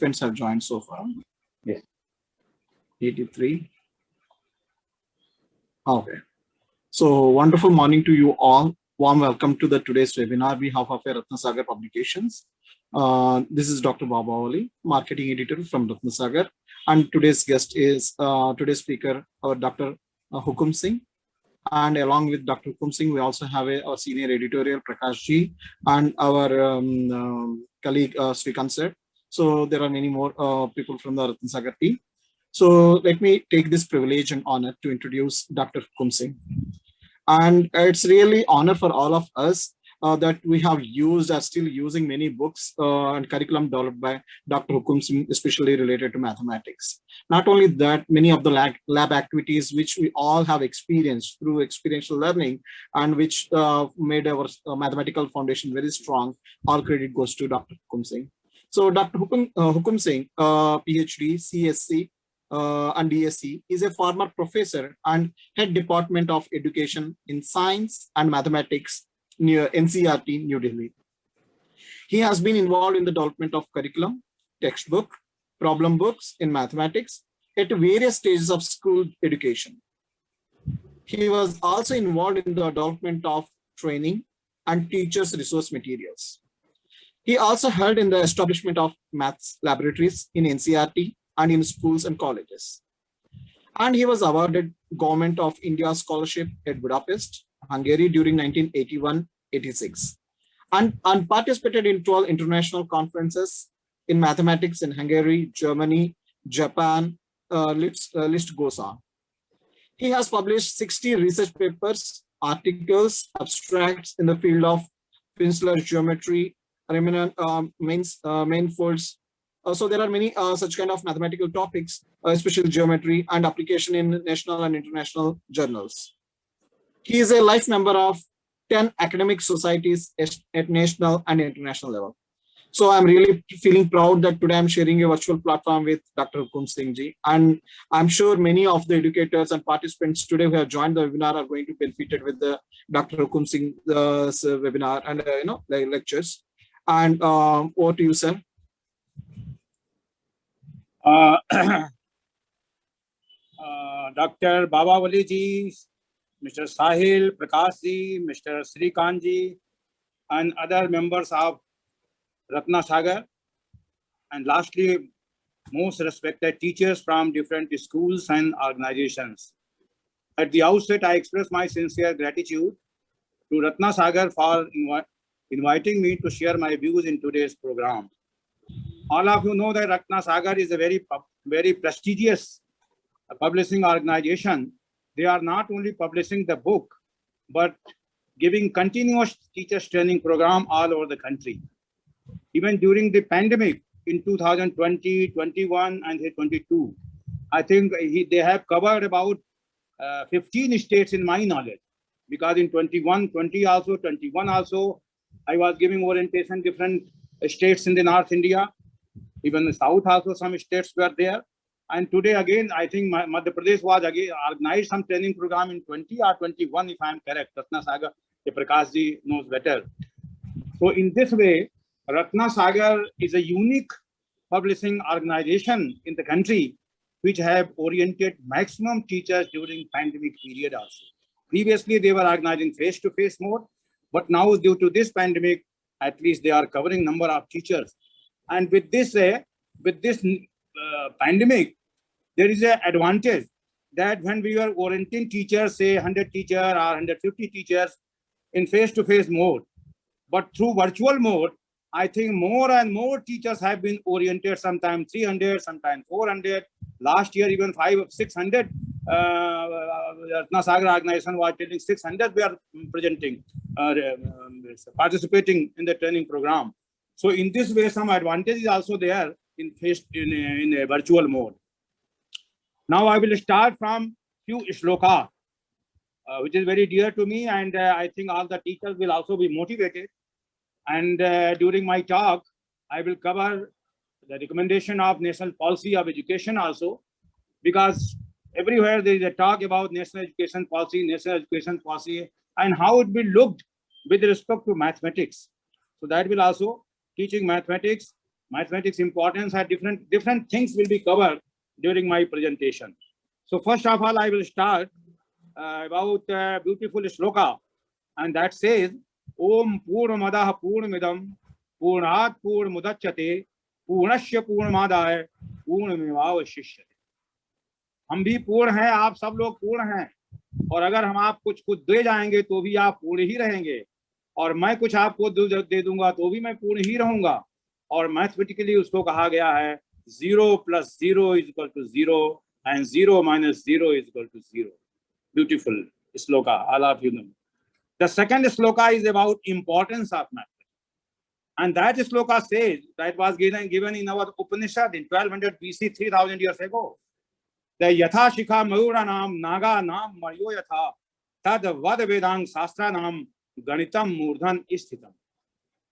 participants have joined so far? Yes. 83. Okay. So wonderful morning to you all. Warm welcome to the today's webinar on behalf of Ratnasagar Publications. This is Dr. Baba Ali, marketing editor from Ratnasagar, and today's guest is today's speaker, our Dr. Hukum Singh. And along with Dr. Hukum Singh, we also have our senior editorial Prakash Ji and our colleague Srikant Sir. So there are many more people from the Ratnasagar team. So let me take this privilege and honor to introduce Dr. Hukum Singh. And it's really honor for all of us that we have used, are still using many books and curriculum developed by Dr. Hukum Singh, especially related to mathematics. Not only that, many of the lab activities which we all have experienced through experiential learning and which made our mathematical foundation very strong, all credit goes to Dr. Hukum Singh. So Dr. Hukum Singh, PhD, CSc, and DSc, is a former professor and head department of education in science and mathematics near NCERT, New Delhi. He has been involved in the development of curriculum, textbook, problem books in mathematics at various stages of school education. He was also involved in the development of training and teachers' resource materials. He also helped in the establishment of maths laboratories in NCERT and in schools and colleges. And he was awarded Government of India Scholarship at Budapest, Hungary during 1981-86, and participated in 12 international conferences in mathematics in Hungary, Germany, Japan, list goes on. He has published 60 research papers, articles, abstracts in the field of peninsular geometry, manifolds. So there are many such kind of mathematical topics, especially geometry and application in national and international journals. He is a life member of 10 academic societies at national and international level. So I'm really feeling proud that today I'm sharing a virtual platform with Dr. Hukum Singh Ji. And I'm sure many of the educators and participants today who have joined the webinar are going to benefit with the Dr. Hukum Singh webinar and lectures. And over to you, sir. Dr. Baba Ali ji, Mr. Sahil, Prakash ji, Mr. Srikant ji, and other members of Ratnasagar, and lastly, most respected teachers from different schools and organizations. At the outset, I express my sincere gratitude to Ratnasagar for inviting me to share my views in today's program. All of you know that Ratnasagar is a very prestigious publishing organization. They are not only publishing the book, but giving continuous teachers training program all over the country. Even during the pandemic in 2020, 21, and 22, I think they have covered about 15 states in my knowledge. Because in 21, 20 also, 21 also, I was giving orientation different states in the North India. Even the South also, some states were there. And today again, I think Madhya Pradesh was again organized some training program in 20 or 21, if I am correct. Ratnasagar, Prakash ji knows better. So in this way, Ratnasagar is a unique publishing organization in the country which have oriented maximum teachers during pandemic period also. Previously, they were organizing face-to-face mode, but now due to this pandemic, at least they are covering number of teachers. And with this pandemic, there is an advantage that when we are orienting teachers, say 100 teachers or 150 teachers in face-to-face mode, but through virtual mode, I think more and more teachers have been oriented, sometimes 300, sometimes 400. Last year, even 500 or 600. Ratnasagar organization was telling 600 we are presenting, participating in the training program. So in this way, some advantage is also there in a virtual mode. Now I will start from few shloka, which is very dear to me, and I think all the teachers will also be motivated. And during my talk, I will cover the recommendation of National Policy of Education also, because everywhere there is a talk about national education policy, and how it will look with respect to mathematics. So that will also teaching mathematics mathematics importance and different things will be covered during my presentation. So first of all, I will start about beautiful shloka, and that says, Om Purnamadah Purnamidam Purnat Purnamudachyate Purnasya Purnamadaya Purnamevavashishyate. हम भी पूर्ण हैं, आप सब लोग पूर्ण हैं, और अगर हम आप कुछ दे जाएंगे तो भी आप पूर्ण ही रहेंगे, और मैं कुछ आपको दे दूंगा तो भी मैं पूर्ण ही रहूंगा. और मैथमेटिकली उसको कहा गया है 0 + 0 = 0 and 0 - 0 = 0. Beautiful shloka, all of you know. The second shloka is about importance of mathematics, and that shloka says, that was given in our Upanishad in 1200 BC, 3000 years ago. The yatha shikha mayura nam naga nam maryo yatha tad vad vedang sastra nam ganitam murdhan isthitam.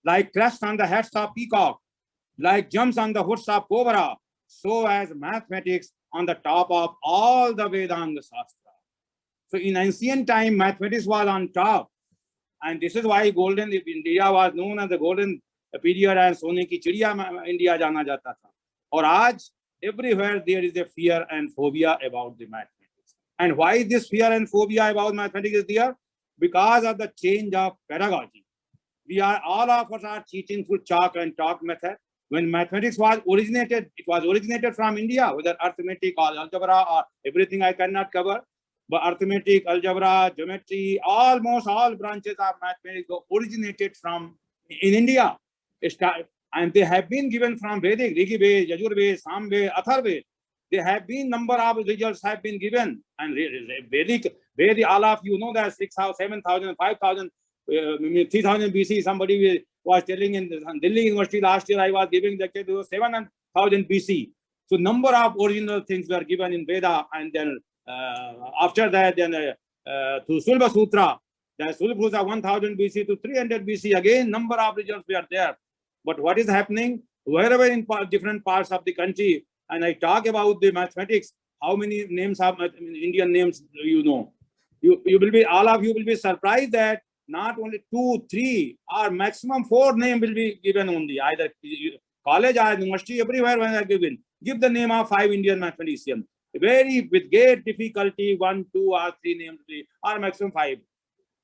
Like crests on the heads of peacock, like jumps on the hoods of cobra, so as mathematics on the top of all the Vedanga Shastra. So in ancient time, mathematics was on top, and this is why golden India was known as the golden period, and सोने की चिड़िया India जाना जाता था. और आज everywhere there is a fear and phobia about the mathematics. And why this fear and phobia about mathematics is there? Because of the change of pedagogy. All of us are teaching through chalk and talk method. When mathematics was originated, it was originated from India, whether arithmetic or algebra or everything I cannot cover. But arithmetic, algebra, geometry, almost all branches of mathematics originated from in India. And they have been given from Vedic, Rigi Ved, Yajur Ved, Sam Ved, Athar Ved. There have been number of results have been given. And Vedic, all of you know that 6,000, 7,000, 5,000, 3,000 BC, somebody was telling in Delhi University last year, I was giving the case, 7,000 BC. So number of original things were given in Veda, and then after that, then to Sulba Sutra, the Sulbhusa 1000 BC to 300 BC, again number of results were there. But what is happening, wherever in different parts of the country, and I talk about the mathematics, how many names of Indian names do you know? You will be, all of you will be surprised that not only 2, 3, or maximum 4 names will be given only. Either college or university, everywhere when I given. Give the name of 5 Indian mathematicians. Very with great difficulty, 1, 2, or 3 names, or maximum 5.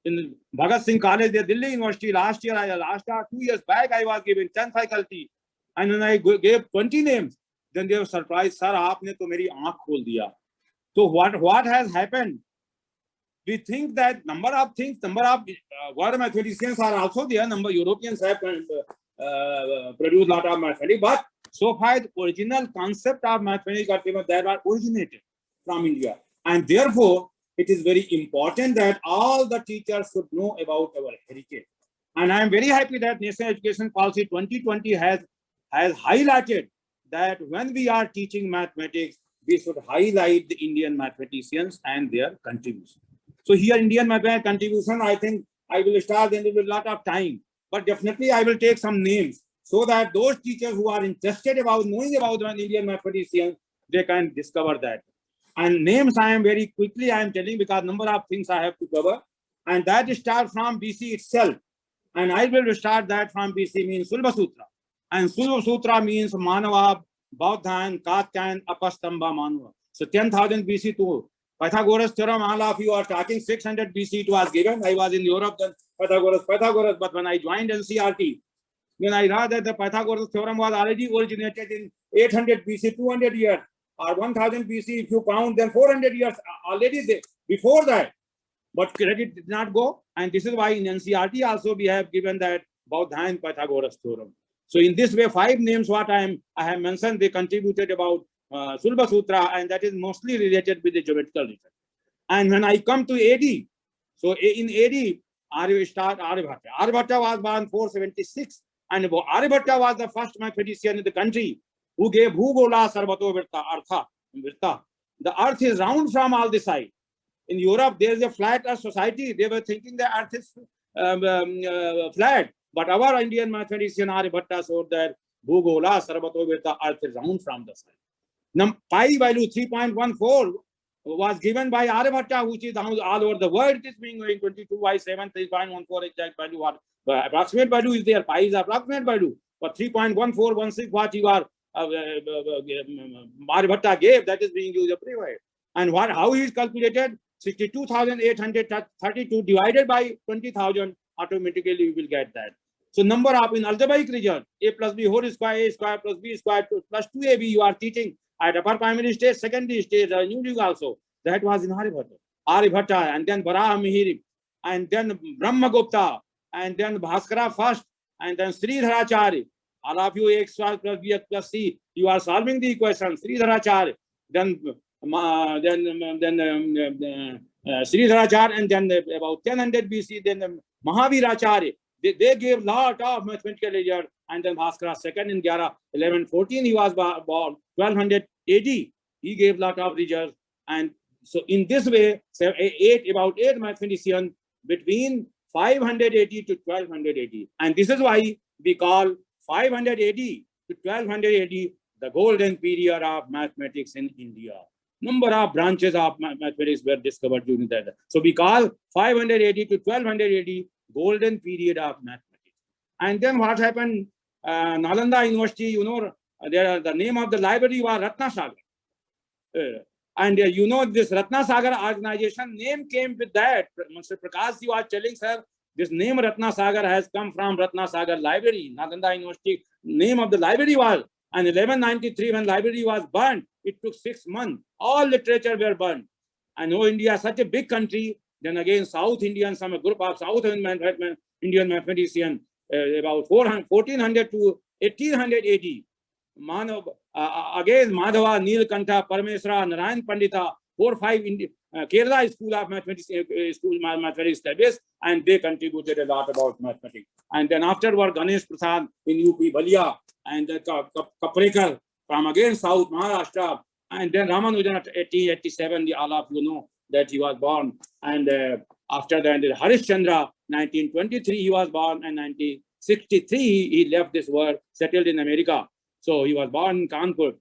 In Bhagat Singh College, the Delhi University, last year, 2 years back, I was given 10 faculty. And when I gave 20 names, then they were surprised, sir, aapne to meri aankh khol diya. So what has happened? We think that number of world mathematicians are also there. Number Europeans have produced a lot of mathematics, but so far the original concept of mathematics that are originated from India, and therefore it is very important that all the teachers should know about our heritage. And I am very happy that National Education Policy 2020 has highlighted that when we are teaching mathematics, we should highlight the Indian mathematicians and their contribution. So here, Indian mathematics contribution, I think I will start in a lot of time, but definitely I will take some names so that those teachers who are interested about knowing about the Indian mathematicians, they can discover that. And names I am very quickly I am telling because number of things I have to cover, and that start from BC itself. And I will start that from BC means Sulba Sutra, and Sulba Sutra means Manava, Baudhan, Katkan, Apastamba Manava. So 10,000 BC to Pythagoras theorem, all of you are talking 600 BC it was given. I was in Europe then Pythagoras, but when I joined NCRT, when I read that the Pythagoras theorem was already originated in 800 BC, 200 years, or 1000 BC, if you count, then 400 years already there, before that. But credit did not go, and this is why in NCRT also we have given that Baudhan Pythagoras theorem. So in this way, 5 names what I have mentioned, they contributed about Sulba Sutra, and that is mostly related with the geometrical research. And when I come to AD, so in AD, Aryabhatta. Aryabhatta was born 476, and Aryabhatta was the first mathematician in the country who gave Bhugola Sarvato Virta. The earth is round from all the sides. In Europe, there is a flat earth society. They were thinking the earth is flat. But our Indian mathematician Aryabhatta showed that Bhugola Sarvato Virta, earth is round from the side. Now, pi value 3.14 was given by Aryabhatta, which is all over the world. It is being going 22 by 7, 3.14 exact value. What approximate value is there? Pi is approximate value. But 3.1416 what you are Aryabhatta gave, that is being used everywhere. And how he is calculated? 62,832 divided by 20,000, automatically you will get that. So number of in algebraic result, a plus b whole square, a square plus b square plus 2ab you are teaching at upper primary stage, secondary stage, new also. That was in Aryabhatta, and then Varaha Mihiri, and then Brahmagupta, and then Bhaskara first, and then Sridharacharya. All of you x plus b plus c, you are solving the equation. Sridharacharya, then Sridharacharya, and then about 1000 BC, then Mahaviracharya. They gave lot of mathematical result, and then Bhaskara second in 1114 he was born. 1200 AD he gave lot of results, and so in this way, about eight mathematicians between 580 to 1200 AD, and this is why we call 500 AD to 1200 AD the golden period of mathematics in India. Number of branches of mathematics were discovered during that. So we call 500 AD to 1200 AD golden period of mathematics. And then what happened? Nalanda University, you know, the name of the library was Ratnasagar. And you know, this Ratnasagar organization name came with that. Mr. Prakash, you are telling, sir, this name Ratnasagar has come from Ratnasagar Library. Nalanda University, name of the library was. And 1193, when library was burnt, it took 6 months. All literature were burnt. I know India is such a big country. Then again, South Indian, some group of South Indian mathematicians, about 1400 to 1800 AD. Again, Madhava, Nilkantha, Parameswara, Narayan Pandita, 4 or 5 Kerala School of Mathematics, mathematics established, and they contributed a lot about mathematics. And then afterward, Ganesh Prasad in UP, Balia, and then Kaprekar from again South Maharashtra, and then Ramanujan at 1887, all of you know that he was born. And after that, Harish Chandra, 1923 he was born, and 1963 he left this world, settled in America. So he was born in Kanpur.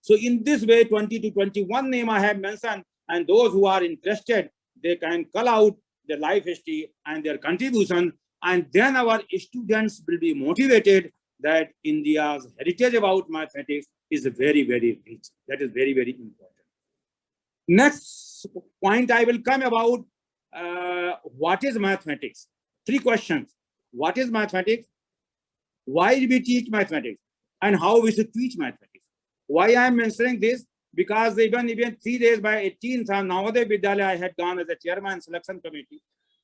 So in this way, 20 to 21 name I have mentioned, and those who are interested, they can call out their life history and their contribution, and then our students will be motivated that India's heritage about mathematics is very, very rich. That is very, very important. Next point I will come about what is mathematics? 3 questions. What is mathematics? Why do we teach mathematics? And how we should teach mathematics? Why I am mentioning this? Because even 3 days by 18th, Navodaya Vidyalaya, I had gone as a chairman selection committee.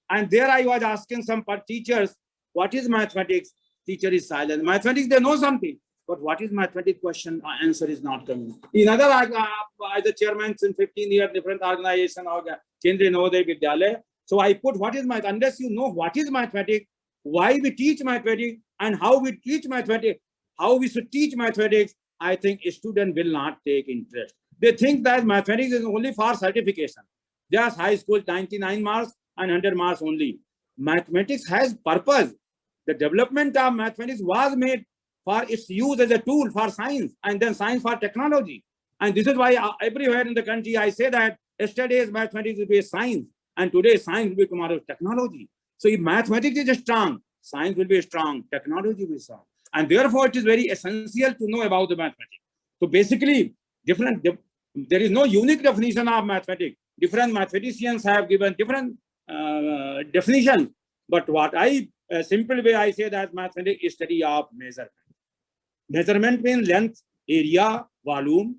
And there I was asking some teachers, what is mathematics? Teacher is silent. Mathematics, they know something. But what is mathematics question? Answer is not coming. In other, as a chairman in 15 years, different organization, Kendriya Navodaya Vidyalaya. So I put what is mathematics? Unless you know what is mathematics, why we teach mathematics, and how we teach mathematics, how we should teach mathematics, I think a student will not take interest. They think that mathematics is only for certification. Just high school, 99 marks and 100 marks only. Mathematics has purpose. The development of mathematics was made for its use as a tool for science, and then science for technology. And this is why everywhere in the country I say that yesterday's mathematics will be science, and today's science will be tomorrow's technology. So if mathematics is strong, science will be strong, technology will be strong. And therefore, it is very essential to know about the mathematics. So basically, there is no unique definition of mathematics. Different mathematicians have given different definitions. But what simple way I say that mathematics is study of measurement. Measurement means length, area, volume.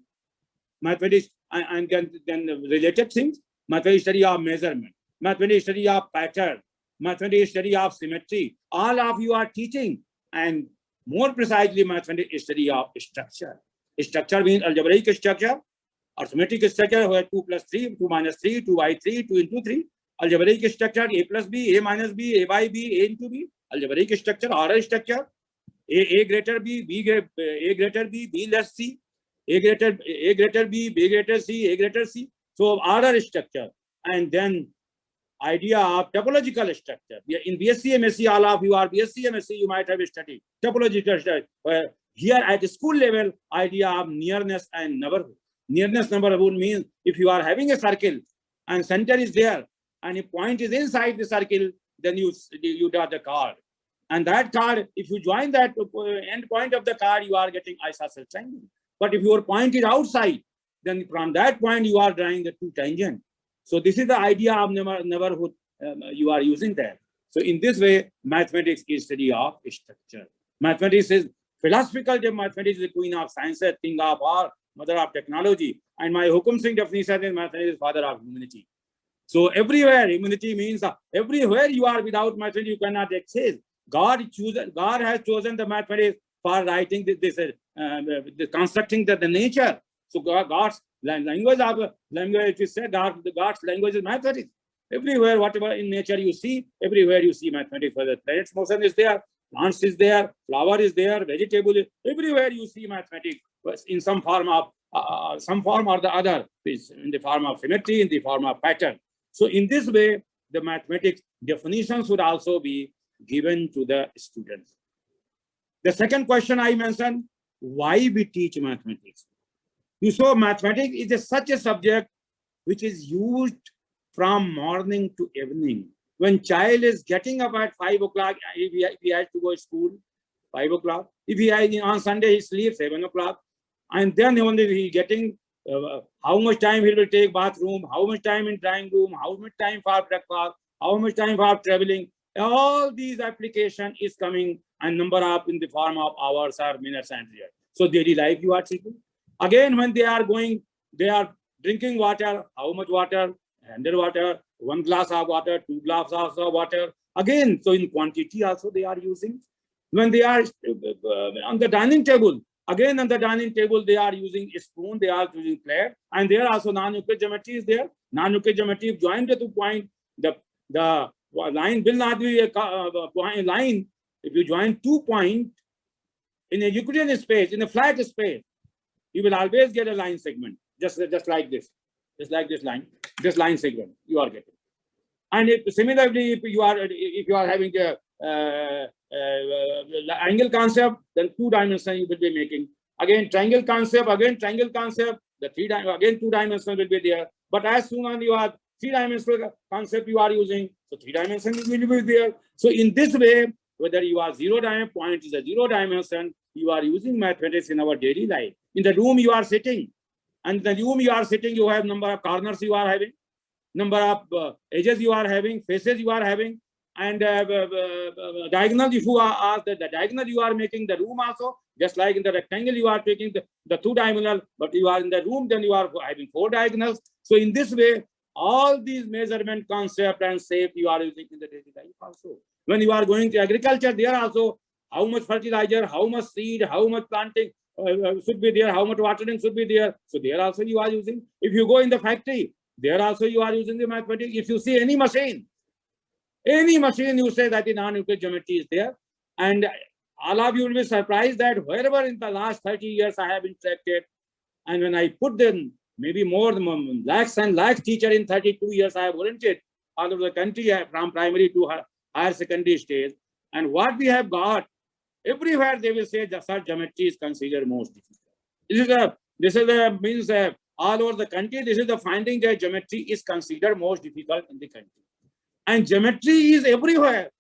Mathematics and then related things. Mathematics study of measurement. Mathematics study of pattern. Mathematics study of symmetry. All of you are teaching, and more precisely, mathematics is study of structure. Structure means algebraic structure, arithmetic structure, where 2 plus 3, 2 minus 3, 2 by 3, 2 into 3. Algebraic structure, A plus B, A minus B, A by B, A into B. Algebraic structure, oral structure, A greater B, A greater B, B less C, A greater B, B greater C, A greater C. So order structure, and then idea of topological structure. In BSc MSc, all of you are BSc MSc, you might have studied topological structure. Where here at school level, idea of nearness and neighborhood. Nearness neighborhood means if you are having a circle and center is there and a point is inside the circle, then you draw the card. And that card, if you join that end point of the card, you are getting isosceles triangle. But if your point is outside, then from that point you are drawing the two tangent. So this is the idea of neighborhood you are using there. So in this way, mathematics is study of structure. Mathematics is philosophical. Mathematics is the queen of sciences, king of art, mother of technology. And my Hukum Singh definition is mathematics is father of humanity. So everywhere, humanity means everywhere you are without mathematics, you cannot exist. God has chosen the mathematics for writing this constructing the nature. So God's language, it is said, God's language is mathematics. Everywhere, whatever in nature you see, everywhere you see mathematics. Whether planet's motion is there, plants is there, flower is there, vegetable is, everywhere you see mathematics in some form or the other, in the form of symmetry, in the form of pattern. So in this way, the mathematics definitions would also be given to the students. The second question I mentioned, why we teach mathematics? You saw mathematics is such a subject which is used from morning to evening. When child is getting up at 5 o'clock, if he has to go to school, 5 o'clock. If he has, on Sunday, he sleeps 7 o'clock. And then only he getting how much time he will take bathroom, how much time in drawing room, how much time for breakfast, how much time for traveling. All these application is coming and number up in the form of hours or minutes and years. So daily life you are taking. Again, when they are going, they are drinking water, how much water, 100 water, 1 glass of water, 2 glasses of water. Again, so in quantity also they are using. When they are on the dining table, again on the dining table they are using a spoon, they are using plate, and there also non-Euclid geometry is there. Non-Euclid geometry joined the 2 point, the line will not be a point line. If you join 2 points in a Euclidean space, in a flat space, you will always get a line segment, just like this line segment you are getting. And similarly, if you are having a angle concept, then 2 dimensions you will be making. Again triangle concept, the 3 again 2 dimensions will be there. But as soon as you are 3-dimensional concept you are using, so 3 dimensions will be there. So in this way, whether you are 0 point is a 0 dimension, you are using mathematics in our daily life. In the room you are sitting, and the room you are sitting, you have number of corners you are having, number of edges you are having, faces you are having, and diagonal. If you are the diagonal you are making the room also, just like in the rectangle you are taking the 2 diagonal, but you are in the room, then you are having 4 diagonals. So in this way, all these measurement concept and shape you are using in the daily life also. When you are going to agriculture, there also how much fertilizer, how much seed, how much planting should be there, how much watering should be there. So there also you are using. If you go in the factory, there also you are using the mathematics. If you see any machine you say that the non-Euclid geometry is there. And all of you will be surprised that wherever in the last 30 years I have interacted, and when I put them, maybe more than lakhs and lakhs teacher in 32 years I have volunteered all over the country from primary to higher secondary stage. And what we have got, everywhere they will say the such geometry is considered most difficult. This is the means all over the country, this is the finding that geometry is considered most difficult in the country. And geometry is everywhere.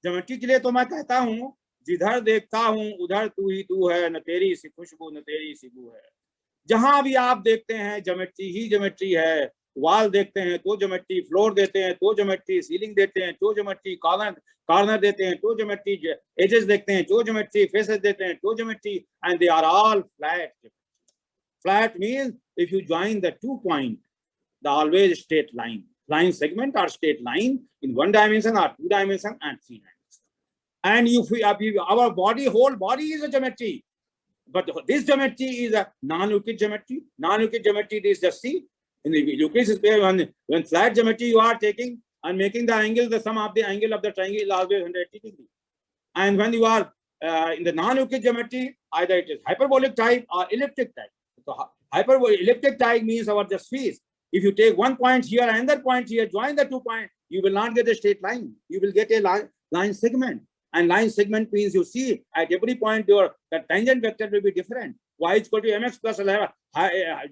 Geometry के लिए तो मैं कहता हूँ, जिधर देखता हूँ उधर तू ही तू है, न तेरी सी खुशबू न तेरी सी बू है. जहां भी आप देखते हैं ज्योमेट्री ही ज्योमेट्री है. वॉल देखते हैं तो ज्योमेट्री, फ्लोर देते हैं तो ज्योमेट्री, सीलिंग देते हैं तो ज्योमेट्री, कॉर्नर देते हैं तो ज्योमेट्री, एजेस देखते हैं तो ज्योमेट्री, फेसेस देते हैं तो geometry, and they are all flat. Flat means if you join the 2 points, the always straight line segment or straight line in 1 dimension or 2 dimension and 3 dimensions. And if our whole body is a geometry, but this geometry is a non-Euclid geometry. Non-Euclid geometry is just see in the Euclid space, when flat geometry you are taking and making the angle, the sum of the angle of the triangle is always 180 degrees. And when you are in the non-Euclid geometry, either it is hyperbolic type or elliptic type. So elliptic type means our the spheres. If you take 1 point here, another point here, join the 2 points, you will not get a straight line. You will get a line segment. And line segment means you see at every point the tangent vector will be different. Y is equal to mx plus 11.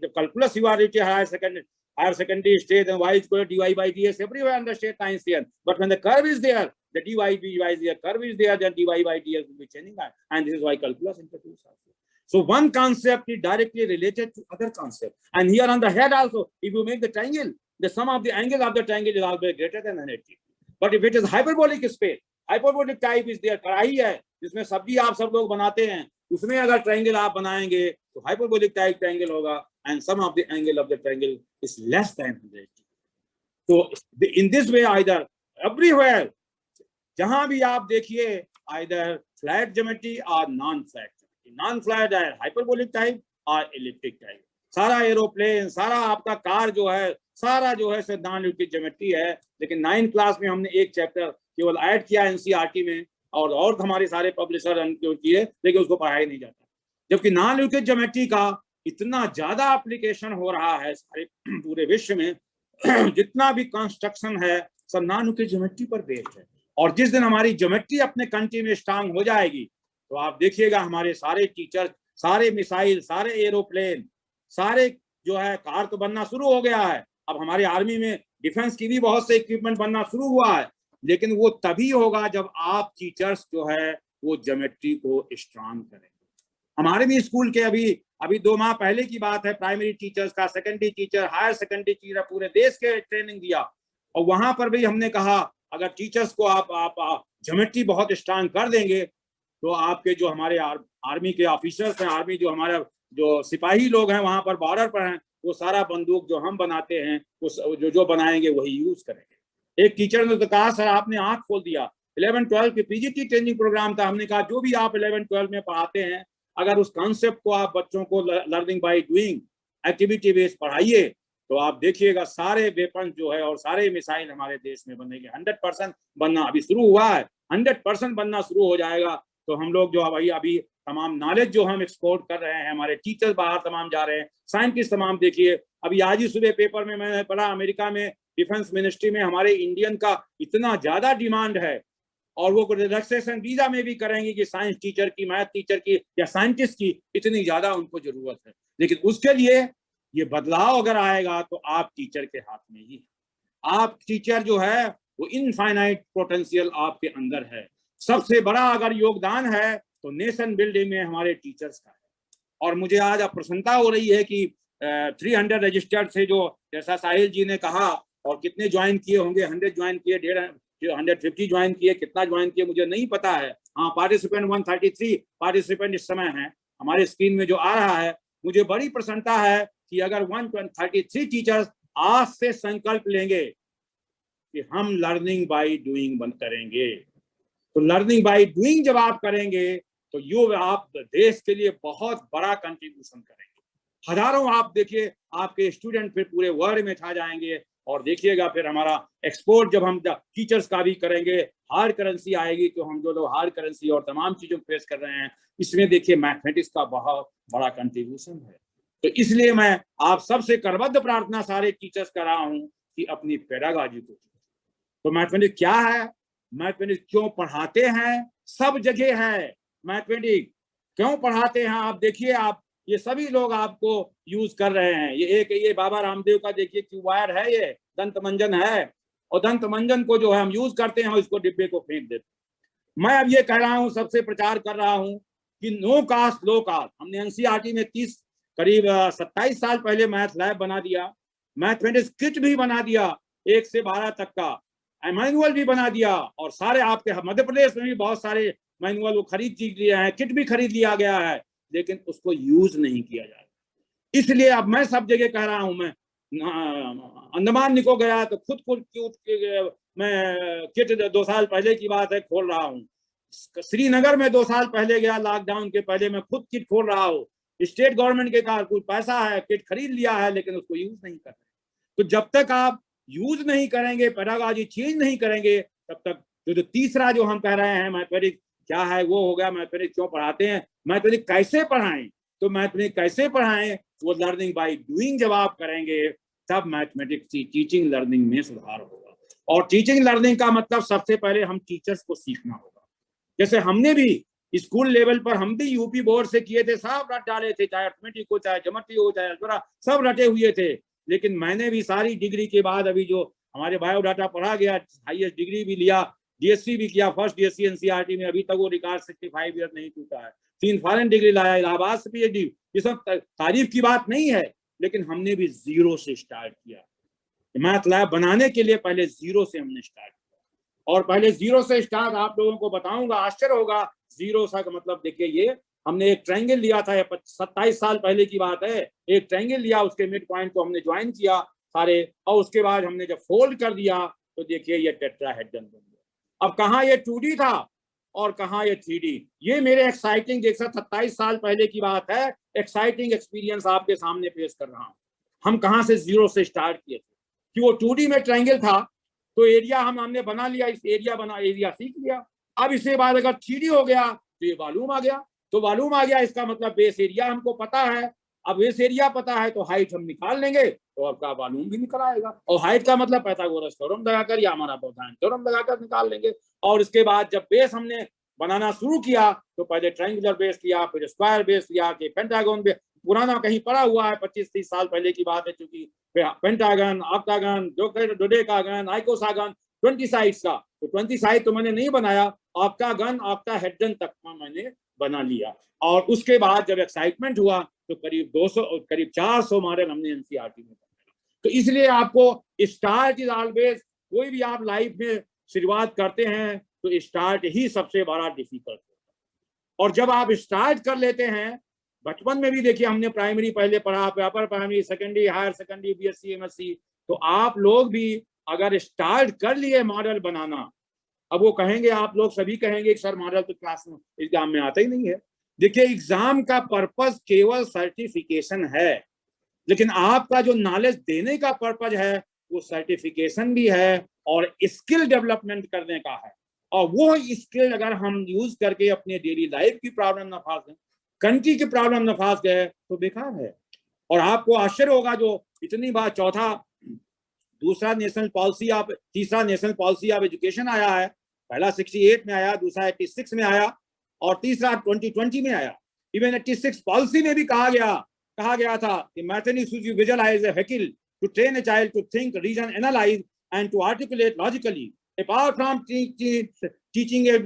The calculus you are reaching higher secondary stage, and y is equal to dy by dx everywhere on the straight lines here. But when the curve is there, the dy by the curve is there, then dy by dx will be changing, and this is why calculus introduced also. So one concept is directly related to other concept, and here on the head also, if you make the triangle, the sum of the angle of the triangle is always greater than 180. But if it is hyperbolic space, hyperbolic type is there, कढ़ाई है जिसमें सब्जी आप सब लोग बनाते हैं, उसमें अगर ट्रायंगल आप बनाएंगे तो hyperbolic type ट्रायंगल होगा, and sum of the angle of the triangle is less than 180. So in this way, either everywhere, जहां भी आप देखिए, either flat geometry or non-flat geometry, non-flat है hyperbolic type और elliptic type. सारा aeroplane, सारा आपका कार जो है, सारा जो है नॉन यूक्लिड ज्योमेट्री है. लेकिन 9th क्लास में हमने एक चैप्टर केवल ऐड किया एनसीईआरटी में, और हमारे सारे पब्लिशर इंक्लूड किए, लेकिन उसको पढ़ाया नहीं जाता. जबकि नॉन यूक्लिड ज्योमेट्री का इतना ज्यादा एप्लीकेशन हो रहा है सारे पूरे विश्व में, जितना भी कंस्ट्रक्शन है सब नॉन यूक्लिड ज्योमेट्री पर बेस्ड है. और जिस दिन हमारी ज्योमेट्री अपने कंट्री में स्ट्रांग हो जाएगी, तो आप देखिएगा हमारे सारे टीचर, सारे मिसाइल, सारे एरोप्लेन, सारे जो है कार तो बनना शुरू हो गया है. अब हमारे आर्मी में डिफेंस की भी बहुत से इक्विपमेंट बनना शुरू हुआ है, लेकिन वो तभी होगा जब आप टीचर्स जो है वो ज्योमेट्री को स्ट्रांग करेंगे. हमारे भी स्कूल के अभी 2 माह पहले की बात है, प्राइमरी टीचर्स का, secondary teacher, higher secondary teacher, पूरे देश के ट्रेनिंग दिया. और वहां पर भी हमने कहा अगर टीचर्स को आप ज्योमेट्री बहुत स्ट्रांग कर देंगे, तो आपके जो हमारे आर्मी के ऑफिसर्स हैं, आर्मी जो हमारा जो सिपाही लोग हैं वहां पर बॉर्डर पर हैं, वो सारा बंदूक जो हम बनाते हैं वो जो बनाएंगे वही यूज करेंगे. एक टीचर ने तो कहा सर आपने आंख खोल दिया, 11-12 के पीजीटी ट्रेनिंग प्रोग्राम था. हमने कहा जो भी आप 11-12 में पढ़ाते हैं, अगर उस कॉन्सेप्ट को आप बच्चों को learning by doing activity based पढ़ाइए, तो आप देखिएगा सारे वेपन जो है और सारे मिसाइल हमारे देश में बनेंगे. 100% बनना अभी शुरू हुआ है, 100% बनना शुरू हो जाएगा. तो हम लोग जो अभी तमाम नॉलेज जो हम एक्सपोर्ट कर रहे हैं, हमारे टीचर्स बाहर तमाम जा रहे हैं, साइंटिस्ट तमाम. देखिए अभी आज ही सुबह पेपर में मैंने पढ़ा, अमेरिका में डिफेंस मिनिस्ट्री में हमारे इंडियन का इतना ज्यादा डिमांड है, और वो रिलैक्सेशन वीजा में भी करेंगे कि साइंस टीचर की, मैथ टीचर की या साइंटिस्ट की इतनी ज्यादा उनको जरूरत है. लेकिन उसके लिए ये बदलाव अगर आएगा तो आप टीचर के हाथ में ही. आप टीचर जो है वो इनफाइनाइट पोटेंशियल आपके अंदर है. सबसे बड़ा अगर योगदान है तो नेशन बिल्डिंग में हमारे टीचर्स का है. और मुझे आज प्रसन्नता हो रही है कि 300 रजिस्टर्ड से, जो जैसा साहिल जी ने कहा, और कितने ज्वाइन किए होंगे, 100 ज्वाइन किए, 150 ज्वाइन किए, कितना ज्वाइन किए मुझे नहीं पता है. हाँ, पार्टिसिपेंट 133 पार्टिसिपेंट इस समय है हमारे स्क्रीन में जो आ रहा है. मुझे बड़ी प्रसन्नता है कि अगर 133 टीचर्स आज से संकल्प लेंगे कि हम लर्निंग बाय डूइंग बंद करेंगे, तो लर्निंग बाय डूइंग जब आप करेंगे तो आप देश के लिए बहुत बड़ा कंट्रीब्यूशन करेंगे. हजारों आप देखिए आपके स्टूडेंट फिर पूरे वर्ल्ड में छा जाएंगे. और देखिएगा फिर हमारा एक्सपोर्ट जब हम टीचर्स का भी करेंगे, हार्ड करेंसी आएगी, तो हम जो लोग हार्ड करेंसी और तमाम चीजों को फेस कर रहे हैं, इसमें देखिए मैथमेटिक्स का बहुत बड़ा कंट्रीब्यूशन है. तो इसलिए मैं आप सबसे करबद्ध प्रार्थना सारे टीचर्स कर रहा हूं कि अपनी पेडागॉजी को. तो मैथमेटिक्स क्या है, मैथमेटिक्स क्यों पढ़ाते हैं, सब जगह है. मैथमेटिक्स क्यों पढ़ाते हैं आप देखिए, आप ये सभी लोग आपको यूज कर रहे हैं. ये बाबा रामदेव का देखिए क्यूबायर है, ये दंत मंजन है, और दंत मंजन को जो है हम यूज करते हैं और इसको डिब्बे को फेंक देते हैं. मैं अब ये कह रहा हूं, सबसे प्रचार कर रहा हूं कि नो कास्ट लो कास्ट. हमने एनसीईआरटी में करीब 27 साल पहले मैथ लैब बना दिया, मैथमेटिक्स किट भी बना दिया 1 से 12 तक का, मैनुअल भी बना दिया. और सारे आपके मध्य प्रदेश में भी बहुत सारे मैनुअल वो खरीद लिए हैं, किट भी खरीद लिया गया है, लेकिन उसको यूज नहीं किया जा रहा. इसलिए अब मैं सब जगह कह रहा हूं, मैं अंडमान निको गया तो खुद मैं किट 2 साल पहले की बात है खोल रहा हूँ. श्रीनगर में 2 साल पहले गया, लॉकडाउन के पहले, मैं खुद किट खोल रहा हूँ. स्टेट गवर्नमेंट के पास कुछ पैसा है, किट खरीद लिया है, लेकिन उसको यूज नहीं कर रहे. तो जब तक आप यूज नहीं करेंगे, पेडागॉजी चेंज नहीं करेंगे, तब तक जो तीसरा जो हम कह रहे हैं मैथमेटिक्स क्या है वो हो गया. मैथमेटिक्स क्यों पढ़ाते हैं, मैथमेटिक्स कैसे पढ़ाएं, तो मैथमेटिक्स कैसे पढ़ाएं, वो लर्निंग बाय डूइंग जब आप करेंगे तब मैथमेटिक्स की टीचिंग लर्निंग में सुधार होगा. और टीचिंग लर्निंग का मतलब सबसे पहले हम टीचर्स को सीखना होगा. जैसे हमने भी स्कूल लेवल पर हम भी यूपी बोर्ड से किए थे, सब रट डाले थे, चाहे अर्थमेटिक हो, चाहे ज्योमेट्री हो, चाहे अलजेब्रा, सब रटे हुए थे. लेकिन मैंने भी सारी डिग्री के बाद अभी जो हमारे बायोडाटा पढ़ा गया, हाईएस्ट डिग्री भी लिया, DSc भी किया, फर्स्ट DSc NCERT में, अभी तक वो रिकॉर्ड 65 ईयर नहीं टूटा है। 3 फॉरेन डिग्री लाया, इलाहाबाद से PhD। ये सब तारीफ की बात नहीं है, लेकिन हमने भी जीरो से स्टार्ट किया। मैथ लैब बनाने के लिए पहले जीरो से हमने स्टार्ट किया, और पहले जीरो से स्टार्ट आप लोगों को बताऊंगा, आश्चर्य होगा। जीरो सा का मतलब देखिए, ये हमने एक ट्रायंगल लिया था, 27 साल पहले की बात है। एक ट्रायंगल लिया, उसके मिड पॉइंट को हमने ज्वाइन किया सारे, और उसके बाद हमने जब फोल्ड कर दिया तो देखिए ये टेट्राहेड्रन बन गया। अब कहाँ ये 2D था और कहाँ ये 3D। ये मेरे एक्साइटिंग, 127 साल पहले की बात है, एक्साइटिंग एक्सपीरियंस आपके सामने पेश कर रहा हूँ। हम कहाँ से जीरो से स्टार्ट किए थे कि वो 2D में ट्रायंगल था, तो एरिया हमने बना लिया, इस एरिया सीख लिया। अब इसके बाद अगर 3D हो गया तो ये वॉल्यूम आ गया, तो वॉल्यूम आ गया, इसका मतलब बेस एरिया हमको पता है। अब बेस एरिया पता है तो हाइट हम निकाल लेंगे, तो आपका वॉल्यूम भी निकल आएगा। और हाइट का मतलब पाइथागोरस थ्योरम लगाकर या हमारा पाइथागोरस थ्योरम लगाकर निकाल लेंगे। और इसके बाद जब बेस हमने बनाना शुरू किया तो पहले ट्रायंगुलर बेस लिया, फिर स्क्वायर बेस लिया, कि पेंटागन बेस पुराना कहीं पड़ा हुआ है, 25-30 साल पहले की बात है, क्योंकि पेंटागन, ऑक्टागन, डोडेकागन, आइकोसागन, 20 साइड्स का, तो 20 साइड तो मैंने नहीं बनाया, ऑक्टागन, ऑक्टाहेड्रन तक मैंने बना लिया। और उसके बाद जब एक्साइटमेंट हुआ तो करीब 200 करीब 400 मॉडल हमने एनसीईआरटी में बनाया। तो इसलिए आपको स्टार्ट इज ऑलवेज, कोई भी आप लाइफ में शुरुआत करते हैं तो स्टार्ट ही सबसे बड़ा डिफिकल्ट होता है। और जब आप स्टार्ट कर लेते हैं, बचपन में भी देखिए हमने प्राइमरी पहले पढ़ा, upper primary, secondary, higher secondary, BSc MSc, तो आप लोग भी अगर स्टार्ट कर लिए मॉडल बनाना, अब वो कहेंगे, आप लोग सभी कहेंगे कि सर मॉडल तो क्लास में एग्जाम में आता ही नहीं है। देखिए एग्जाम का पर्पस केवल सर्टिफिकेशन है, लेकिन आपका जो नॉलेज देने का पर्पस है वो सर्टिफिकेशन भी है और स्किल डेवलपमेंट करने का है। और वो स्किल अगर हम यूज करके अपने डेली लाइफ की प्रॉब्लम न फंस गए, कंट्री की प्रॉब्लम न फंस गए, तो बेकार है। और आपको आश्चर्य होगा, जो इतनी बार दूसरा नेशनल पॉलिसी ऑफ, तीसरा नेशनल पॉलिसी ऑफ एजुकेशन आया है, पहला 68 में आया, दूसरा 86 में आया, और तीसरा 2020 में आया। इवन 86 पॉलिसी में भी कहा गया था कि mathematics should be visualized as a vehicle to train a child to think, reason, analyze and to articulate logically. Apart from teaching a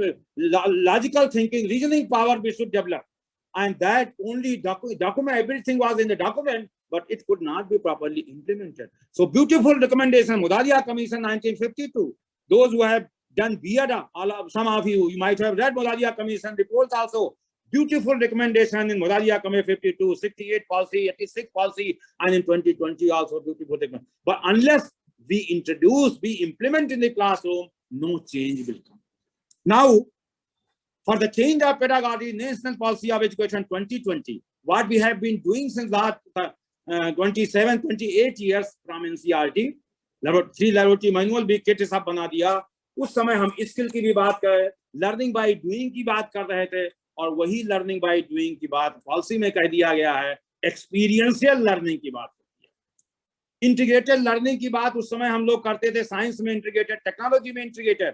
logical thinking, reasoning power we should develop, and that only document, everything was in the document, but it could not be properly implemented. So beautiful recommendation, Modalia Commission 1952. Those who have done B.Ed, some of you might have read Modalia Commission reports also. Beautiful recommendation in Modalia Commission 52, 68 policy, 86 policy, and in 2020 also beautiful recommendation. But unless we implement in the classroom, no change will come. Now, for the change of pedagogy, National Policy of Education 2020, what we have been doing since last 27-28 years from NCERT, 3 laboratory manual भी kit सब बना दिया। उस समय हम skill की भी बात कर, लर्निंग बाय डूइंग की बात कर रहे थे, और वही लर्निंग बाय डूइंग की बात पॉलिसी में कह दिया गया है, एक्सपीरियंशियल लर्निंग की बात होती है। इंटीग्रेटेड लर्निंग की बात उस समय हम लोग करते थे, साइंस में इंटीग्रेटेड, टेक्नोलॉजी में इंटीग्रेटेड।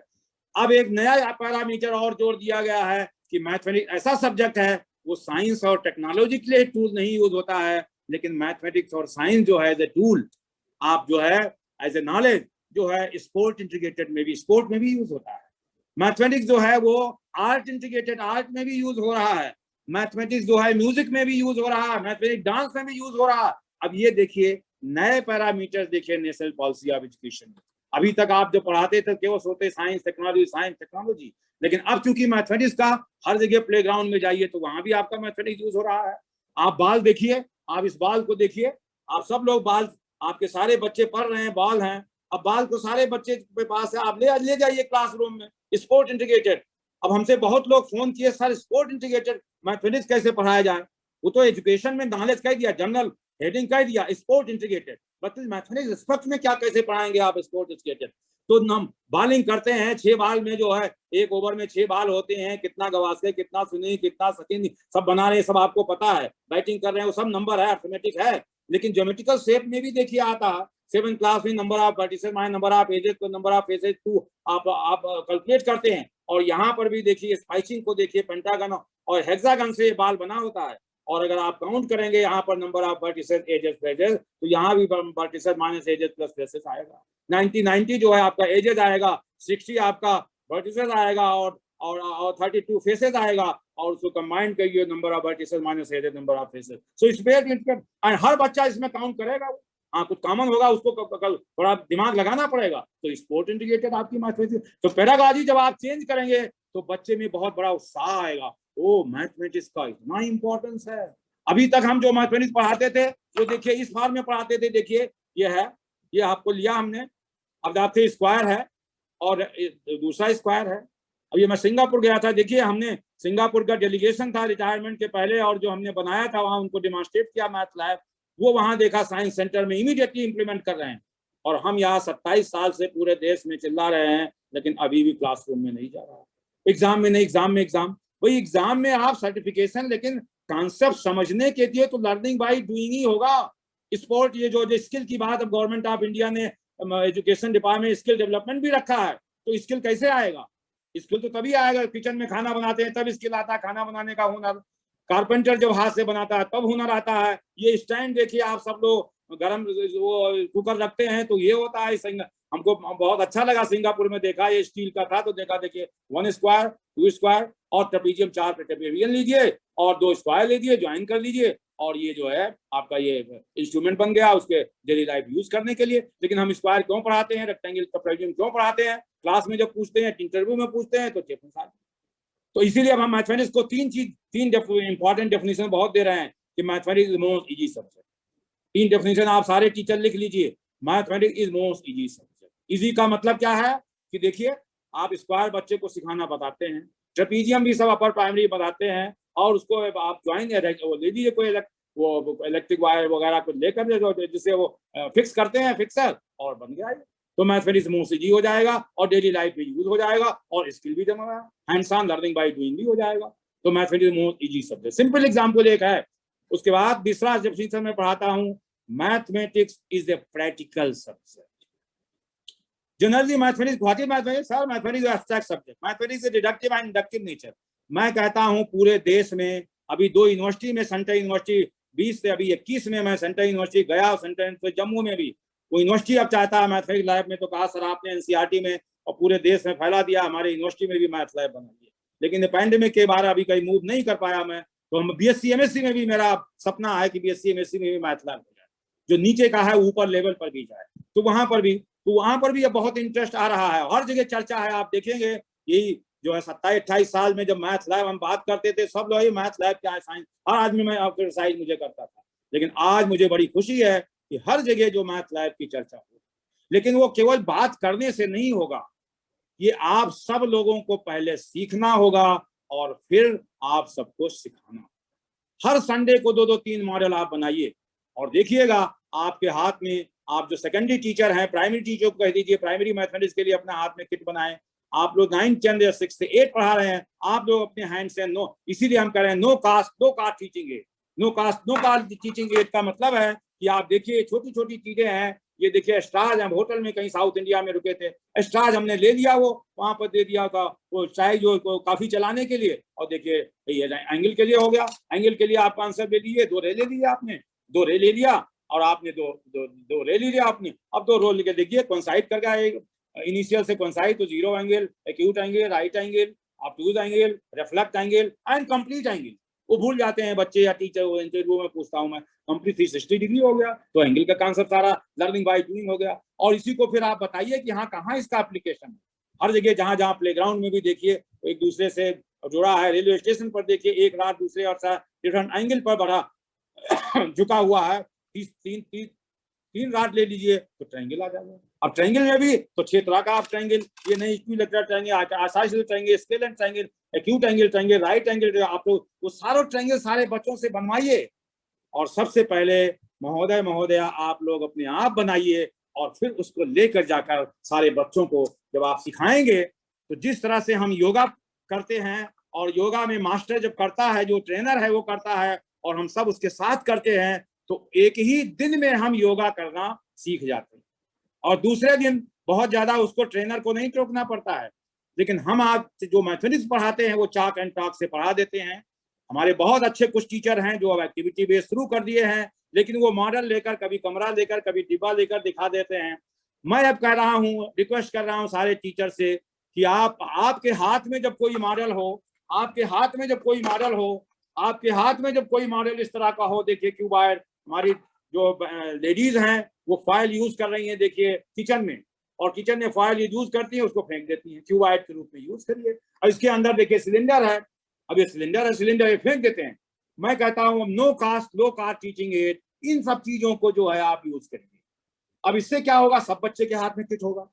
अब एक नया पैरामीटर और जोड़ दिया गया है कि मैथमेटिक्स ऐसा सब्जेक्ट है, वो साइंस और टेक्नोलॉजी के लिए टूल नहीं यूज होता है, लेकिन मैथमेटिक्स और साइंस जो है एज ए टूल, आप जो है एज ए नॉलेज जो है स्पोर्ट इंटीग्रेटेड में भी, स्पोर्ट में भी यूज होता है। मैथमेटिक्स जो है वो आर्ट इंटीग्रेटेड, आर्ट में भी यूज हो रहा है। मैथमेटिक्स जो है म्यूजिक में भी यूज हो रहा है, मैथमेटिक्स डांस में भी यूज हो रहा है। अब ये देखिए नए पैरामीटर देखिए नेशनल पॉलिसी ऑफ एजुकेशन में। अभी तक आप जो पढ़ाते थे केवल सोते साइंस टेक्नोलॉजी, लेकिन अब चूंकि मैथमेटिक्स का हर जगह प्लेग्राउंड में जाइए तो वहां भी आपका मैथमेटिक्स यूज हो रहा है। आप बाल देखिए, आप इस बाल को देखिए, आप सब लोग बाल, आपके सारे बच्चे पढ़ रहे हैं, बाल हैं। अब बाल को सारे बच्चे के पास है, आप ले जाइए क्लासरूम में, स्पोर्ट इंटीग्रेटेड। अब हमसे बहुत लोग फोन किए, सर स्पोर्ट इंटीग्रेटेड मैथमेटिक्स कैसे पढ़ाया जाए? वो तो एजुकेशन में नॉलेज कह दिया, जनरल हेडिंग कह दिया sport integrated, but mathematics sports में क्या कैसे पढ़ाएंगे आप स्पोर्ट इंटीग्रेटेड? तो हम बॉलिंग करते हैं, 6 बॉल में जो है, एक ओवर में 6 बॉल होते हैं, कितना गवास्कर, कितना सुनील, कितना सचिन, सब बना रहे हैं, सब आपको पता है। बैटिंग कर रहे हैं, वो सब नंबर है, अर्थमेटिक है। लेकिन ज्योमेट्रिकल शेप में भी देखिए आता है, 7th क्लास में number of vertices minus number of edges को नंबर ऑफ फेसेस 2 आप कैलकुलेट करते हैं। और यहाँ पर भी देखिए स्पाइसिंग को देखिए, पेंटागन और हेक्सागन से बाल बना होता है। और अगर आप काउंट करेंगे यहाँ पर number of vertices edges faces, तो यहाँ भी vertices minus edges plus faces आएगा। 90 जो है आपका एजेस आएगा, 60 आपका वर्टिसेस आएगा और 32 फेसेस आएगा और उसको कंबाइन करिए number of vertices minus number of faces. So it's very interesting and हर बच्चा इसमें काउंट करेगा। हाँ, कुछ कॉमन होगा उसको थोड़ा दिमाग लगाना पड़ेगा। तो स्पोर्ट इंटीग्रेटेड आपकी मैथमेटिक्स। तो पेडागॉजी जब आप चेंज करेंगे तो बच्चे में बहुत बड़ा उत्साह आएगा। ओ, मैथमेटिक्स का इतना इंपॉर्टेंस है। अभी तक हम जो मैथमेटिक्स पढ़ाते थे वो देखिए इस फॉर्म में पढ़ाते थे। देखिए ये है, ये आपको लिया हमने, अब आपसे स्क्वायर है और दूसरा स्क्वायर है। अब ये मैं सिंगापुर गया था, देखिए हमने सिंगापुर का डेलीगेशन था रिटायरमेंट के पहले, और जो हमने बनाया था वहां उनको डेमोन्स्ट्रेट किया मैथ लैब, वो वहां देखा साइंस सेंटर में इमीडिएटली इंप्लीमेंट कर रहे हैं। और हम यहाँ 27 साल से पूरे देश में चिल्ला रहे हैं, लेकिन अभी भी क्लासरूम में नहीं जा रहा। एग्जाम में नहीं, एग्जाम में एग्जाम, वही एग्जाम में आप सर्टिफिकेशन, लेकिन कॉन्सेप्ट समझने के लिए तो लर्निंग बाय डूइंग ही होगा। स्पोर्ट, ये जो स्किल की बात, अब गवर्नमेंट ऑफ इंडिया ने एजुकेशन डिपार्टमेंट स्किल डेवलपमेंट भी रखा है, तो स्किल कैसे आएगा? स्किल तो तभी आएगा, किचन में खाना बनाते हैं तब स्किल आता है, खाना बनाने का हुनर। कारपेंटर जब हाथ से बनाता है तब हुनर आता है। ये स्टैंड देखिए, आप सब लोग गरम वो कुकर रखते हैं तो ये होता है। हमको बहुत अच्छा लगा, सिंगापुर में देखा, ये स्टील का था तो देखा, देखिए 1 स्क्वायर 2 स्क्वायर और ट्रेपीजियम 4 ट्रेपीजियम लीजिए और 2 स्क्वायर लीजिए, ज्वाइन कर लीजिए, और ये जो है आपका ये इंस्ट्रूमेंट बन गया उसके डेली लाइफ यूज करने के लिए। लेकिन हम स्क्वायर क्यों पढ़ाते हैं, रेक्टेंगल ट्रेपीजियम क्यों पढ़ाते हैं? क्लास में जब पूछते हैं, इंटरव्यू में पूछते हैं तो तो इसीलिए अब हम मैथमेटिक्स को तीन इंपॉर्टेंट डेफिनेशन बहुत दे रहे हैं कि mathematics is most easy subject. 3 definition आप सारे टीचर लिख लीजिए। Mathematics is most easy subject. Easy का मतलब क्या है कि देखिए, आप स्क्वायर बच्चे को सिखाना बताते हैं, ट्रेपीजियम भी सब अपर प्राइमरी बताते हैं, और उसको आप ज्वाइन ले लीजिए कोई वो इलेक्ट्रिक वायर वगैरह को लेकर जिससे वो फिक्स करते हैं फिक्सर, और बन गया। तो मैथमेटिक्स मोस्ट इजी हो जाएगा और डेली लाइफ में यूज हो जाएगा और स्किल भी जमा है, hands on learning by doing भी हो जाएगा। तो mathematics most easy subject. Simple example एक है। उसके बाद दूसरा डेफिनेशन में पढ़ाता हूं, mathematics is a practical subject. Generally mathematics, what is mathematics? Sir, mathematics is abstract subject. Mathematics is deductive and inductive nature. मैं कहता हूं पूरे देश में अभी 2 यूनिवर्सिटी में, सेंट्रल यूनिवर्सिटी 20 से अभी 21 में मैं सेंट्रल यूनिवर्सिटी गया, सेंट्रल यूनिवर्सिटी जम्मू में भी वो यूनिवर्सिटी अब चाहता है मैथमेटिक्स लैब में, तो कहा सर आपने एनसीईआरटी में और पूरे देश में फैला दिया, हमारे यूनिवर्सिटी में भी मैथ लैब बनाइए। लेकिन पैंडेमिक के बारे अभी कहीं मूव नहीं कर पाया मैं, तो हम बीएससी एमएससी में भी मेरा सपना है कि बीएससी एमएससी में भी मैथ लैब हो जाए, जो नीचे का है ऊपर लेवल पर भी जाए। तो वहां पर भी अब बहुत इंटरेस्ट आ रहा है, हर जगह चर्चा है। आप देखेंगे यही जो है 27-28 साल में जब मैथ लैब हम बात करते थे, सब लोग मैथ लैब क्या है, साइंस, हर आदमी में क्रिटिसाइज मुझे करता था। लेकिन आज मुझे बड़ी खुशी है कि हर जगह जो मैथ लैब की चर्चा हो, लेकिन वो केवल बात करने से नहीं होगा, ये आप सब लोगों को पहले सीखना होगा और फिर आप सबको सिखाना। हर संडे को 2-2 3 मॉडल आप बनाइए और देखिएगा आपके हाथ में, आप जो सेकेंडरी टीचर हैं, प्राइमरी टीचर को कह दीजिए प्राइमरी मैथमेटिक्स के लिए अपने हाथ में किट बनाएं। आप लोग 9, 10 या 6 से 8 पढ़ा रहे हैं, आप लोग अपने हैंड से नो, इसीलिए हम कह रहे हैं no cost teaching aid. No cost teaching aid का मतलब है कि आप देखिए छोटी छोटी चीजें हैं। ये देखिए स्टार्ज, हम होटल में कहीं साउथ इंडिया में रुके थे, स्टार्ज हमने ले लिया, वो वहां पर दे दिया था वो चाय जो काफी चलाने के लिए, और देखिए ये एंगल के लिए हो गया, एंगल के लिए आपका आंसर ले लीजिए, 2 रे ले लिए आपने, 2 रे ले लिया और आपने दो रे लीजिए आपने, अब 2 रो लेके देखिए कोइंसाइड कर गया, इनिशियल से कोइंसाइड, तो 0 angle, acute angle, right angle, obtuse angle, reflect angle and complete angle. वो भूल जाते हैं बच्चे या टीचर, वो इंटरव्यू में पूछता हूं मैं, कंप्लीट 360 डिग्री हो गया, तो एंगल का कॉन्सेप्ट सारा लर्निंग बाय डूइंग हो गया। और इसी को फिर आप बताइए कि हाँ कहाँ इसका एप्लीकेशन है। हर जगह जहां जहां प्लेग्राउंड में भी देखिए एक दूसरे से जुड़ा है, रेलवे स्टेशन पर देखिए एक रात दूसरे और डिफरेंट एंगल पर बड़ा झुका हुआ है, 3 राड ले लीजिए तो ट्रायंगल आ जाएगा। अब ट्रायंगल में भी तो 6 तरह का आप ट्रायंगल, ये नहीं equilateral triangle, isosceles triangle, scalene triangle, acute angle triangle, right angle, आप लोग वो सारे ट्रायंगल सारे बच्चों से बनवाइए। और सबसे पहले महोदया आप लोग अपने आप बनाइए और फिर उसको लेकर जाकर सारे बच्चों को जब आप सिखाएंगे, तो जिस तरह से हम योगा करते हैं और योगा में मास्टर जब करता है, जो ट्रेनर है वो करता है और हम सब उसके साथ करते हैं, तो एक ही दिन में हम योगा करना सीख जाते हैं और दूसरे दिन बहुत ज्यादा उसको ट्रेनर को नहीं टोकना पड़ता है। लेकिन हम आप जो मैथमेटिक्स पढ़ाते हैं वो चाक एंड टॉक से पढ़ा देते हैं। हमारे बहुत अच्छे कुछ टीचर हैं जो अब एक्टिविटी बेस शुरू कर दिए हैं, लेकिन वो मॉडल लेकर, कभी कमरा लेकर, कभी डिब्बा लेकर दिखा देते हैं। मैं अब कह रहा हूँ, रिक्वेस्ट कर रहा हूँ सारे टीचर से कि आपके हाथ में जब कोई मॉडल हो, आपके हाथ में जब कोई मॉडल हो, आपके हाथ में जब कोई मॉडल इस तरह का हो, देखिए क्यूबाइड, हमारी जो लेडीज हैं वो फॉयल यूज कर रही हैं, देखिए किचन में, और किचन में फॉयल यूज करती है, उसको फेंक देती हैं, क्यूबाइड के रूप में यूज करिए। और इसके अंदर देखिए सिलेंडर है, अब ये सिलेंडर है, सिलेंडर ये फेंक देते हैं। मैं कहता हूँ नो कास्ट लो कास्ट टीचिंग एड, इन सब चीजों को जो है आप यूज करिए। अब इससे क्या होगा, सब बच्चे के हाथ में किट होगा।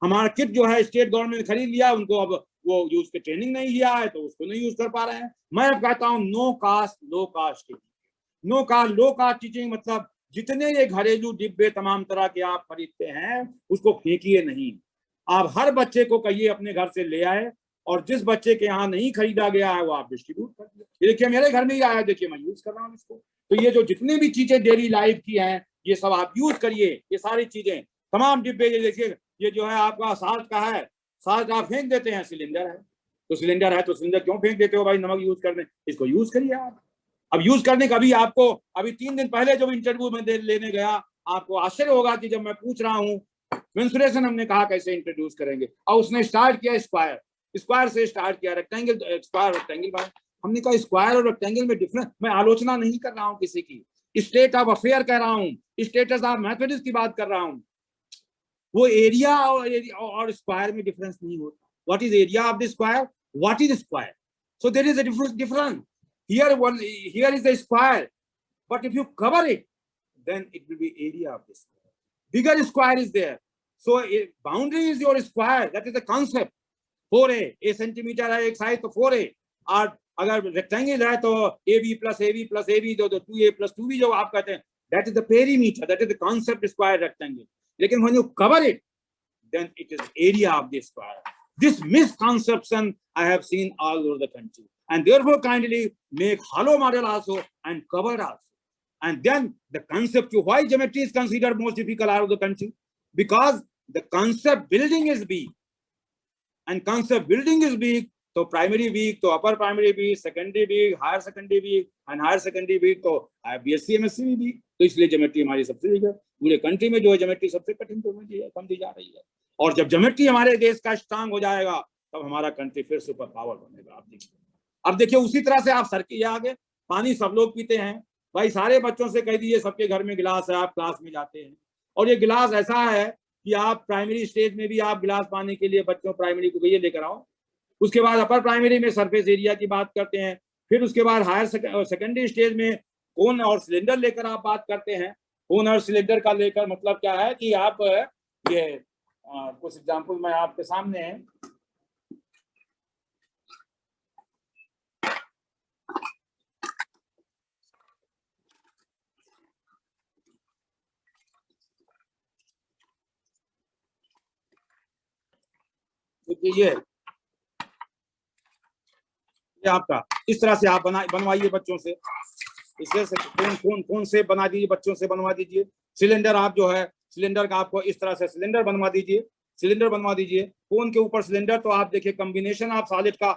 हमारा किट जो है स्टेट गवर्नमेंट ने खरीद लिया, उनको अब वो यूज के ट्रेनिंग नहीं लिया है तो उसको नहीं यूज कर पा रहे हैं। मैं अब कहता हूँ नो कास्ट लो कास्ट टीचिंग। नो कास्ट लो कास्ट टीचिंग मतलब जितने ये घरेलू डिब्बे तमाम तरह के आप खरीदते हैं उसको फेंकिए नहीं। आप हर बच्चे को कहिए अपने घर से ले आए, और जिस बच्चे के यहाँ नहीं खरीदा गया है वो आप डिस्ट्रीब्यूट कर दीजिए। देखिए मेरे घर में ही आया, देखिए मैं यूज कर रहा हूँ इसको। तो ये जो जितनी भी चीजें डेली लाइफ की हैं ये सब आप यूज करिए, ये सारी चीजें तमाम डिब्बे। ये देखिए ये जो है आपका साल्ट का है, साल्ट आप फेंक देते हैं, सिलेंडर है तो सिलेंडर है तो सिलेंडर क्यों फेंक देते हो भाई, नमक यूज करने, इसको यूज करिए आप। अब यूज करने का भी आपको, अभी 3 दिन पहले जब इंटरव्यू में लेने गया, आपको आश्चर्य होगा कि जब मैं पूछ रहा हूँ मेंस्ट्रुएशन हमने कहा कैसे इंट्रोड्यूस करेंगे, और उसने स्टार्ट किया स्क्वायर, स्क्वायर से स्टार्ट किया, रेक्टेंगल स्क्वायर रेक्टेंगल। हमने कहा स्क्वायर और रेक्टेंगल में डिफरेंस, मैं आलोचना नहीं कर रहा हूँ किसी की, स्टेट ऑफ अफेयर कह रहा हूँ, स्टेटस ऑफ मैथमेटिक्स की बात कर रहा हूँ। वो एरिया और स्क्वायर में डिफरेंस नहीं होता। What is area of the square, what is square, so there is a difference. Here is the square, but if you cover it, then it will be area of the square. Bigger square is there, so boundary is your square. That is the concept. 4a, a centimeter है एक side तो 4a, और अगर rectangle है तो ab plus ab plus ab जो 2a plus 2b जो आप कहते हैं, that is the perimeter, that is the concept square rectangle. लेकिन when you cover it, then it is area of the square. This misconception I have seen all over the country, and therefore kindly make hollow model also and covered also. And then the concept, why geometry is considered most difficult out of the country, because the concept building is big, and concept building is big, तो primary weak, तो upper primary weak, secondary weak, higher secondary weak, and higher secondary weak तो BSc MSc भी वीक। तो इसलिए geometry हमारी सबसे week है पूरे कंट्री में, जो है ज्योमेट्री सबसे कठिन समझी जा रही है। और जब ज्योमेट्री हमारे देश का स्ट्रांग हो जाएगा तब हमारा कंट्री फिर सुपर पावर बनेगा। आप देखिए, अब देखिए उसी तरह से आप सर्किल आगे, पानी सब लोग पीते हैं भाई, सारे बच्चों से कह दीजिए सबके घर में गिलास है, आप क्लास में जाते हैं, और ये गिलास ऐसा है कि आप प्राइमरी स्टेज में भी आप गिलास पाने के लिए बच्चों प्राइमरी को ये लेकर आओ, उसके बाद अपर प्राइमरी में सरफेस एरिया की बात करते हैं, फिर उसके बाद हायर सेकेंडरी स्टेज में कोन और सिलेंडर लेकर आप बात करते हैं। कोन और सिलेंडर का लेकर मतलब क्या है कि आप ये कुछ एग्जांपल मैं आपके सामने है, ये आपका इस तरह से आप बनवाइए बच्चों से, इससे कौन से बना दीजिए, बच्चों से बनवा दीजिए। सिलेंडर आप जो है सिलेंडर का आपको इस तरह से सिलेंडर बनवा दीजिए, सिलेंडर बनवा दीजिए, कोन के ऊपर सिलेंडर। तो आप देखिए कॉम्बिनेशन ऑफ सॉलिड का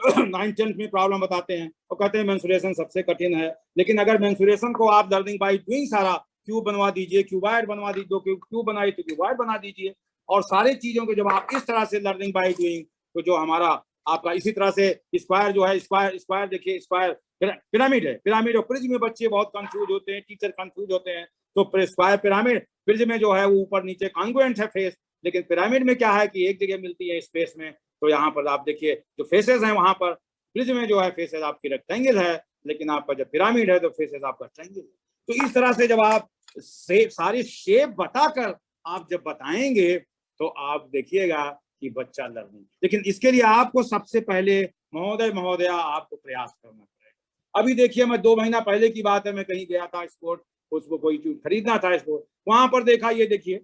9th-10th में प्रॉब्लम बताते हैं और कहते हैं मेंसुरेशन सबसे कठिन है। लेकिन अगर मेंसुरेशन को आप लर्निंग बाय डूइंग सारा क्यूब बनवा दीजिए, क्यूबाइड बनवा दीजिए, दो क्यूब बनाई तो क्यूबाइड बना दीजिए, और सारी चीजों को जब आप इस तरह से लर्निंग बाय डूइंग, तो जो हमारा आपका इसी तरह से स्क्वायर जो है, स्क्वायर देखिए, स्क्वायर पिरामिड है, पिरामिड और प्रिज्म में बच्चे बहुत कंफ्यूज होते हैं, टीचर कंफ्यूज होते हैं। तो स्क्वायर पिरामिड, प्रिज्म में जो है वो ऊपर नीचे कॉन्ग्रुएंट है फेस, लेकिन पिरामिड में क्या है कि एक जगह मिलती है स्पेस में। तो यहाँ पर आप देखिए जो फेसेस हैं वहां पर, प्रिज्म में जो है फेसेस आपकी रेक्टेंगल है, लेकिन आपका जब पिरामिड है तो फेसेस आपका ट्रायंगल है। तो इस तरह से जब आप सारी शेप बताकर आप जब बताएंगे तो आप देखिएगा कि बच्चा लर्निंग। लेकिन इसके लिए आपको सबसे पहले महोदया आपको प्रयास करना पड़ेगा। अभी देखिए मैं 2 महीना पहले की बात है, मैं कहीं गया था स्पोर्ट, उसको कोई चीज खरीदना था स्पोर्ट, वहां पर देखा, ये देखिए,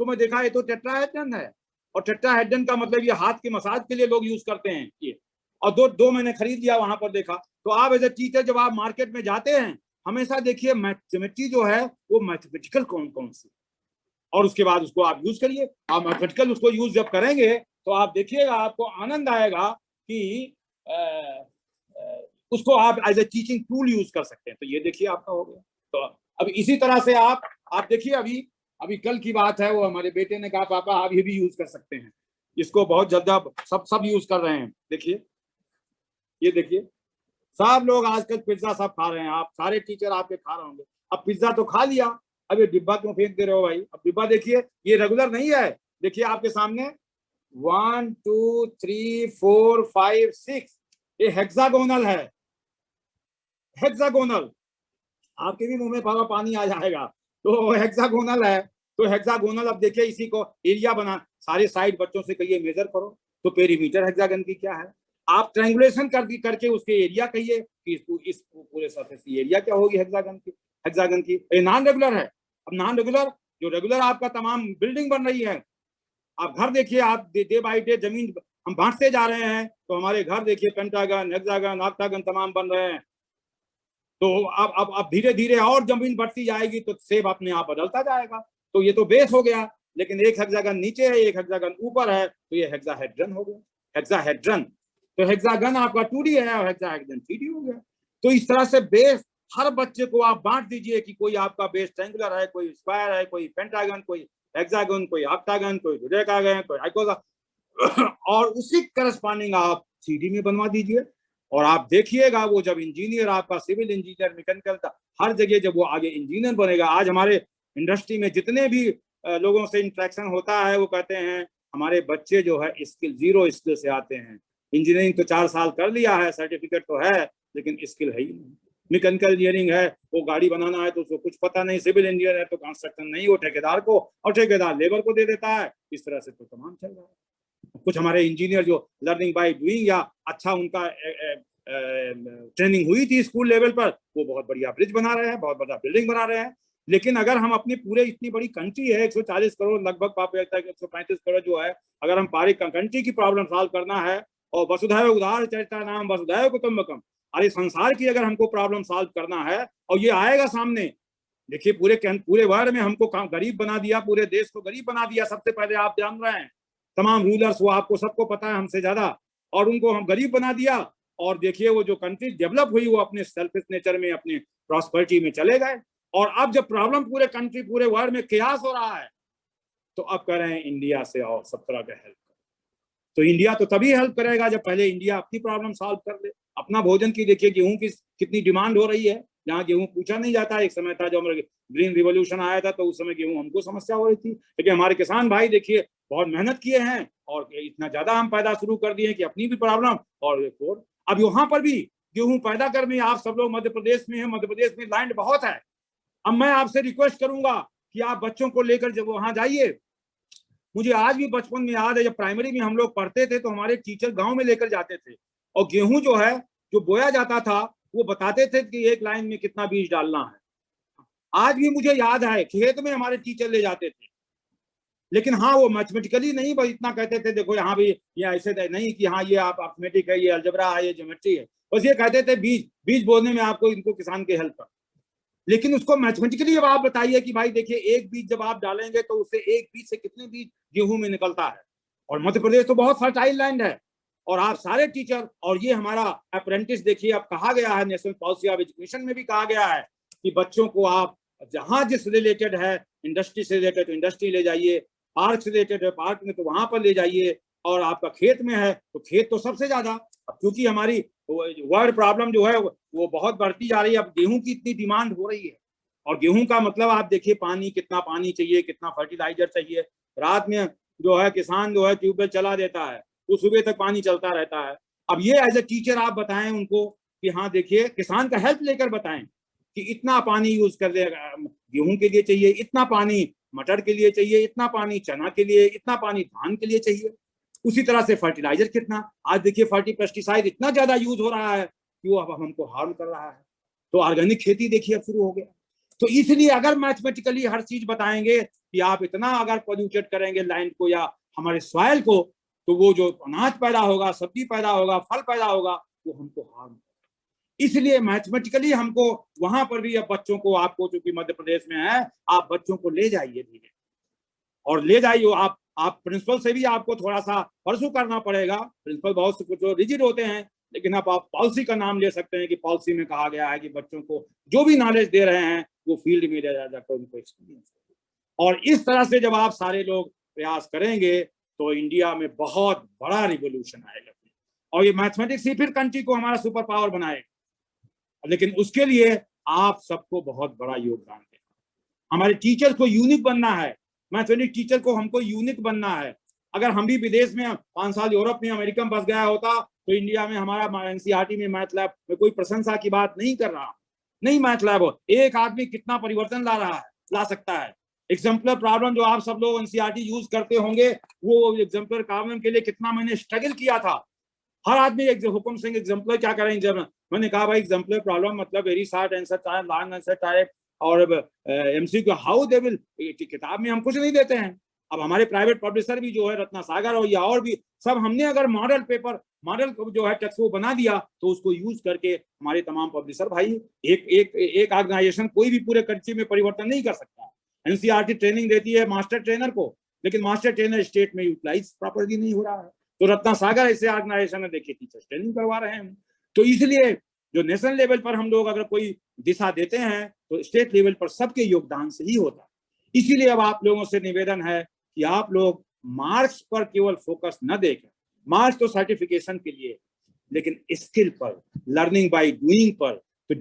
तो मैं देखा ये तो टेट्राहेड्रन है, और टेट्राहेड्रन का मतलब ये हाथ के मसाज के लिए लोग यूज करते हैं ये, और दो मैंने खरीद लिया वहां पर देखा। तो आप एज ए टीचर जब आप मार्केट में जाते हैं हमेशा देखिए मैथमेटिक्स जो है वो मैथमेटिकल कौन सी, और उसके बाद उसको आप यूज करिए। आप मैथमेटिकल उसको यूज जब करेंगे तो आप देखिएगा आपको आनंद आएगा कि उसको आप as a teaching tool use कर सकते हैं। तो ये देखिए आपका हो गया। तो अब इसी तरह से आप देखिए, अभी कल की बात है, वो हमारे बेटे ने कहा पापा आप ये भी यूज कर सकते हैं, इसको बहुत ज्यादा सब यूज कर रहे हैं। देखिए, ये देखिए, सब लोग आजकल पिज्जा सब खा रहे हैं, आप सारे टीचर आपके खा रहे होंगे। अब पिज्जा तो खा लिया, अब ये डिब्बा क्यों फेंक दे रहे हो भाई? अब डिब्बा देखिए, ये रेगुलर नहीं है। देखिए आपके सामने 1 2 3 4 5 6, ये हेक्सागोनल है, हेक्सागोनल। आपके भी मुंह में भरा पानी आ जाएगा। तो हेक्सागोनल है, तो हेक्सागोनल। अब देखिए इसी को एरिया बना, सारे साइड बच्चों से कहिए मेजर करो, तो पेरीमीटर हेक्सागन की क्या है? आप ट्रायंगुलेशन करके उसके एरिया कहिए कि इस पूरे सरफेस की एरिया क्या होगी हेक्सागन की। हेक्सागन की ये नॉन रेगुलर है। अब नॉन रेगुलर, जो रेगुलर आपका तमाम बिल्डिंग बन रही है, आप घर देखिए, आप डे बाई डे जमीन हम बांटते जा रहे हैं, तो हमारे घर देखिए पेंटागन, हेक्सागन, ऑक्टागन तमाम बन रहे हैं। तो अब धीरे धीरे और जमीन बढ़ती जाएगी तो शेप अपने आप बदलता जाएगा। तो ये तो बेस हो गया, लेकिन एक हेक्सागन नीचे है, एक हेक्सागन ऊपर है, तो ये हेक्साहेड्रन हो गया, हेक्साहेड्रन। तो हेक्सागन आपका 2D है और हेक्साहेड्रन 3D हो गया। तो इस तरह से बेस हर बच्चे को आप बांट दीजिए कि कोई आपका बेस ट्रायंगुलर है, कोई स्क्वायर है, कोई पेंटागन, कोई हेक्सागन, कोई ऑक्टागन, कोई डोडेकागन, कोई आइकोसा, और उसी करस्पॉन्डिंग आप 3D में बनवा दीजिए। और आप देखिएगा वो जब इंजीनियर आपका सिविल इंजीनियर, मैकेनिकल का, हर जगह जब वो आगे इंजीनियर बनेगा। आज हमारे इंडस्ट्री में जितने भी लोगों से इंटरेक्शन होता है, वो कहते हैं हमारे बच्चे जो है स्किल, जीरो स्किल से आते हैं। इंजीनियरिंग तो 4 साल कर लिया है, सर्टिफिकेट तो है, लेकिन स्किल है ही नहीं। मैकेनिकल इंजीनियरिंग है, वो गाड़ी बनाना है तो उसको कुछ पता नहीं। सिविल इंजीनियर है तो कंस्ट्रक्शन नहीं, वो ठेकेदार को, और ठेकेदार लेबर को दे देता है। इस तरह से तो तमाम चल रहा है। कुछ हमारे इंजीनियर जो लर्निंग बाय डूइंग या अच्छा उनका ट्रेनिंग हुई थी स्कूल लेवल पर, वो बहुत बढ़िया ब्रिज बना रहे हैं, बहुत बड़ा बिल्डिंग बना रहे हैं। लेकिन अगर हम अपनी पूरे, इतनी बड़ी कंट्री है, 140 करोड़ लगभग पॉपुलेशन, 135 करोड़ जो है, अगर हम पारी कंट्री की प्रॉब्लम सॉल्व करना है, और वसुधैव उदार चरिता नाम वसुधैव कुटुंबकम, अरे संसार की अगर हमको प्रॉब्लम सॉल्व करना है, और ये आएगा सामने। देखिए पूरे वर्ल्ड में हमको गरीब बना दिया, पूरे देश को गरीब बना दिया सबसे पहले, आप जान रहे हैं। तमाम रूलर्स, वो आपको सबको पता है हमसे ज्यादा, और उनको हम गरीब बना दिया। और देखिए वो जो कंट्री डेवलप हुई, वो अपने सेल्फिश नेचर में, अपने प्रॉस्पेरिटी में चले गए। और अब जब प्रॉब्लम पूरे कंट्री, पूरे वर्ल्ड में केयास हो रहा है, तो अब कह रहे हैं इंडिया से और सब तरह का हेल्प। तो इंडिया तो तभी हेल्प करेगा जब पहले इंडिया अपनी प्रॉब्लम सॉल्व कर ले। अपना भोजन की देखिए, गेहूं की कितनी डिमांड हो रही है। जहाँ गेहूं पूछा नहीं जाता, एक समय था जब ग्रीन रिवॉल्यूशन आया था, तो उस समय गेहूं हमको समस्या हो रही थी। लेकिन हमारे किसान भाई देखिए बहुत मेहनत किए हैं, और इतना ज्यादा हम पैदा शुरू कर दिए कि अपनी भी प्रॉब्लम और अब यहाँ पर भी गेहूं पैदा कर में, आप सब लोग मध्य प्रदेश में हैं, मध्य प्रदेश में लैंड बहुत है। अब मैं आपसे रिक्वेस्ट करूंगा कि आप बच्चों को लेकर जब वहां जाइए, मुझे आज भी बचपन में याद है, जब प्राइमरी में हम लोग पढ़ते थे तो हमारे टीचर गांव में लेकर जाते थे, और गेहूं जो है जो बोया जाता था, वो बताते थे कि एक लाइन में कितना बीज डालना है। आज भी मुझे याद है, खेत में हमारे टीचर ले जाते थे। लेकिन हाँ, वो मैथमेटिकली नहीं बस इतना कहते थे, देखो यहाँ भी ये ऐसे नहीं कि हाँ ये आप अर्थमेटिक है, ये अलजबरा है, ये ज्योमेट्री है। बस ये कहते थे बीज बोने में आपको, इनको किसान के हेल्प कर। लेकिन उसको मैथमेटिकली अब आप बताइए कि भाई देखिए, एक बीज जब आप डालेंगे तो उससे एक बीज से कितने बीज गेहूं में निकलता है। और मध्य प्रदेश तो बहुत फर्टाइल लैंड है। और आप सारे टीचर, और ये हमारा अप्रेंटिस देखिए, अब कहा गया है, नेशनल पॉलिसी ऑफ एजुकेशन में भी कहा गया है कि बच्चों को आप जहां जिस रिलेटेड है, इंडस्ट्री से रिलेटेड तो इंडस्ट्री ले जाइए, पार्क से रिलेटेड है पार्क में तो वहां पर ले जाइए, और आपका खेत में है तो खेत तो सबसे ज्यादा। क्योंकि हमारी वर्ल्ड प्रॉब्लम जो है वो बहुत बढ़ती जा रही है। अब गेहूं की इतनी डिमांड हो रही है, और गेहूं का मतलब आप देखिए पानी, कितना पानी चाहिए, कितना फर्टिलाइजर चाहिए। रात में जो है किसान जो है ट्यूबवेल चला देता है, तो सुबह तक पानी चलता रहता है। अब ये एज ए टीचर आप बताएं उनको कि हाँ देखिए, किसान का हेल्प लेकर बताएं कि इतना पानी यूज कर ले, गेहूं के लिए चाहिए इतना पानी, मटर के लिए चाहिए इतना पानी, चना के लिए इतना पानी, धान के लिए चाहिए। उसी तरह से फर्टिलाइजर कितना, आज देखिए पेस्टिसाइड इतना ज्यादा यूज हो रहा है कि वो अब हमको हार्म कर रहा है। तो ऑर्गेनिक खेती देखिए अब शुरू हो गया। तो इसलिए अगर मैथमेटिकली हर चीज बताएंगे कि आप इतना अगर पोल्यूटेड करेंगे लैंड को या हमारे सॉइल को, तो वो जो अनाज पैदा होगा, सब्जी पैदा होगा, फल पैदा होगा, वो हमको हार्म। इसलिए मैथमेटिकली हमको वहां पर भी अब बच्चों को, आपको चूंकि मध्य प्रदेश में है, आप बच्चों को ले जाइए धीरे, और ले जाइए। आप प्रिंसिपल से भी आपको थोड़ा सा परसू करना पड़ेगा। प्रिंसिपल बहुत से कुछ रिजिड होते हैं, लेकिन आप पॉलिसी का नाम ले सकते हैं कि पॉलिसी में कहा गया है कि बच्चों को जो भी नॉलेज दे रहे हैं वो फील्ड में ले जाकर उनको एक्सपीरियंस। और इस तरह से जब आप सारे लोग प्रयास करेंगे तो इंडिया में बहुत बड़ा रिवोल्यूशन आएगा और ये मैथमेटिक्स ही फिर कंट्री को हमारा सुपर पावर बनाएगा। लेकिन उसके लिए आप सबको बहुत बड़ा योगदान देना। हमारे टीचर को यूनिक बनना है, मैथमेटिक्स टीचर को हमको यूनिक बनना है। अगर हम भी विदेश में 5 साल यूरोप में अमेरिका में बस गया होता तो इंडिया में हमारा एनसीईआरटी में मैथ लैब में कोई प्रशंसा की बात नहीं कर रहा, नहीं मैथ लैब हो, एक आदमी कितना परिवर्तन ला सकता है। एग्जाम्पलर प्रॉब्लम जो आप सब लोग एनसीईआरटी यूज करते होंगे, वो एग्जाम्पलर प्रॉब्लम के लिए कितना मैंने स्ट्रगल किया था। हर आदमी हुकुम सिंह एग्जाम्पलर क्या करें, जब मैंने कहा भाई एग्जाम्पलर प्रॉब्लम मतलब very short answer type, long answer type और एमसीक्यू हाउ दे विल, किताब में हम कुछ नहीं देते हैं। अब हमारे प्राइवेट पब्लिशर भी जो है रत्ना सागर और या और भी सब, हमने अगर मॉडल पेपर मॉडल जो है टेक्स्ट वो बना दिया तो उसको यूज करके हमारे तमाम पब्लिशर भाई, एक ऑर्गेनाइजेशन कोई भी पूरे कंट्री में परिवर्तन नहीं कर सकता। एनसीईआरटी ट्रेनिंग देती है मास्टर ट्रेनर को, लेकिन मास्टर ट्रेनर स्टेट में यूटिलाइज प्रॉपर्ली नहीं हो रहा है। तो रत्ना सागर ऐसे ऑर्गेनाइजेशन है, देखिए टीचर्स ट्रेनिंग करवा रहे हैं। तो इसलिए जो नेशनल लेवल पर हम लोग अगर कोई दिशा देते हैं तो स्टेट लेवल पर सबके योगदान से ही होता है। इसीलिए अब आप लोगों से निवेदन है कि आप लोग मार्क्स पर केवल फोकस न देखें, मार्क्स तो सर्टिफिकेशन के लिए, लेकिन स्किल पर, लर्निंग बाय डूइंग पर। तो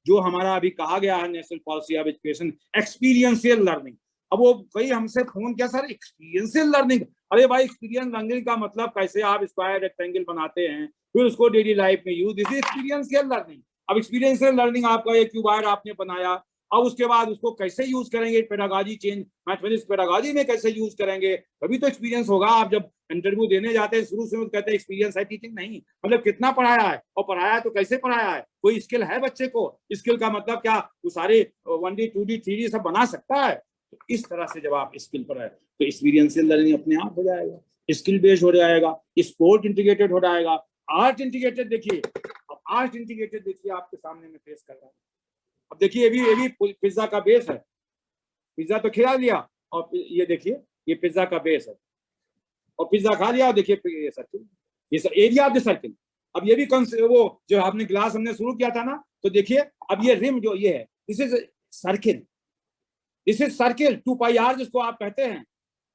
जो हमारा अभी कहा गया है national policy of education, experiential learning. अब वो कई हमसे फोन किया, सर एक्सपीरियंशियल लर्निंग, अरे भाई एक्सपीरियंस लर्निंग का मतलब कैसे आप स्क्वायर रेक्टेंगल बनाते हैं फिर उसको डेली लाइफ में use, this is experiential learning. अब एक्सपीरियंशियल लर्निंग आपका एक क्यूबाइड आपने बनाया, अब उसके बाद उसको कैसे यूज करेंगे, पेडागॉजी चेंज, मैथमेटिक्स पेडागॉजी में कैसे यूज करेंगे, तभी तो एक्सपीरियंस होगा। आप जब इंटरव्यू देने जाते हैं शुरू से कहते हैं एक्सपीरियंस है टीचिंग, नहीं मतलब कितना पढ़ाया है और पढ़ाया तो कैसे पढ़ाया है, कोई स्किल है बच्चे को, स्किल का मतलब क्या वो सारे 1D 2D 3D सब बना सकता है। तो इस तरह से जब आप स्किल पर है तो एक्सपीरियंशियल लर्निंग अपने आप हो जाएगा, स्किल बेस्ड हो जाएगा, स्पोर्ट इंटीग्रेटेड हो जाएगा, आर्ट इंटीग्रेटेड। देखिए अब आर्ट इंटीग्रेटेड देखिए आपके सामने में फेस कर रहा हूँ। अब देखिए ये भी पिज्जा का बेस है, पिज्जा तो खिला लिया और ये देखिए ये पिज्जा का बेस है और पिज्जा खा लिया और देखिए ये सर्किल, ये एरिया ऑफ द सर्किल। अब ये भी वो जो आपने ग्लास हमने शुरू किया था ना, तो देखिए अब ये रिम जो ये है, this is circle, this is circle 2πr जिसको आप कहते हैं।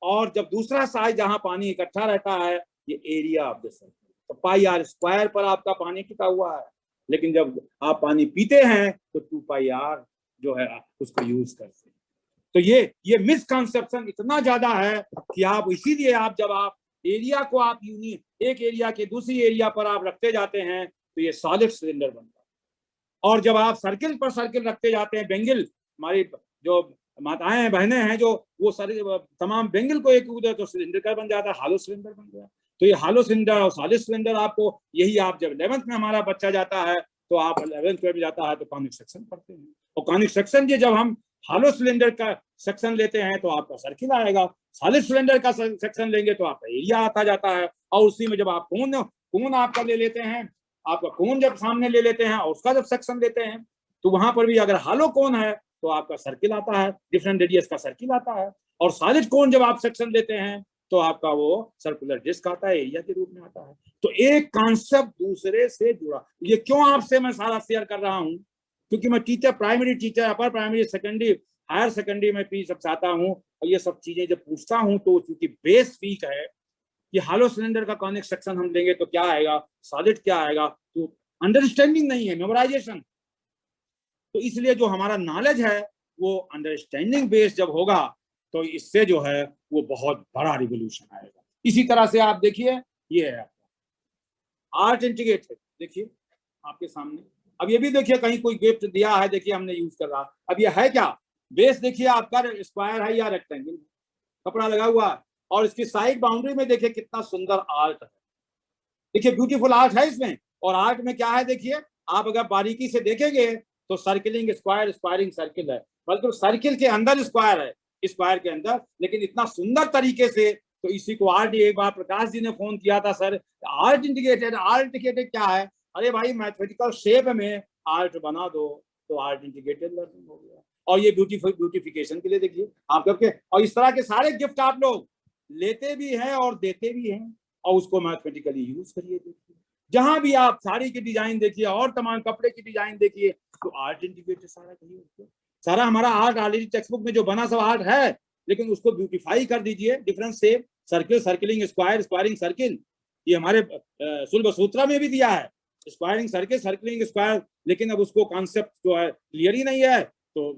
और जब दूसरा साइड जहां पानी इकट्ठा रहता है ये एरिया ऑफ द सर्किल, तो πr स्क्वायर पर आपका पानी टिका हुआ है। लेकिन जब आप पानी पीते हैं तो 2πr जो है उसको यूज करते हैं। तो ये मिसकंसेप्शन इतना ज्यादा है कि आप इसीलिए आप जब आप एरिया को आप एक एरिया के दूसरी एरिया पर आप रखते जाते हैं तो ये सॉलिड सिलेंडर बनता है। और जब आप सर्किल पर सर्किल रखते जाते हैं, बेंगल, हमारी जो माताएं बहनें हैं जो वो सारे तमाम बेंगल को एक उधर तो सिलेंडर का बन जाता है, हालो सिलेंडर बन गया। तो ये हालो सिलेंडर और सॉलिड सिलेंडर आपको यही, आप जब 11th में हमारा बच्चा जाता है तो आप 11th में जाता है तो कॉनिक सेक्शन पढ़ते हैं, और कॉनिक सेक्शन ये जब हम हालो सिलेंडर का सेक्शन लेते हैं तो आपका सर्किल आएगा, सॉलिड सिलेंडर का सेक्शन लेंगे तो आपका एरिया आता जाता है। और उसी में जब आप कोन आपका ले लेते हैं, आपका कोन जब सामने ले लेते हैं और उसका जब सेक्शन लेते हैं तो वहां पर भी अगर हालो कोन है तो आपका सर्किल आता है, डिफरेंट रेडियस का सर्किल आता है। और सॉलिड कोन जब आप सेक्शन लेते हैं तो आपका वो सर्कुलर डिस्क आता है, एरिया के रूप में आता है। तो एक कॉन्सेप्ट दूसरे से जुड़ा। ये क्यों आपसे मैं सारा शेयर कर रहा हूं, क्योंकि मैं teacher, primary teacher, upper primary, secondary, higher secondary में भी सब चाहता हूं। और ये सब चीजें जब पूछता हूं तो चूंकि बेस वीक है कि हालो सिलेंडर का कॉनिक सेक्शन हम लेंगे तो क्या आएगा, सॉलिड क्या आएगा, तो अंडरस्टैंडिंग नहीं है, मेमोराइजेशन। तो इसलिए जो हमारा नॉलेज है वो अंडरस्टैंडिंग बेस्ड जब होगा तो इससे जो है वो बहुत बड़ा रिवोल्यूशन आएगा। इसी तरह से आप देखिए ये है आर्ट इंटीग्रेटेड, देखिए आपके सामने। अब ये भी देखिए कहीं कोई गिफ्ट दिया है, देखिए हमने यूज कर रहा। अब ये है क्या, बेस देखिए आपका स्क्वायर है या रेक्टेंगल, कपड़ा लगा हुआ है, और इसकी साइड बाउंड्री में देखिए कितना सुंदर आर्ट है, देखिए ब्यूटीफुल आर्ट है इसमें। और आर्ट में क्या है देखिए, आप अगर बारीकी से देखेंगे तो सर्किलिंग स्क्वायर, स्क्वायरिंग सर्किल है, बल्कि सर्किल के अंदर स्क्वायर है, स्क्वायर के अंदर, लेकिन इतना सुंदर तरीके से। तो इसी को आर्ट, एक बार प्रकाश जी ने फोन किया था, sir art integrated, art integrated क्या है, अरे भाई मैथमेटिकल शेप में आर्ट बना दो तो आर्ट इंटीग्रेटेड लर्निंग हो गया। और ये ब्यूटिफिकेशन के लिए देखिए आप करके, और इस तरह के सारे गिफ्ट आप लोग लेते भी हैं और देते भी हैं, और उसको मैथमेटिकली यूज करिए। देखिए जहां भी आप साड़ी की डिजाइन देखिए और तमाम कपड़े की डिजाइन देखिए तो आर्ट इंटीग्रेटेड सारा करिए। सारा हमारा आर्ट ऑलरेडी टेक्स्ट बुक में जो बना सब आर्ट है, लेकिन उसको ब्यूटीफाई कर दीजिए, different shape circle, circling square, squaring circle, ये हमारे शुल्ब सूत्र में भी दिया है, स्क्वायरिंग सर्किल, सर्किलिंग स्क्वायर। लेकिन अब उसको कॉन्सेप्ट जो है क्लियर ही नहीं है, तो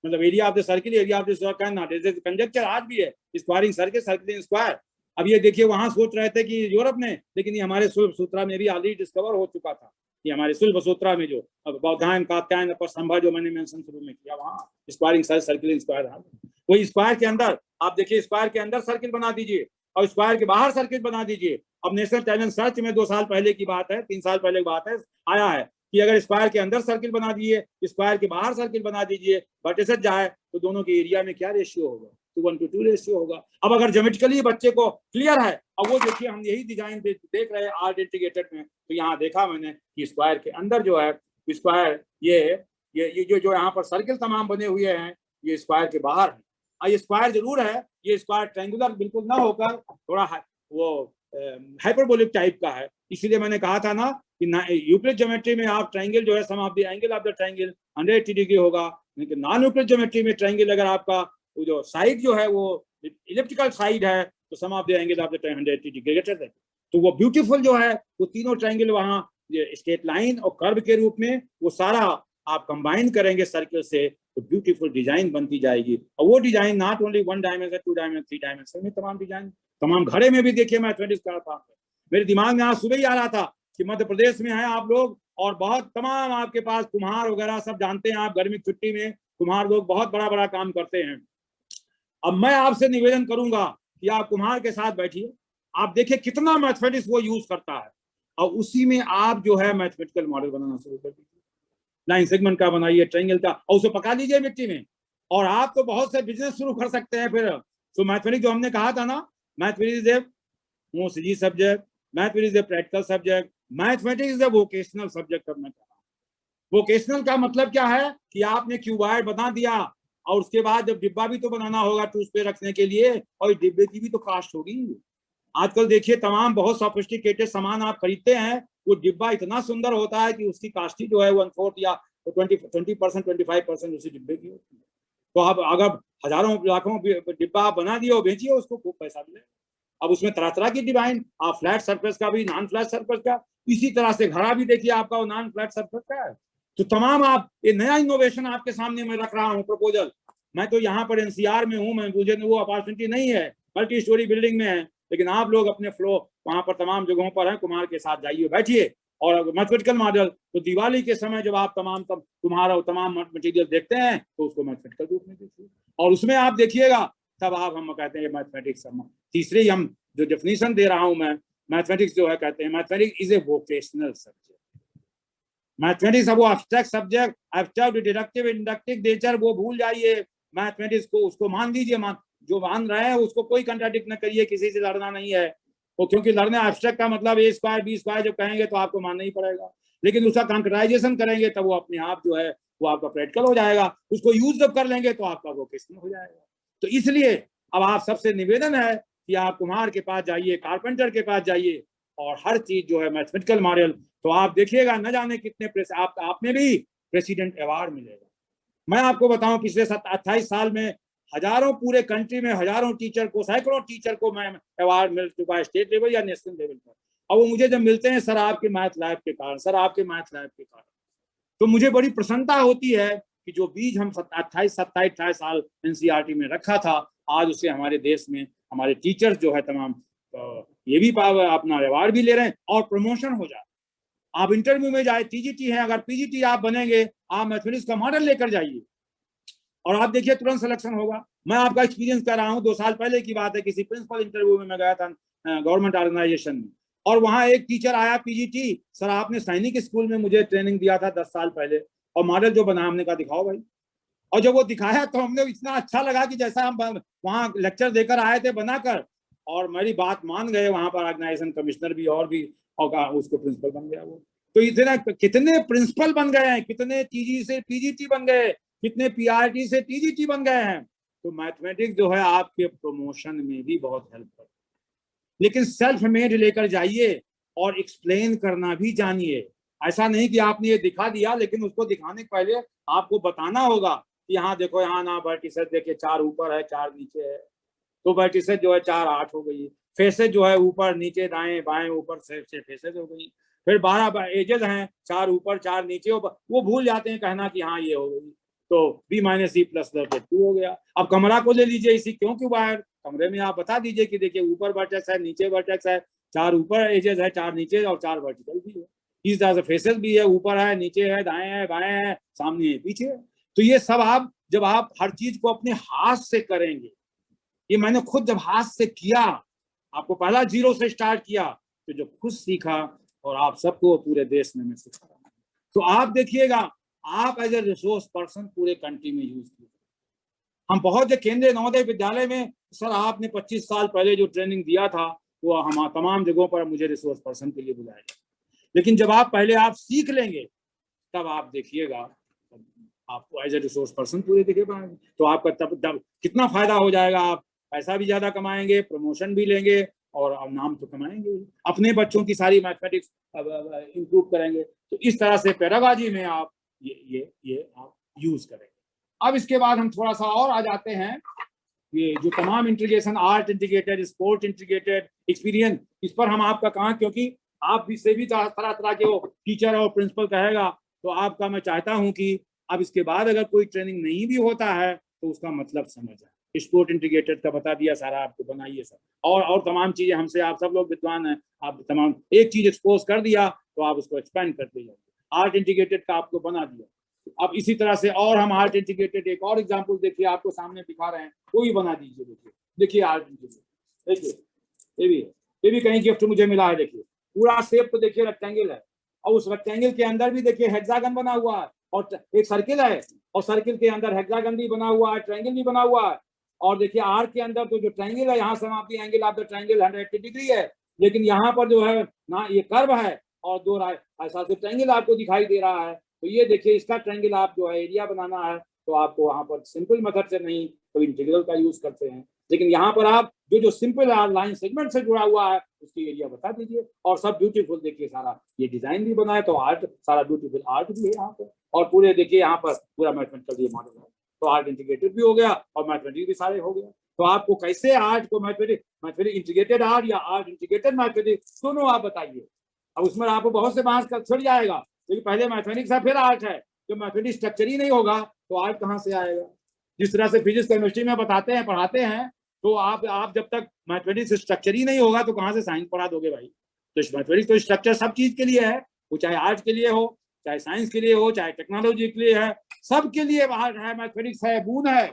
मतलब area of the circle, area of the circle not is conjuncture आज भी है, स्क्वायरिंग सर्किल, सर्किलिंग स्क्वायर। अब ये देखिए वहां सोच रहे थे कि यूरोप में, लेकिन ये हमारे शुल्ब सूत्र में भी ऑलरेडी डिस्कवर हो चुका था। ये हमारे शुल्ब सूत्र में जो बौद्धायन, कात्यायन, अपस्तंभ जो मैंने मेंशन शुरू में किया, वहां स्क्वायरिंग सर्किलिंग स्क्वायर। वही स्क्वायर के अंदर आप देखिए, स्क्वायर के अंदर सर्किल बना दीजिए और स्क्वायर के बाहर सर्किल बना दीजिए। अब नेशनल टैलेंट सर्च में 2 साल पहले की बात है, 3 साल पहले की बात है, आया है कि अगर स्क्वायर के अंदर सर्किल बना दीजिए, स्क्वायर के बाहर सर्किल बना दीजिए, वर्टिसेस जाए तो दोनों के एरिया में क्या रेशियो होगा, 2:1 रेशियो होगा। अब अगर ज्योमेट्रिकली बच्चे को क्लियर है, अब वो देखिए हम यही डिजाइन देख रहे हैं आर्ट इंटीग्रेटेड में, तो यहाँ देखा मैंने कि स्क्वायर के अंदर जो है स्क्वायर, ये जो यहाँ पर सर्किल तमाम बने हुए हैं, ये स्क्वायर के बाहर है। ये स्क्वायर जरूर है, ये स्क्वायर ट्रायंगुलर बिल्कुल ना होकर थोड़ा वो हाइपरबोलिक टाइप का है। इसलिए मैंने कहा था ना कि यूक्लिड ज्योमेट्री में आप ट्रायंगल जो है, sum of the angle of the triangle 180 degree होगा, लेकिन नॉन यूक्लिड ज्योमेट्री में ट्रायंगल अगर आपका वो जो साइड जो है वो इलिप्टिकल साइड है, तो sum of the angle of the 180 degree greater है। तो वो ब्यूटीफुल जो है वो तीनों ट्रायंगल वहां स्ट्रेट लाइन और कर्व के रूप में वो सारा आप कंबाइन करेंगे सर्किल से, तो ब्यूटीफुल डिजाइन बनती जाएगी। और वो design not only 1 dimension, 2 dimension, 3 dimension में तमाम डिजाइन, तमाम घड़े में भी देखिए मैथमेटिक्स का काम है। मेरे दिमाग में आज सुबह ही आ रहा था कि मध्य प्रदेश में है आप लोग, और बहुत तमाम आपके पास कुम्हार वगैरह सब जानते हैं आप, गर्मी की छुट्टी में कुम्हार लोग बहुत बड़ा बड़ा काम करते हैं। अब मैं आपसे निवेदन करूंगा कि आप कुम्हार के साथ बैठिए, आप देखिए कितना मैथमेटिक्स वो यूज करता है, और उसी में आप जो है मैथमेटिकल मॉडल बनाना शुरू कर दीजिए। लाइन सेगमेंट का बनाइए, ट्रायंगल का, और उसे पका लीजिए मिट्टी में, और आप तो बहुत से बिजनेस शुरू कर सकते हैं फिर। तो मैथमेटिक्स जो हमने कहा था ना, mathematics is a most easy subject, mathematics is a practical subject, mathematics is a vocational subject करना चाह रहा। वोकेशनल का मतलब क्या है कि आपने क्यूबॉइड बना दिया, और उसके बाद जब डिब्बा भी तो बनाना होगा टूथ पे रखने के लिए, और डिब्बे की भी तो कास्ट होगी। आजकल देखिए तमाम बहुत सोफिस्टिकेटेड सामान आप खरीदते हैं, वो डिब्बा इतना सुंदर होता है कि उसकी कास्ट जो है 1/4 या 20% 25% उसी डिब्बे की होती है। तो अब अगर हजारों लाखों डिब्बा आप बना दिए और बेचिए, उसको खूब पैसा मिले। अब उसमें तरह तरह की डिजाइन, आप फ्लैट सरफेस का भी, नॉन फ्लैट सरफेस का, इसी तरह से घड़ा भी देखिए आपका वो नॉन फ्लैट सरफेस का है। तो तमाम आप ये नया इनोवेशन आपके सामने मैं रख रहा हूँ प्रपोजल। मैं तो यहाँ पर एनसीआर में हूँ, मैं मुझे वो अपॉर्चुनिटी नहीं है, मल्टी स्टोरी बिल्डिंग में है, लेकिन आप लोग अपने फ्लो वहां पर तमाम जगहों पर हैं, कुम्हार के साथ जाइए, बैठिए। और मैथमेटिकल मॉडल तो दिवाली के समय जब आप कुम्हार और तमाम मटेरियल देखते हैं, तो उसको मैथमेटिकल रूप में देखिए, और उसमें आप देखिएगा तब आप हम कहते हैं मैथमेटिक्स। तीसरे हम जो डेफिनेशन दे रहा हूं मैं, मैथमेटिक्स जो है कहते हैं mathematics is a vocational subject. Mathematics अब वो abstract subject, abstract deductive inductive nature वो भूल जाइए। मैथमेटिक्स को उसको मान दीजिए, जो मान रहे हैं उसको कोई कंट्राडिक्ट न करिए, किसी से लड़ना नहीं है वो, क्योंकि लड़ने एब्स्ट्रैक्ट का मतलब ए स्क्वायर बी स्क्वायर जब कहेंगे तो आपको मानना ही पड़ेगा, लेकिन उसका कंक्रीटाइजेशन करेंगे तब वो अपने आप जो है वो आपका प्रैक्टिकल हो जाएगा, उसको यूज जब कर लेंगे तो आपका वोकेशनल हो जाएगा। तो इसलिए अब आप सबसे निवेदन है कि आप कुम्हार के पास जाइए, कारपेंटर के पास जाइए, और हर चीज जो है मैथमेटिकल मॉडल, तो आप देखिएगा न जाने कितने आप में भी प्रेसिडेंट अवार्ड मिलेगा। मैं आपको बताऊं पिछले 28 साल में हजारों, पूरे कंट्री में हजारों टीचर को, सैकड़ों टीचर को मैं अवार्ड मिल चुका है, स्टेट लेवल या नेशनल लेवल पर। और वो मुझे जब मिलते हैं, सर आपके मैथ लैब के कारण, सर आपके मैथ लैब के कारण, तो मुझे बड़ी प्रसन्नता होती है कि जो बीज हम 28 साल एनसीईआरटी में रखा था, आज उसे हमारे देश में हमारे टीचर्स जो है तमाम ये भी अपना अवार्ड भी ले रहे हैं, और प्रमोशन हो जाए। आप इंटरव्यू में जाए, टीजीटी है, अगर पीजीटी आप बनेंगे, आप मैथमेटिक्स का मॉडल लेकर जाइए और आप देखिए तुरंत सिलेक्शन होगा। मैं आपका एक्सपीरियंस कर रहा हूँ, 2 साल पहले की बात है, किसी प्रिंसिपल इंटरव्यू में मैं गया था गवर्नमेंट ऑर्गेनाइजेशन में, और वहां एक टीचर आया पीजीटी, सर आपने सैनिक स्कूल में मुझे ट्रेनिंग दिया था 10 साल पहले, और मॉडल जो बना, हमने कहा दिखाओ भाई। और जब वो दिखाया तो हमने इतना अच्छा लगा कि जैसा हम वहाँ लेक्चर देकर आए थे बनाकर, और मेरी बात मान गए वहां पर ऑर्गेनाइजेशन कमिश्नर भी, और भी, और उसको प्रिंसिपल बन गया वो। तो इतना कितने प्रिंसिपल बन गए हैं, कितने टीजी से पीजीटी बन गए, कितने पीआरटी से टीजीटी बन गए हैं। तो मैथमेटिक्स जो है आपके प्रमोशन में भी बहुत हेल्प करता है, लेकिन सेल्फ मेड लेकर जाइए और एक्सप्लेन करना भी जानिए। ऐसा नहीं कि आपने ये दिखा दिया, लेकिन उसको दिखाने के पहले आपको बताना होगा कि यहाँ देखो, यहाँ ना वर्टिसेस देखिए 4 ऊपर है 4 नीचे है, तो वर्टिसेस जो है 4 8 हो गई। फेसेस जो है ऊपर नीचे दाएं बाएं ऊपर से फेसेस हो गई। फिर 12 एजेस हैं, 4 ऊपर 4 नीचे, वो भूल जाते हैं कहना कि हाँ ये हो गई। तो b माइनस c प्लस 2 हो गया। अब कमरा को ले लीजिए, इसी क्यों क्यों बाहर कमरे में आप बता दीजिए कि देखिए ऊपर वर्टेक्स है, नीचे वर्टेक्स है, 4 ऊपर एजेस है, 4 नीचे और 4 वर्टिकल भी है। इस तरह से फेसेस भी है, ऊपर है, नीचे है, दाएं है, बाएं है, सामने है, पीछे है। तो ये सब आप जब आप हर चीज को अपने हाथ से करेंगे, ये मैंने खुद जब हाथ से किया, आपको पहला 0 से स्टार्ट किया, तो जब खुद सीखा और आप सबको पूरे देश में मैं सिखा रहा हूं, तो आप देखिएगा आप एज ए रिसोर्स पर्सन पूरे कंट्री में यूज किए। हम बहुत केंद्रीय नवोदय विद्यालय में सर आपने 25 साल पहले जो ट्रेनिंग दिया था वो हम तमाम जगहों पर मुझे रिसोर्स पर्सन के लिए बुलाया गया। लेकिन जब आप पहले आप सीख लेंगे तब आप देखिएगा आपको एज ए रिसोर्स पर्सन पूरे दिखे पाएंगे, तो आपका तब कितना फायदा हो जाएगा। आप पैसा भी ज्यादा कमाएंगे, प्रमोशन भी लेंगे और नाम तो कमाएंगे, अपने बच्चों की सारी मैथमेटिक्स इंप्रूव करेंगे। तो इस तरह से पेडागॉजी में आप ये आप यूज करेंगे। अब इसके बाद हम थोड़ा सा और आ जाते हैं, ये जो तमाम integration, art integrated, sport integrated, experience, इस पर हम आपका कहाँ, क्योंकि आप भी से भी तरह तरह के वो टीचर और प्रिंसिपल कहेगा, तो आपका मैं चाहता हूं कि अब इसके बाद अगर कोई ट्रेनिंग नहीं भी होता है तो उसका मतलब समझ आए। स्पोर्ट इंटीग्रेटेड का बता दिया सारा, आपको बनाइए सर, और तमाम चीजें हमसे, आप सब लोग विद्वान हैं, आप तमाम एक चीज एक्सपोज कर दिया तो आप उसको एक्सपेंड करते जाइए। आर्ट इंटीग्रेटेड का आपको बना दिया, अब इसी तरह से और हम आर्ट इंटीग्रेटेड एक और एग्जांपल देखिए आपको सामने दिखा रहे हैं, कोई बना दीजिए। देखिए आर्ट इंटीग्रेटेड, देखिए ये भी कहीं गिफ्ट मुझे मिला है। देखिए पूरा शेप तो देखिए रेक्टेंगल है, और उस रेक्टेंगल के अंदर भी देखिए हेक्सागन बना हुआ है, और एक सर्किल है, और सर्किल के अंदर हेक्सागन भी बना हुआ है, ट्रायंगल भी बना हुआ है। और देखिए आर्क के अंदर तो जो ट्रायंगल है, यहाँ समाप्ति angle of the triangle 180 degree है, लेकिन यहाँ पर जो है ना ये कर्व है और दो ऐसा से ट्रायंगल आपको दिखाई दे रहा है। तो ये देखिए इसका ट्रायंगल आप जो है एरिया बनाना है तो आपको वहां पर सिंपल मेथड से नहीं तो इंटीग्रल का यूज करते हैं, लेकिन यहाँ पर आप जो सिंपल लाइन सेगमेंट से जुड़ा हुआ है उसकी एरिया बता दीजिए। और सब ब्यूटीफुल देखिए, सारा ये डिजाइन भी बना है, तो आर्ट सारा ब्यूटीफुल आर्ट भी है यहाँ पर, और पूरे देखिए यहाँ पर पूरा मैथमेटिकल ये मॉडल है, तो आर्ट इंटीग्रेटेड भी हो गया और मैथमेटिक्स भी सारे हो गया। तो आपको कैसे आर्ट को मैथमेटिक्स इंटीग्रेटेड आर्ट या आर्ट इंटीग्रेटेड मैथमेटिक्स दोनों आप बताइए। अब उसमें आपको बहुत से बांस का छुट जाएगा, क्योंकि पहले मैथमेटिक्स है फिर आर्ट है, तो मैथमेटिक्स स्ट्रक्चर ही नहीं होगा तो आर्ट कहाँ से आएगा। जिस तरह से फिजिक्स केमिस्ट्री में बताते हैं पढ़ाते हैं, तो आप जब तक मैथमेटिक्स स्ट्रक्चर ही नहीं होगा तो कहाँ से साइंस पढ़ा दोगे भाई। तो मैथमेटिक्स तो स्ट्रक्चर सब चीज के लिए है, वो चाहे आर्ट के लिए हो, चाहे साइंस के लिए हो, चाहे टेक्नोलॉजी के लिए है, सबके लिए आर्ट है, मैथमेटिक्स है, बून है।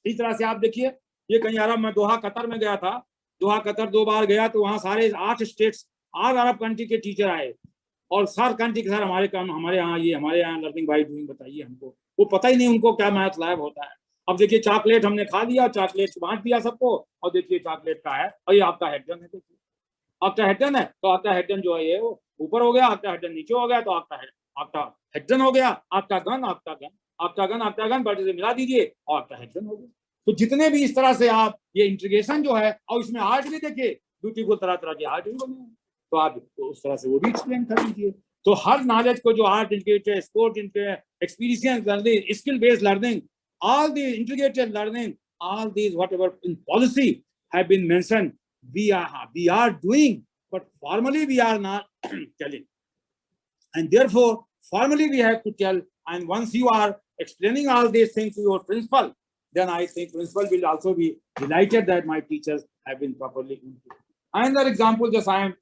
इस तरह से आप देखिए, ये कहीं अरब में दोहा कतर में गया था, दोहा कतर 2 बार गया, तो वहाँ सारे 8 स्टेट्स 8 अरब कंट्री के टीचर आए, और सर कंट्री के सर हमारे काम हमारे यहाँ लर्निंग बाय डूइंग बताइए हमको, वो पता ही नहीं उनको क्या मैथ लैब होता है। अब देखिए चॉकलेट हमने खा लिया, चॉकलेट बांट दिया सबको, और देखिए चॉकलेट का है, और ये आपका हेडन है, देखिए आपका हेडन है, तो आपका हेडन जो है ये वो ऊपर हो गया, आपका हेडन नीचे हो गया, तो आपका हेडन हो गया, आपका गन बट से मिला दीजिए और आपका हेडन हो गया। तो जितने भी इस तरह से आप ये इंटीग्रेशन जो है, और इसमें आर्ट भी देखिए ब्यूटीफुल तरह तरह के आर्ट भी बने हैं, तो आप उस तरह से वो भी एक्सप्लेन कर दीजिए। तो हर नॉलेज को जो art integrated, sport integrated, experience learning, skill based learning, all the integrated learning, all these whatever in policy have been mentioned, we are doing, but formally we are not telling, and therefore formally we have to tell. And once you are explaining all these things to your principal, then I think principal will also be delighted that my teachers have been properly included. Another example, just I am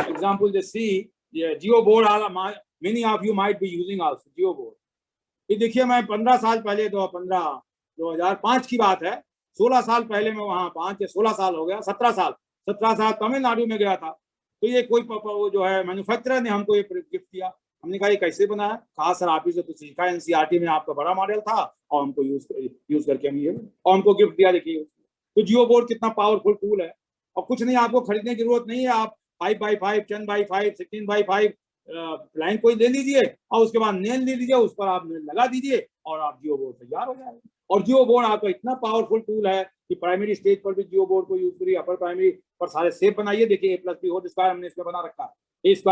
example, just see geo board, many of you might be using also geo board। ये देखिए मैं 15 साल पहले 2005 की बात है, 16 साल पहले मैं वहाँ 5 या 16 साल हो गया, 17 साल तमिलनाडु में गया था। तो ये कोई वो जो है मैन्युफैक्चरर ने हमको ये गिफ्ट किया, हमने कहा ये कैसे बनाया, कहा सर आप ही से कुछ सीखा, एनसीईआरटी में आपका बड़ा मॉडल था और हमको यूज करके हम ये, और हमको गिफ्ट दिया। देखिए तो जियो बोर्ड कितना पावरफुल टूल है, और कुछ नहीं आपको खरीदने की जरूरत नहीं है, आप 5x5, 10x5, 16x5 लाइन कोई ले लीजिए और उसके बाद नेल ले लीजिए, उस पर आप नेल लगा दीजिए और आप जियो बोर्ड तैयार हो जाएगा। और जियो बोर्ड आपका इतना पावरफुल टूल है कि प्राइमरी स्टेज पर भी जियो बोर्ड को यूज करिए, अपर प्राइमरी पर सारे शेप बनाइए। देखिए A+B² हमने इसमें बना रखा है, A² +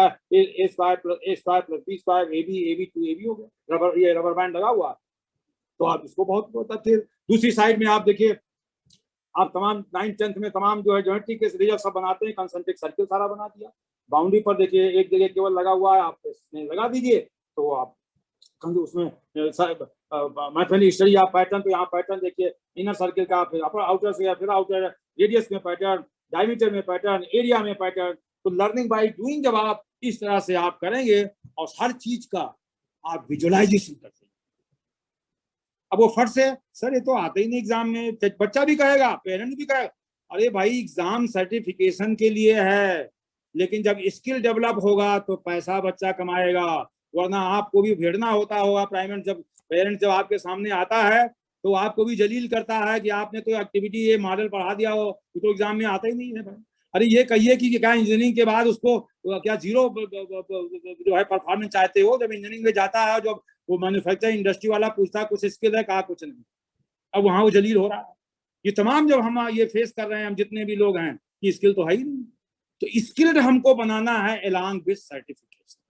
B², AB 2 हो गया, ये रबर बैंड लगा हुआ, तो आप इसको बहुत अच्छे। दूसरी साइड में आप देखिए आप तमाम 9th-10th में तमाम जो है ज्योमेट्री के रिजल्ट सब बनाते हैं, कंसेंट्रिक सर्किल सारा बना दिया। बाउंड्री पर देखिए एक जगह केवल लगा हुआ है, आप इसमें लगा दीजिए तो आप उसमें मैथमेटिकल स्टडी आप पैटर्न, तो यहाँ पैटर्न देखिए, इनर सर्किल का, फिर अपर आउटर से, फिर आउटर रेडियस में पैटर्न, डायमीटर में पैटर्न, एरिया में पैटर्न। तो लर्निंग बाय डूइंग जब आप इस तरह से आप करेंगे और हर चीज का आप विजुअलाइजेशन करते हैं, अब वो फट से सर ये तो आते ही नहीं एग्जाम में, बच्चा भी कहेगा, पेरेंट भी कहेगा, अरे भाई एग्जाम सर्टिफिकेशन के लिए है, लेकिन जब स्किल डेवलप होगा तो पैसा बच्चा कमाएगा, वरना आपको भी भिड़ना होता होगा। प्राइवेट जब पेरेंट जब आपके सामने आता है तो आपको भी जलील करता है कि आपने तो एक्टिविटी ये मॉडल पढ़ा दिया हो, तो एग्जाम में आता ही नहीं है भाई। अरे ये कहिए कि क्या इंजीनियरिंग के बाद उसको क्या जीरो जो है परफॉर्मेंस चाहते हो? जब इंजीनियरिंग में जाता है, जब वो मैन्युफैक्चरिंग इंडस्ट्री वाला पूछता है कुछ स्किल है, कहा कुछ नहीं, अब वहां वो जलील हो रहा है। ये तमाम जब हम ये फेस कर रहे हैं, हम जितने भी लोग हैं, कि स्किल तो है ही नहीं, तो स्किल्ड हमको बनाना है अलोंग विद सर्टिफिकेशन।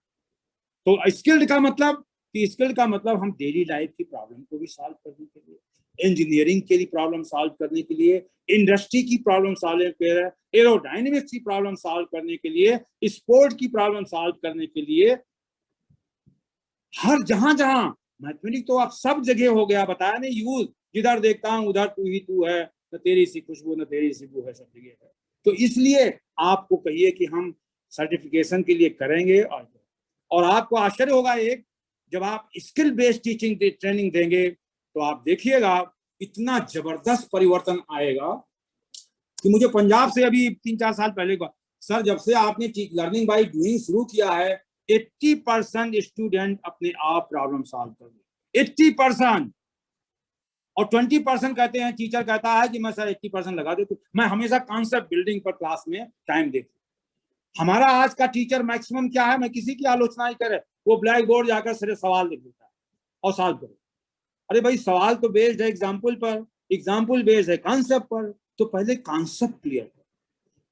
तो स्किल्ड का मतलब कि स्किल्ड का मतलब हम डेली लाइफ की प्रॉब्लम को भी सॉल्व करने के लिए, इंजीनियरिंग के लिए प्रॉब्लम सॉल्व करने के लिए, इंडस्ट्री की प्रॉब्लम सॉल्व के लिए, एरोडायनेमिक्स की प्रॉब्लम सॉल्व करने के लिए, स्पोर्ट की प्रॉब्लम सॉल्व करने के लिए, हर जहां जहां मैथमेटिक्स तो आप सब जगह हो गया, बताया नहीं यूज, जिधर देखता हूं उधर तू ही तू है, न तेरी सी खुशबू न तेरी सी बू है, सब जगह है। तो इसलिए आपको कहिए कि हम सर्टिफिकेशन के लिए करेंगे, और आपको आश्चर्य होगा, एक जब आप स्किल बेस्ड टीचिंग ट्रेनिंग देंगे तो आप देखिएगा इतना जबरदस्त परिवर्तन आएगा कि मुझे पंजाब से अभी 3-4 साल पहले का, सर जब से आपने लर्निंग बाय डूइंग शुरू किया है, 80% स्टूडेंट अपने आप प्रॉब्लम सॉल्व कर रहे, 80%। और 20% कहते हैं, टीचर कहता है कि मैं सर 80% लगा देता हूं। मैं हमेशा कॉन्सेप्ट बिल्डिंग पर क्लास में टाइम देता हूं। हमारा आज का टीचर मैक्सिमम क्या है, मैं किसी की आलोचना ही करे, वो ब्लैक बोर्ड जाकर सिर्फ सवाल लिख देता है और सॉल्व करो। अरे भाई सवाल तो बेस्ड है एग्जाम्पल पर, एग्जाम्पल बेस्ड है कॉन्सेप्ट पर, तो पहले कॉन्सेप्ट क्लियर करो।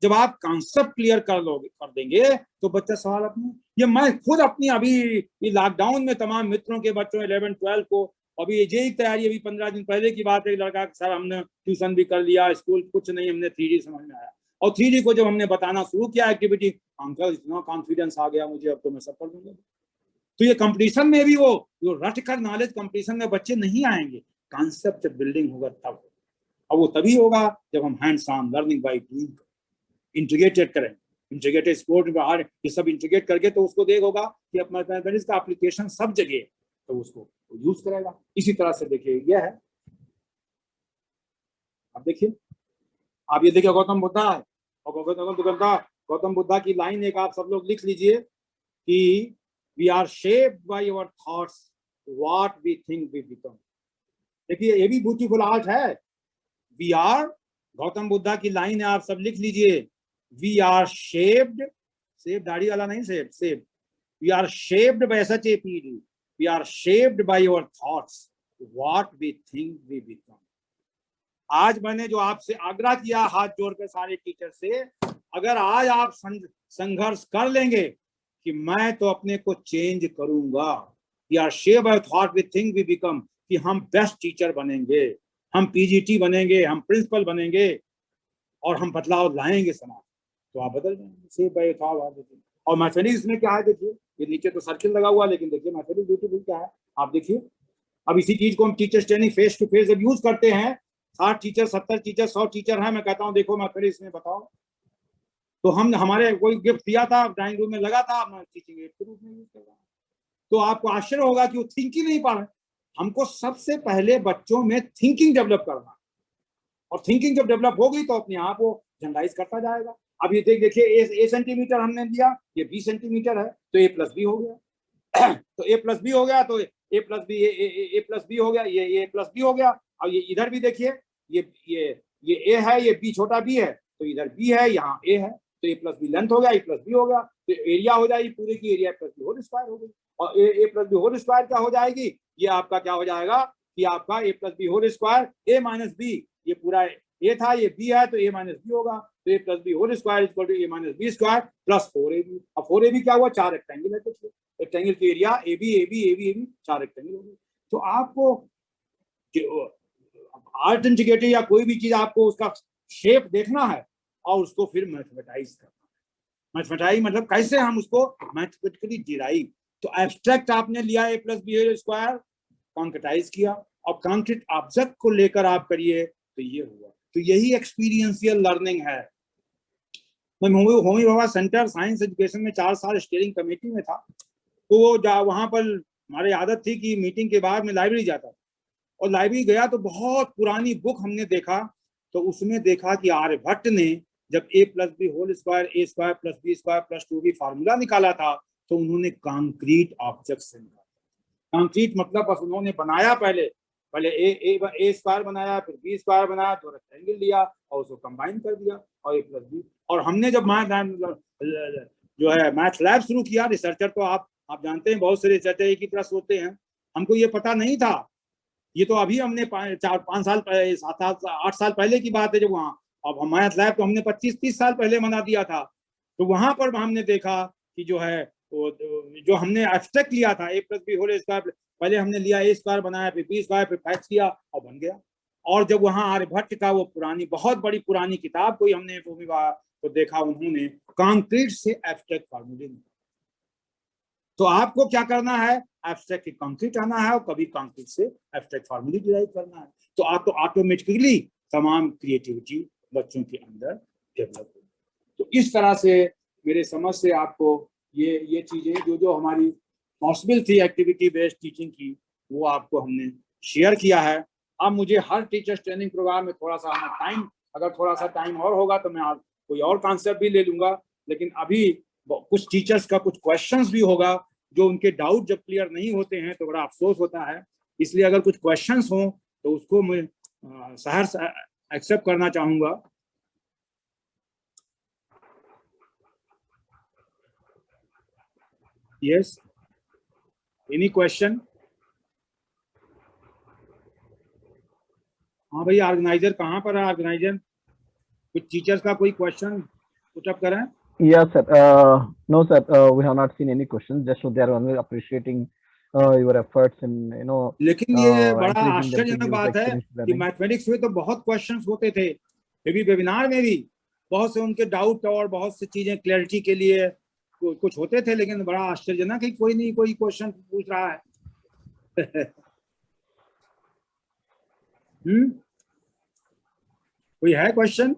जब आप कॉन्सेप्ट क्लियर कर देंगे तो बच्चा सवाल अपने, ये मैं खुद अपनी अभी लॉकडाउन में तमाम मित्रों के बच्चों 11-12 को, अभी जेईई की तैयारी, अभी 15 दिन पहले की बात है, एक लड़का सर हमने ट्यूशन भी कर लिया, स्कूल कुछ नहीं, हमने 3D समझ में आया, और 3D को जब हमने बताना शुरू किया एक्टिविटी, अंकल इतना कॉन्फिडेंस आ गया मुझे, अब तो मैं सब कर दूंगा। तो ये कंपटीशन में भी वो रट कर नॉलेज कंपटीशन में बच्चे नहीं आएंगे, कॉन्सेप्ट बिल्डिंग होगा तब, और वो तभी होगा जब हम hands on learning by doing integrated करें, इंटीग्रेटेड स्पोर्ट में ये सब इंटीग्रेट करके, तो उसको देख होगा कि अब मैथमेटिक्स का एप्लीकेशन सब जगह, तो उसको यूज करेगा। इसी तरह से देखिए यह है, अब देखिए आप ये देखिए गौतम बुद्धा है, और गौतम बुद्धा की लाइन एक आप सब लोग लिख लीजिए कि we are shaped by our thoughts, what we think we become. देखिए ये भी ब्यूटीफुल आर्ट है, वी आर, गौतम बुद्धा की लाइन है, आप सब लिख लीजिए, वी आर शेप्ड, शेप दाढ़ी वाला नहीं, shape, we are shaped by SHAPED, we are shaped by your thoughts, what we think we become. आज मैंने जो आपसे आग्रह किया हाथ जोड़कर सारे टीचर से, अगर आज आप संघर्ष कर लेंगे कि मैं तो अपने को चेंज करूंगा, we are shaped by thought we think we become, कि हम बेस्ट टीचर बनेंगे, हम PGT बनेंगे, हम प्रिंसिपल बनेंगे, और हम बदलाव लाएंगे समाज, तो आप बदल जाएंगे। Shape by thought. और मैथमेटिक्स में क्या है, देखिए ये नीचे तो सर्किल लगा हुआ, लेकिन देखिए मैथमेटिक्स ब्यूटीफुल क्या है, आप देखिए। अब इसी चीज को हम teachers training face to face जब यूज करते हैं, 60 टीचर, 70 टीचर, 100 टीचर हैं, मैं कहता हूँ देखो मैथमेटिक्स में बताओ, तो हम हमारे कोई गिफ्ट दिया था, ड्राइंग रूम में लगा था, मैं टीचिंग एड के रूप में यूज कर रहा हूँ। तो आपको आश्चर्य होगा कि वो थिंक ही नहीं पा रहे। हमको सबसे पहले बच्चों में थिंकिंग डेवलप करना, और थिंकिंग जब डेवलप होगी तो अपने आप वो जनरलाइज करता जाएगा। अब ये देखिए ए सेंटीमीटर हमने दिया, ये 20 सेंटीमीटर है, तो A+B हो गया तो A+B हो गया, तो A+B A+B हो गया, ये A+B हो गया। अब ये इधर भी देखिए, ये A है, ये B छोटा B है, तो इधर B है, यहाँ A है, तो A+B लेंथ हो गया, A+B हो गया, तो एरिया हो जाएगी पूरे की, एरिया A+B होल स्क्वायर हो गई, और A+B होल स्क्वायर क्या हो जाएगी, ये आपका क्या हो जाएगा कि आपका A+B होल स्क्वायर A-B, ये पूरा A था, ये B है, तो A-B होगा, तो A+B whole square equal to A-B square plus 4AB। अब 4AB क्या हुआ, 4 रेक्टेंगल है, तो रेक्टेंगल की area AB AB AB AB 4 rectangle हो गए। तो आपको आर्ट इंटीग्रेटेड या कोई भी चीज आपको उसका शेप देखना है और उसको फिर मैथमेटाइज करना है। मैथमेटाइज मतलब कैसे हम उसको मैथमेटिकली डिराइव। तो एब्स्ट्रैक्ट आपने लिया ए प्लस बी होल स्क्वायर, कॉन्क्रेटाइज किया, और कॉन्क्रीट ऑब्जेक्ट को लेकर आप करिए तो ये हुआ। तो यही एक्सपीरियंशियल लर्निंग है। मैं Homi Bhabha centre science education में 4 साल स्टीयरिंग कमेटी में था। तो वो वहां पर हमारी आदत थी कि मीटिंग के बाद में लाइब्रेरी जाता था, और लाइब्रेरी गया तो बहुत पुरानी बुक हमने देखा। तो उसमें देखा कि आर्यभट्ट ने जब A plus B whole square A square plus B square plus 2b formula निकाला था, तो उन्होंने कंक्रीट ऑब्जेक्ट से निकाला। कंक्रीट मतलब बस उन्होंने बनाया, पहले ए स्क्वायर बनाया, फिर बी स्क्वायर बनाया, तो रेक्टेंगल लिया और उसको कंबाइन कर दिया और ए प्लस बी। और हमने जब जो है मैथ लैब शुरू किया, रिसर्चर तो आप जानते हैं बहुत से रिसर्चर एक ही तरह सोचते हैं, हमको ये पता नहीं था। ये तो अभी हमने 4-5 साल पहले 7-8 साल पहले की बात है जब वहाँ, अब हमारे लैब तो हमने 25-30 साल पहले बना दिया था। तो वहां पर हमने देखा कि जो है जो हमने एब्स्ट्रैक्ट लिया था ए प्लस बी होल स्क्वायर, पहले हमने लिया ए स्क्वायर बनाया, फिर बी स्क्वायर, फिर फैक्स किया और बन गया। और जब वहां आर्यभट्ट का वो पुरानी बहुत बड़ी पुरानी किताब कोई हमने तो देखा उन्होंने कंक्रीट से एब्स्ट्रैक्ट फार्मूले। तो आपको क्या करना है, एब्स्ट्रैक्ट कंक्रीट आना है और कभी कंक्रीट से एब्स्ट्रैक्ट फार्मूले डिराइव करना है। तो आप तो ऑटोमेटिकली तमाम क्रिएटिविटी बच्चों के अंदर डेवलप होगी। तो इस तरह से मेरे समझ से आपको ये चीजें जो हमारी पॉसिबल थी एक्टिविटी बेस्ड टीचिंग की, वो आपको हमने शेयर किया है। अब मुझे हर टीचर्स ट्रेनिंग प्रोग्राम में थोड़ा सा टाइम, अगर थोड़ा सा टाइम और होगा तो मैं कोई और कॉन्सेप्ट भी ले लूंगा। लेकिन अभी कुछ टीचर्स का कुछ क्वेश्चंस भी होगा, जो उनके डाउट जब क्लियर नहीं होते हैं तो बड़ा अफसोस होता है। इसलिए अगर कुछ क्वेश्चंस हो तो उसको मैं सहर्ष एक्सेप्ट करना चाहूंगा। Yes, any question? हाँ भाई, ऑर्गेनाइजर कहाँ पर है? ऑर्गेनाइजर कुछ टीचर्स का कोई क्वेश्चन पुट अप करें। Yes, sir. No, sir. We have not seen any questions. Just so they are only appreciating your efforts in, लेकिन ये बड़ा encouraging them to आश्चर्यजनक use बात है experience कि learning. मैथमेटिक्स में तो बहुत क्वेश्चंस होते थे, फिर भी वेबिनार में भी बहुत से उनके डाउट और बहुत सी चीजें क्लैरिटी के लिए कुछ होते थे। लेकिन बड़ा आश्चर्यजनक है कोई नहीं कोई क्वेश्चन पूछ रहा है। कोई है question?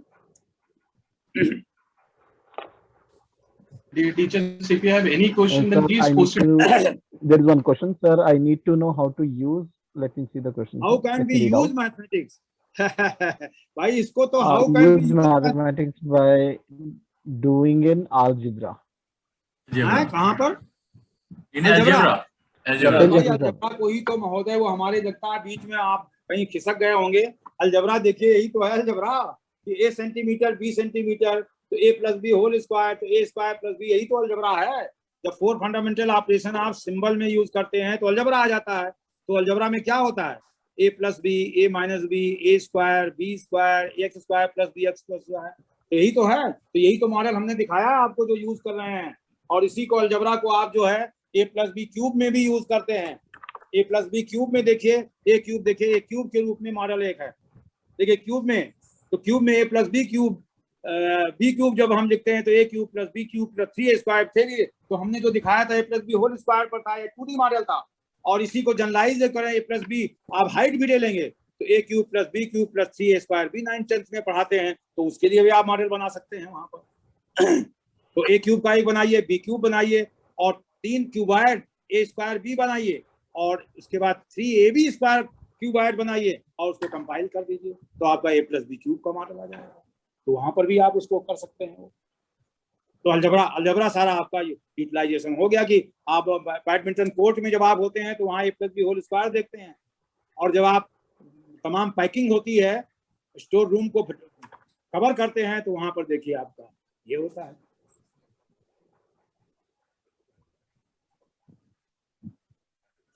Dear teachers, if you have any question, then Sir, please post it. there is one question, sir. I need to know how to use. Let me see the question. How can we use mathematics? भाई इसको तो how can we use mathematics by doing in algebra. कहाँ पर? In algebra. Algebra को ही तो महोदय वो हमारे लगता है बीच में आप कहीं खिसक गए होंगे। अलजबरा देखिए यही तो है अलजबरा, कि a सेंटीमीटर b सेंटीमीटर तो a plus B whole square तो a स्क्वायर प्लस बी, यही तो अलजबरा है। जब 4 फंडामेंटल ऑपरेशन आप सिंबल में यूज करते हैं तो अलजबरा आ जाता है। तो अलजबरा में क्या होता है, a plus B a minus B a square b square x square plus B x plus है, तो यही तो है। तो यही तो मॉडल हमने दिखाया आपको जो यूज कर रहे हैं। और इसी को अलजबरा को आप जो है a प्लस बी क्यूब में भी यूज करते हैं। a प्लस बी क्यूब में देखिए a क्यूब, देखिए a क्यूब के रूप में मॉडल एक है, देखिए क्यूब में, तो क्यूब में a plus B cube, B cube जब हम लिखते हैं तो a cube plus B cube plus 3a square थे। तो हमने जो दिखाया था a plus B whole square पर था, 2D मॉडल था। और इसी को जनरलाइज करें a प्लस बी, आप हाइट भी ले लेंगे तो a cube plus B cube plus 3a square भी 9th-10th में पढ़ाते हैं, तो उसके लिए भी आप मॉडल बना सकते हैं वहां पर। तो a क्यूब का एक बनाइए, b क्यूब बनाइए, और 3 क्यूबाइड a स्क्वायर b बनाइए, और उसके बाद 3ab स्क्वायर क्यूबाइड बनाइए और उसको कंपाइल कर दीजिए, तो आपका a प्लस बी क्यूब का मॉडल आ जाएगा। तो वहां पर भी आप उसको कर सकते हैं। तो अलजबरा सारा आपका यूटिलाइजेशन हो गया कि आप बैडमिंटन कोर्ट में जब आप होते हैं तो वहाँ a plus B whole square देखते हैं, और जब आप तमाम पैकिंग होती है स्टोर रूम को कवर करते हैं तो वहां पर देखिए आपका ये होता है।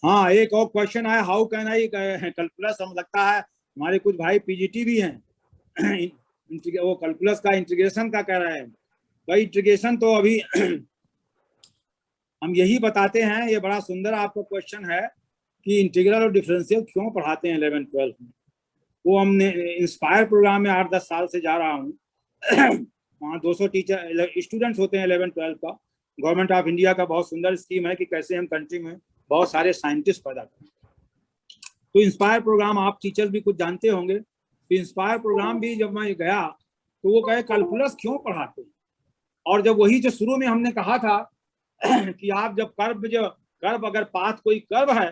हाँ, एक और क्वेश्चन है, हाउ कैन आई कैलकुलस, हम लगता है हमारे कुछ भाई पीजीटी भी हैं, वो कैलकुलस का इंटीग्रेशन का कह रहे हैं। भाई इंटीग्रेशन तो अभी हम यही बताते हैं, ये बड़ा सुंदर आपका क्वेश्चन है कि इंटीग्रल और डिफरेंशियल क्यों पढ़ाते हैं 11th-12th में। वो हमने इंस्पायर प्रोग्राम में 8-10 साल से जा रहा हूँ। वहाँ 200 टीचर स्टूडेंट्स होते हैं 11-12 का। गवर्नमेंट ऑफ इंडिया का बहुत सुंदर स्कीम है कि कैसे हम कंट्री में बहुत सारे साइंटिस्ट पैदा करें। तो इंस्पायर प्रोग्राम आप टीचर्स भी कुछ जानते होंगे। तो इंस्पायर प्रोग्राम भी जब मैं गया तो वो कहे कैलकुलस क्यों पढ़ाते हैं, और जब वही जो शुरू में हमने कहा था कि आप जब कर्व अगर पाथ कोई कर्व है,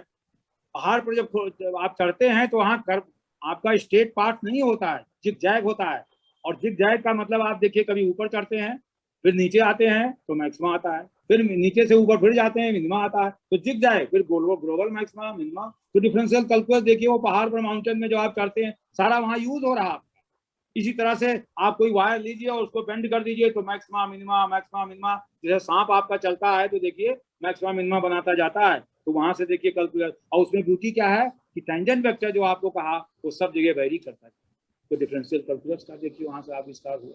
पहाड़ पर जब आप चढ़ते हैं तो वहाँ कर्व आपका स्ट्रेट पाथ नहीं होता है, जिग जैग होता है। और जिग जैग का मतलब आप देखिए, कभी ऊपर चढ़ते हैं फिर नीचे आते हैं तो मैक्सिमा आता है, फिर नीचे से ऊपर फिर जाते हैं मिनिमा आता है, तो जिग जाए फिर ग्लोबल मैक्सिमा मिनिमा। तो डिफरेंशियल कैलकुलस देखिए, वो पहाड़ पर माउंटेन में जो आप चढ़ते हैं सारा वहाँ यूज हो रहा है। इसी तरह से आप कोई वायर लीजिए और उसको बेंड कर दीजिए तो मैक्सिमा मिनिमा, जैसे सांप आपका चलता है तो देखिए मैक्सिमा मिनिमा बनाता जाता है। तो वहां से देखिए कैलकुलस, और उसमें ब्यूटी क्या है कि टेंजेंट वेक्टर जो आपको कहा वो सब जगह वेरी करता है। तो डिफरेंशियल कैलकुलस का देखिए वहां से आविष्कार हुआ।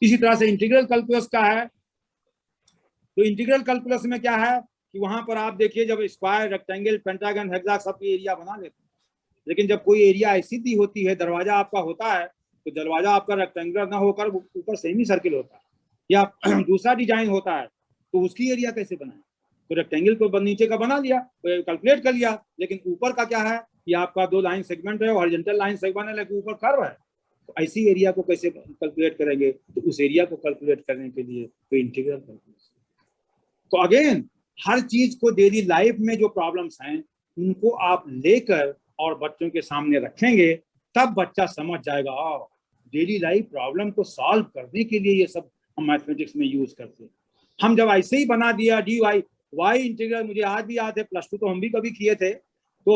इसी तरह से इंटीग्रल कैलकुलस का है। तो इंटीग्रल कैलकुलस में क्या है कि वहां पर आप देखिए, जब स्क्वायर, रेक्टेंगल, पेंटागन, हेक्सा सबकी एरिया बना लेते हैं, लेकिन जब कोई एरिया ऐसी दी होती है, दरवाजा आपका होता है तो दरवाजा आपका रेक्टेंगुलर ना होकर ऊपर सेमी सर्किल होता है, या दूसरा डिजाइन होता है, तो उसकी एरिया कैसे बनाए? तो रेक्टेंगल को नीचे का बना लिया, तो कैलकुलेट कर लिया, लेकिन ऊपर का क्या है कि आपका 2 लाइन सेगमेंट है, हॉरिजॉन्टल लाइन सेगमेंट है, लेकिन ऊपर कर्व है। तो ऐसी एरिया को कैसे कैलकुलेट करेंगे? तो उस एरिया को कैलकुलेट करने के लिए तो इंटीग्रल कैलकुलस। तो अगेन हर चीज को डेली लाइफ में जो प्रॉब्लम्स हैं उनको आप लेकर और बच्चों के सामने रखेंगे, तब बच्चा समझ जाएगा डेली लाइफ प्रॉब्लम को सॉल्व करने के लिए ये सब हम मैथमेटिक्स में यूज करते हैं। हम जब ऐसे ही बना दिया डी वाई इंटीग्रल, मुझे आज भी याद है, +2 तो हम भी कभी किए थे, तो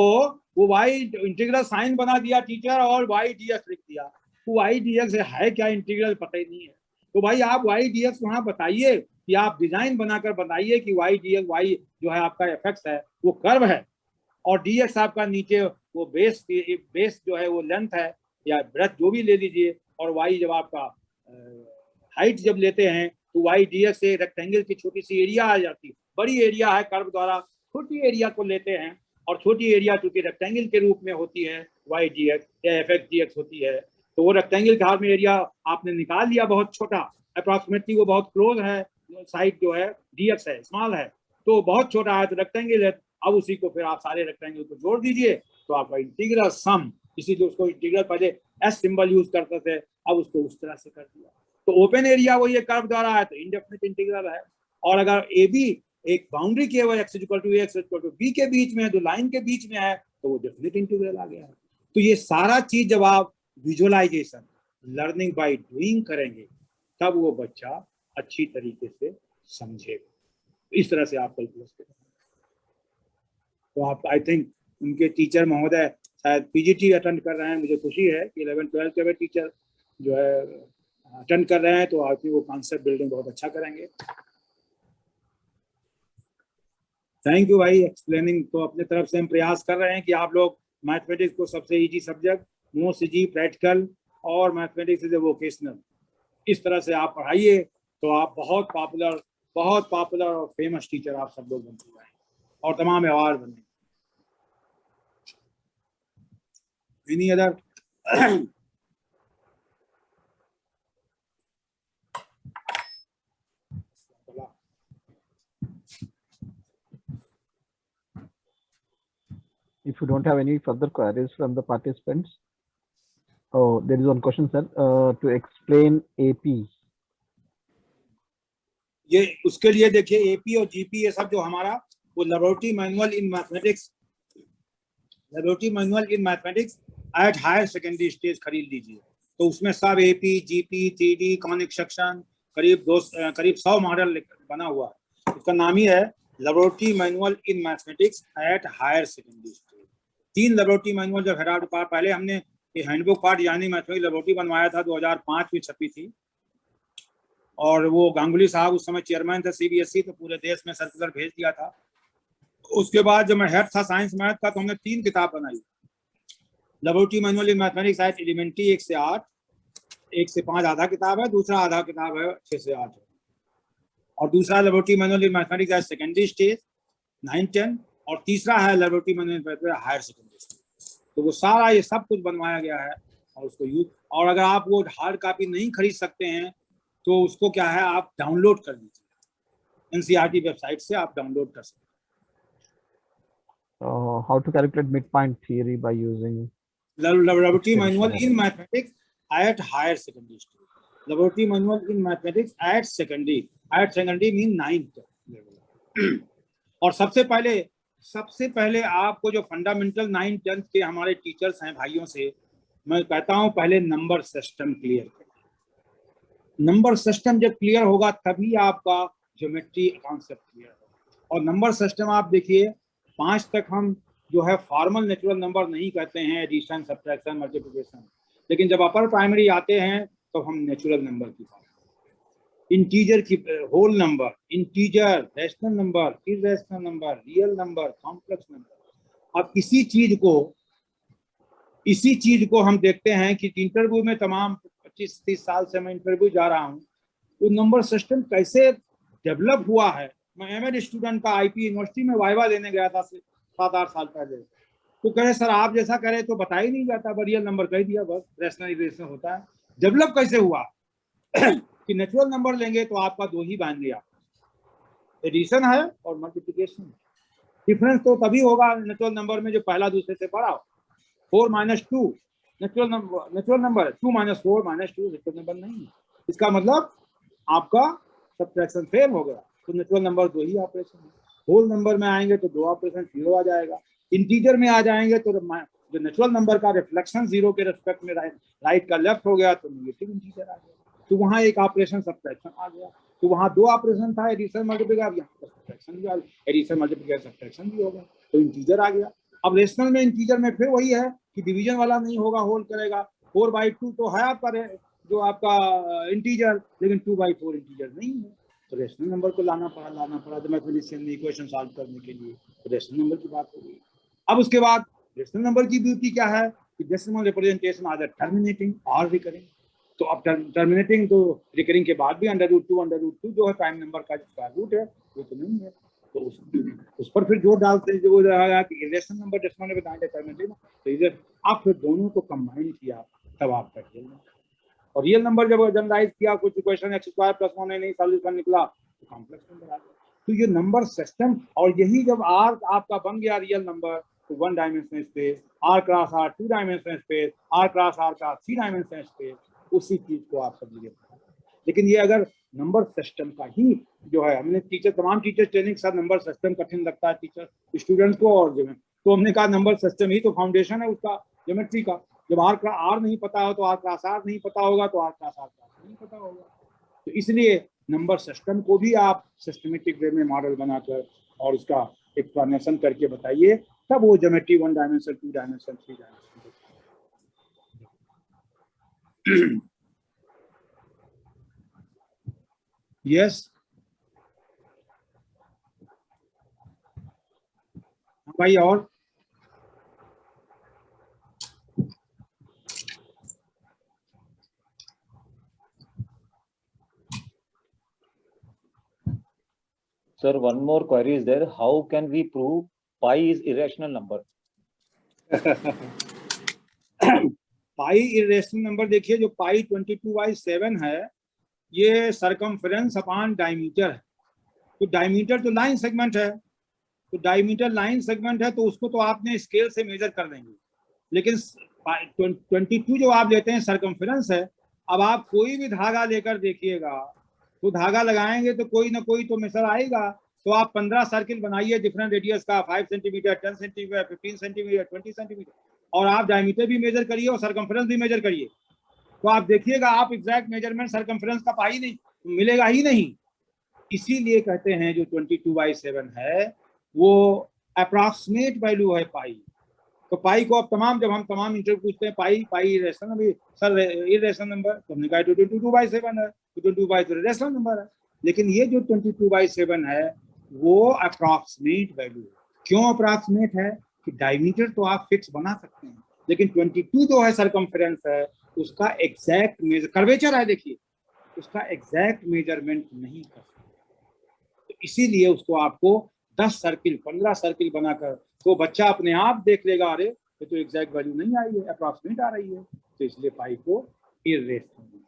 वो वाई इंटीग्रल साइन बना दिया टीचर और वाई डीएक्स लिख दिया। तो वाई डीएक्स है क्या इंटीग्रल पता ही नहीं है। तो भाई आप वाई डीएक्स वहां बताइए कि आप डिजाइन बनाकर बताइए कि वाई डीएक्स, वाई जो है आपका एफएक्स है वो कर्व है, और डीएक्स आपका नीचे वो बेस जो है वो लेंथ है या ब्रेथ जो भी ले लीजिए, और वाई जब आपका हाइट जब लेते हैं तो वाई डीएक्स से रेक्टेंगल की छोटी सी एरिया आ जाती है, बड़ी एरिया है कर्व द्वारा छोटी एरिया को लेते हैं, और छोटी एरिया चूंकि रेक्टेंगल के रूप में होती है वाई डीएक्स या एफएक्स डीएक्स होती है, तो वो रेक्टेंगल के हाथ में एरिया आपने निकाल लिया बहुत छोटा, अप्रॉक्सीमेटली वो बहुत क्लोज है, साइड जो है डीएक्स है स्मॉल है, तो बहुत छोटा है, तो रेक्टेंगल है। अब उसी को फिर आप सारे रेक्टेंगल को जोड़ दीजिए तो आपका इंटीग्रल सम, इसीलिए उसको इंटीग्रल पहले एस सिंबल यूज करते थे, अब उसको उस तरह से कर दिया। तो ओपन एरिया वो ये कर्व द्वारा है तो इंडेफिनिट इंटीग्रल है, और अगर ए बी एक बाउंड्री के वो x = b के बीच में है, जो लाइन के बीच में है, तो वो डेफिनिट इंटीग्रल आ गया है। तो ये सारा चीज जब आप विजुअलाइजेशन लर्निंग बाय डूइंग करेंगे तब वो बच्चा अच्छी तरीके से समझेगा। इस तरह से आप कैलकुलस करें। तो आप आई थिंक उनके टीचर महोदय शायद पीजीटी अटेंड कर रहे हैं, मुझे खुशी है कि 11-12 के टीचर जो है अटेंड कर रहे हैं, तो आप वो कॉन्सेप्ट बिल्डिंग बहुत अच्छा करेंगे। थैंक यू भाई एक्सप्लेनिंग। तो अपने तरफ से हम प्रयास कर रहे हैं कि आप लोग मैथमेटिक्स को सबसे easy subject, most easy practical, और मैथमेटिक्स इज ए वोकेशनल, इस तरह से आप पढ़ाइए तो आप बहुत पॉपुलर और फेमस टीचर आप सब लोग बनते जाएंगे और तमाम अवार्ड बनेंगे। Any other? If you don't have any further queries from the participants, oh, there is one question, sir. To explain AP. ये उसके लिए देखिए एपी और जीपी ये सब जो हमारा वो laboratory manual in mathematics at higher secondary stage खरीद लीजिए। तो उसमें सब AP, GP, TD, conic section करीब 100 मॉडल बना हुआ है। उसका नाम ही है laboratory manual in mathematics at higher secondary stage. 3 laboratory manual जब हेराल्ड पार्ट, पहले हमने ये हैंडबुक पार्ट यानी मैथमेटिक्स लेबोरेटरी बनवाया था, 2005 में छपी थी, और वो गांगुली साहब उस समय चेयरमैन थे सीबीएसई, तो पूरे देश में सर्कुलर भेज दिया था। उसके बाद जब मैं हेड था साइंस मैथ का, तो हमने 3 किताब बनाई, laboratory manual in mathematics at elementary 1 से 8, 1 से 5 आधा किताब है, दूसरा आधा किताब है 6 से 8 है, और दूसरा laboratory manual in mathematics at secondary stage 9-10, और तीसरा है laboratory manual in higher secondary stage. तो वो सारा ये सब कुछ बनवाया गया है और उसको यूज, और अगर आप वो हार्ड कॉपी नहीं खरीद सकते हैं तो उसको क्या है, आप डाउनलोड कर लीजिए, एनसीईआरटी वेबसाइट से आप डाउनलोड कर सकते हैं। How to calculate midpoint theory by using Laboratory expedition manual array? in mathematics at higher secondary stage. Laboratory manual in mathematics at secondary. At secondary mean 9th level. और सबसे पहले आपको जो फंडामेंटल 9th 10th के हमारे teachers हैं भाइयों से मैं कहता हूं, पहले नंबर सिस्टम क्लियर करें। नंबर सिस्टम जब क्लियर होगा तभी आपका ज्योमेट्री कॉन्सेप्ट क्लियर होगा। और नंबर सिस्टम आप देखिए 5 तक हम जो है फॉर्मल नेचुरल नंबर नहीं कहते हैं, एडिशन, सब्ट्रैक्शन, मल्टीप्लिकेशन, लेकिन जब अपर प्राइमरी आते हैं तो हम नेचुरल नंबर की बात, इंटीजर की, whole number, integer, rational number, irrational number, real number, complex number. अब इसी चीज को हम देखते हैं कि इंटरव्यू में तमाम 25-30 साल से मैं इंटरव्यू जा रहा हूँ, वो नंबर सिस्टम कैसे डेवलप हुआ है। मैं एमएड स्टूडेंट का आईपी यूनिवर्सिटी में वाइवा देने गया था 7-8 साल पहले, तो कहे सर आप जैसा करे तो बता ही नहीं जाता, रियल नंबर कह दिया, बस रैशनल इररेशनल होता है। डेवलप कैसे हुआ कि नेचुरल नंबर लेंगे तो आपका दो ही बाइनरी, एडिशन है और मल्टीप्लिकेशन। डिफरेंस तो तभी होगा नेचुरल नंबर में जो पहला दूसरे से बड़ा हो। 4 - 2 नेचुरल नंबर है, 2 - 4 - 2 नेचुरल नंबर नहीं है। इसका मतलब आपका सब्ट्रैक्शन फेल हो गया, तो नेचुरल नंबर दो ही ऑपरेशन है। होल नंबर में आएंगे तो दो ऑपरेशन, 0 आ जाएगा। इंटीजर में आ जाएंगे तो जो नेचुरल नंबर का रिफ्लेक्शन 0 के रिस्पेक्ट में राइट का लेफ्ट हो गया तो नेगेटिव इंटीजर आ गया, तो वहां एक ऑपरेशन सब्ट्रैक्शन आ गया। तो वहां दो ऑपरेशन था, एडिशन मल्टीप्लिकेशन, यहाँ पर सब्ट्रैक्शन भी आ गया, एडिशन मल्टीप्लिकेशन सब्ट्रैक्शन भी हो गया, तो इंटीजर आ गया। अब रेशनल में इंटीजर में फिर वही है कि डिवीजन वाला नहीं होगा, होल करेगा। 4/2 तो है आपका जो आपका इंटीजर, लेकिन 2/4 इंटीजर नहीं है, तो रेशनल नंबर को लाना पड़ा तो मैथमेटिशियन ने इक्वेशन सॉल्व करने के लिए, तो रेशनल नंबर की बात हो गई। अब उसके बाद रेशनल नंबर की ब्यूटी क्या है कि डेसिमल रिप्रेजेंटेशन आदर टर्मिनेटिंग और रिकरिंग। तो अब टर्मिनेटिंग तो रिकरिंग के बाद भी √2 जो है प्राइम नंबर का स्क्वायर रूट है, वो तो नहीं है, तो उस पर फिर जोर डालते हैं, जो रहेगा कि इरेशनल नंबर डेसिमल में बताएंगे टर्मिनेटिंग, तो इधर आप फिर दोनों को कंबाइन किया तब आपका रियल नंबर। और रियल नंबर जब जनरलाइज किया, कुछ इक्वेशन x² + 1 नहीं सॉल्यूशन निकला तो कॉम्प्लेक्स नंबर आ गया। तो ये नंबर सिस्टम, और यही जब R आपका बन गया रियल नंबर, तो 1 dimensional space, R cross R 2 dimensional space, R cross R का 3 डायमेंशनल स्पेस, उसी चीज को आप सब लिए। लेकिन ये अगर नंबर सिस्टम का ही जो है, हमने तमाम टीचर ट्रेनिंग के साथ नंबर सिस्टम कठिन लगता है टीचर स्टूडेंट्स को, और जो है तो हमने कहा नंबर सिस्टम ही तो फाउंडेशन है उसका ज्योमेट्री का। जब R नहीं पता हो तो R क्रॉस R नहीं पता होगा, तो R क्रॉस R नहीं पता होगा। तो इसलिए नंबर सिस्टम को भी आप सिस्टमेटिक वे में मॉडल बनाकर और उसका एक्सप्लेनेशन करके बताइए, तब वो geometry 1 dimension, 2 dimension, 3 dimension. Yes भाई, और Sir, one more query is there. How can we prove pi is irrational number? Pi irrational number देखिए, जो पाई 22/7 है, ये सरकमफ्रेंस अपॉन डायमीटर है। तो डायमीटर तो लाइन सेगमेंट है, तो डायमीटर लाइन सेगमेंट है, तो उसको तो आपने स्केल से मेजर कर देंगे। लेकिन 22 जो आप लेते हैं सरकमफ्रेंस है। अब आप कोई भी धागा लेकर देखिएगा, तो धागा लगाएंगे तो कोई ना कोई तो मेजर आएगा। तो आप 15 सर्किल बनाइए डिफरेंट रेडियस का, 5 सेंटीमीटर, 10 सेंटीमीटर, 15 सेंटीमीटर, 20 सेंटीमीटर, और आप डायमीटर भी मेजर करिए और सरकमफ्रेंस भी मेजर करिए, तो आप देखिएगा आप एग्जैक्ट मेजरमेंट सरकमफ्रेंस का पाई नहीं मिलेगा ही नहीं। इसीलिए कहते हैं जो 22/7 है वो अप्रॉक्सीमेट वैल्यू है पाई। तो पाई को अब जब हम तमाम इंटरव्यू पूछते हैं pi irrational number, sir irrational number, तो हमने कहा 22/7 है, तो 22/7 इरेशनल नंबर है। लेकिन ये जो 22/7 है वो अप्रॉक्सीमेट वैल्यू है। क्यों अप्रॉक्सीमेट है कि डायमीटर तो आप फिक्स बना सकते हैं, लेकिन 22 जो है सरकमफ्रेंस है, उसका एग्जैक्ट मेजर, कर्वेचर है देखिए, उसका एग्जैक्ट मेजरमेंट नहीं कर सकते। तो इसीलिए उसको आपको 10 सर्किल, 15 सर्किल बनाकर, तो बच्चा अपने आप देख लेगा, अरे ये तो एग्जैक्ट वैल्यू नहीं आई है, अप्रॉक्सीमेट आ रही है, तो इसलिए पाई को इरेज करना।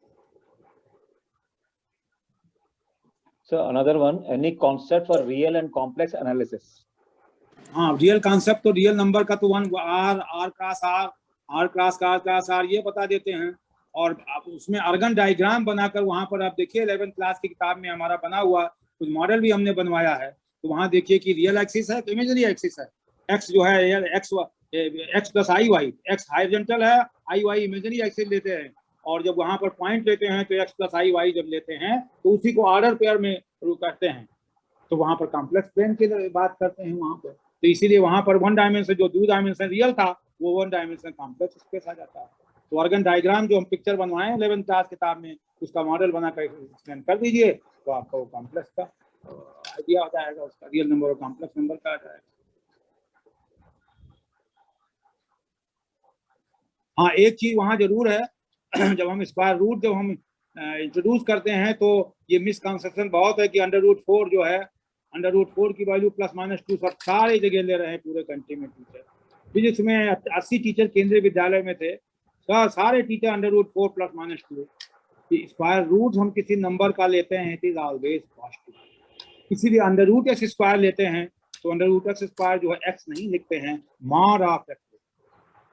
So another one, any concept for real and complex analysis? हाँ, रियल कॉन्सेप्ट तो रियल नंबर का तो वन आर क्लास आर ये बता देते हैं, और आप उसमें अर्गन डायग्राम बनाकर वहां पर आप देखिए 11th क्लास की किताब में हमारा बना हुआ कुछ मॉडल भी हमने बनवाया है, तो वहां देखिए कि रियल एक्सिस है तो इमेजिनरी एक्सिस है, एक्स जो है एक्स प्लस आई वाई, एक्स हॉरिजॉन्टल है, आई वाई इमेजिनरी एक्सिस लेते हैं, और जब वहां पर पॉइंट लेते हैं तो एक्स प्लस आई वाई जब लेते हैं तो उसी को ऑर्डर पेयर में करते हैं, तो वहां पर कॉम्प्लेक्स प्लेन की बात करते हैं वहां पर, तो इसीलिए वहां पर वन डायमेंशन जो 2 डायमेंशन रियल था वो 1 डायमेंशन कॉम्प्लेक्स स्पेस आ जाता है। तो ऑर्गन डायग्राम जो हम पिक्चर बनवाए 11th क्लास किताब में उसका मॉडल बनाकर एक्सप्लेन कर दीजिए तो आपको कॉम्प्लेक्स का आइडिया हो जाएगा, उसका रियल नंबर और कॉम्प्लेक्स नंबर का आ जाएगा। हाँ, एक चीज वहां जरूर है, जब हम स्क्वायर रूट जब हम इंट्रोड्यूस करते हैं तो ये मिसकंसेप्शन बहुत है कि √4 जो है √4 की वैल्यू +-2 सब सारे जगह ले रहे हैं पूरे कंट्री में टीचर। फिजिक्स में 80 टीचर केंद्रीय विद्यालय में थे, सारे टीचर √4 +-2। स्क्वायर रूट हम किसी नंबर का लेते हैं इट इज ऑलवेज पॉजिटिव, इसीलिए √x² लेते हैं तो √x² जो है x नहीं लिखते हैं, mod of x।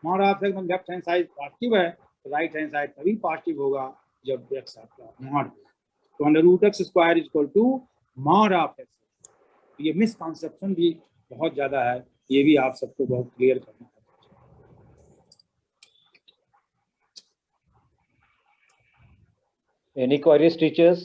mod of x मतलब लेफ्ट हैंड साइड पॉजिटिव है तो राइट हैंड साइड तभी पॉजिटिव होगा जब x आपका mod, तो √x² mod ऑफ x। ये मिसकंसेप्शन भी बहुत ज्यादा है, ये भी आप सबको बहुत क्लियर करना है। Any queries, teachers?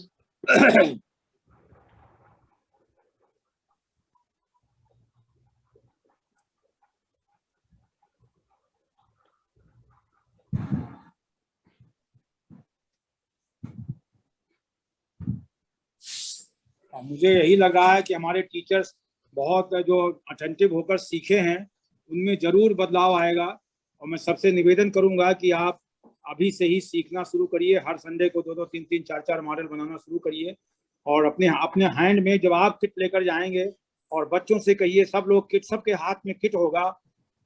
मुझे यही लग रहा है कि हमारे टीचर्स बहुत जो अटेंटिव होकर सीखे हैं उनमें जरूर बदलाव आएगा, और मैं सबसे निवेदन करूंगा कि आप अभी से ही सीखना शुरू करिए, हर संडे को 2-2, 3-3, 4-4 मॉडल बनाना शुरू करिए, और अपने हैंड में जब आप किट लेकर जाएंगे और बच्चों से कहिए सब लोग किट, सबके हाथ में किट होगा,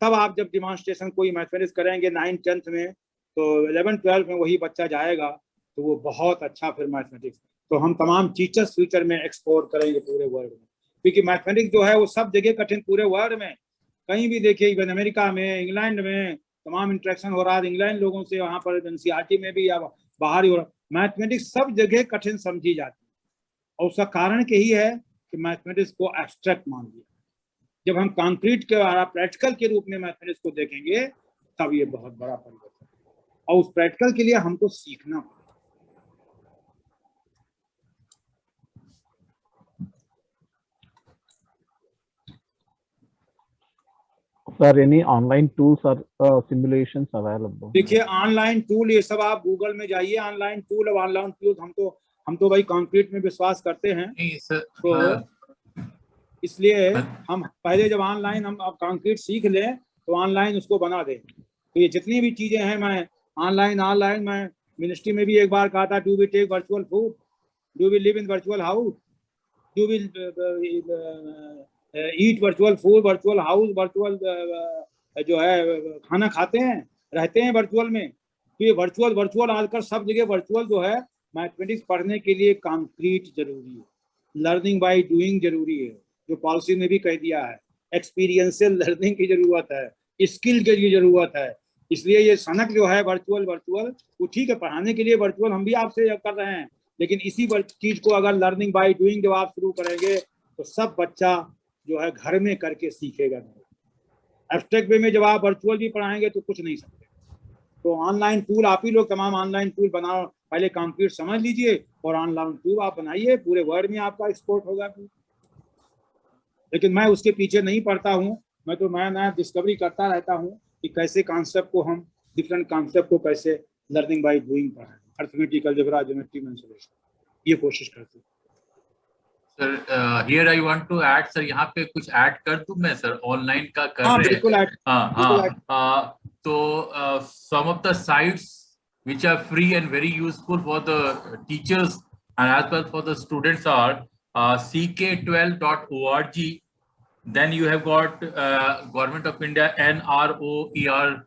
तब आप जब डिमॉन्स्ट्रेशन कोई मैथमेटिक्स करेंगे 9th 10th में तो 11th 12th में वही बच्चा जाएगा तो वो बहुत अच्छा फिर मैथमेटिक्स, तो हम तमाम टीचर्स फ्यूचर में एक्सप्लोर करेंगे पूरे वर्ल्ड में, क्योंकि मैथमेटिक्स जो है वो सब जगह कठिन, पूरे वर्ल्ड में कहीं भी देखिए, इवन अमेरिका में, इंग्लैंड में तमाम इंटरेक्शन हो रहा है इंग्लैंड लोगों से, वहाँ पर NCERT में भी या बाहर ही हो रहा, मैथमेटिक्स सब जगह कठिन समझी जाती है, और उसका कारण यही है कि मैथमेटिक्स को एब्स्ट्रैक्ट मान लिया। जब हम कॉन्क्रीट के प्रैक्टिकल के रूप में मैथमेटिक्स को देखेंगे तब ये बहुत बड़ा परिवर्तन है, और उस प्रैक्टिकल के लिए हमको सीखना पड़ेगा। Sir, any online tools or simulations available? देखिए ऑनलाइन टूल ये सब आप गूगल में जाइए, ऑनलाइन टूल और ऑनलाइन टूल हम तो भाई कॉन्क्रीट में विश्वास करते हैं, तो इसलिए हम पहले जब ऑनलाइन हम अब कॉन्क्रीट सीख लें तो ऑनलाइन उसको बना दें। तो ये जितनी भी चीजें हैं मैं ऑनलाइन मैं मिनिस्ट्री में भी एक बार कहा था, do we take virtual food, do we live in virtual house, do we eat virtual food, virtual house, virtual जो है खाना खाते हैं, रहते हैं वर्चुअल में, तो ये वर्चुअल आजकल सब जगह वर्चुअल जो है। मैथमेटिक्स पढ़ने के लिए कॉन्क्रीट जरूरी है, लर्निंग बाय डूइंग जरूरी है, जो पॉलिसी में भी कह दिया है, एक्सपीरियंशियल लर्निंग की जरूरत है, स्किल के लिए जरूरत है, इसलिए ये सनक जो है वर्चुअल वो ठीक है, पढ़ाने के लिए वर्चुअल हम भी आपसे कर रहे हैं, लेकिन इसी चीज को अगर लर्निंग बाय डूइंग जब आप शुरू करेंगे तो सब बच्चा जो है घर में करके सीखेगा। एब्स्ट्रैक्ट वे में जब आप वर्चुअल भी पढ़ाएंगे तो कुछ नहीं सकते, तो ऑनलाइन टूल आप ही लोग तमाम ऑनलाइन टूल बनाओ, पहले कॉन्क्रीट समझ लीजिए और ऑनलाइन टूल आप बनाइए, पूरे वर्ल्ड में आपका एक्सपोर्ट होगा। लेकिन मैं उसके पीछे नहीं पड़ता हूँ, मैं तो नया डिस्कवरी करता रहता हूँ कि कैसे कॉन्सेप्ट को हम डिफरेंट कॉन्सेप्ट को कैसे लर्निंग बाय डूइंग पढ़ाएं, अर्थमेटिक, अलजेब्रा, ज्योमेट्री, मेंसुरेशन, ये कोशिश करते हैं। Sir here I want to add, sir यहाँ पे कुछ ऐड कर दूं मैं सर, ऑनलाइन का कर हाँ, रहे बिल्कुल ऐड। हाँ, तो some of the sites which are free and very useful for the teachers and as well for the students are ck12.org, Then you have got Government of India NROER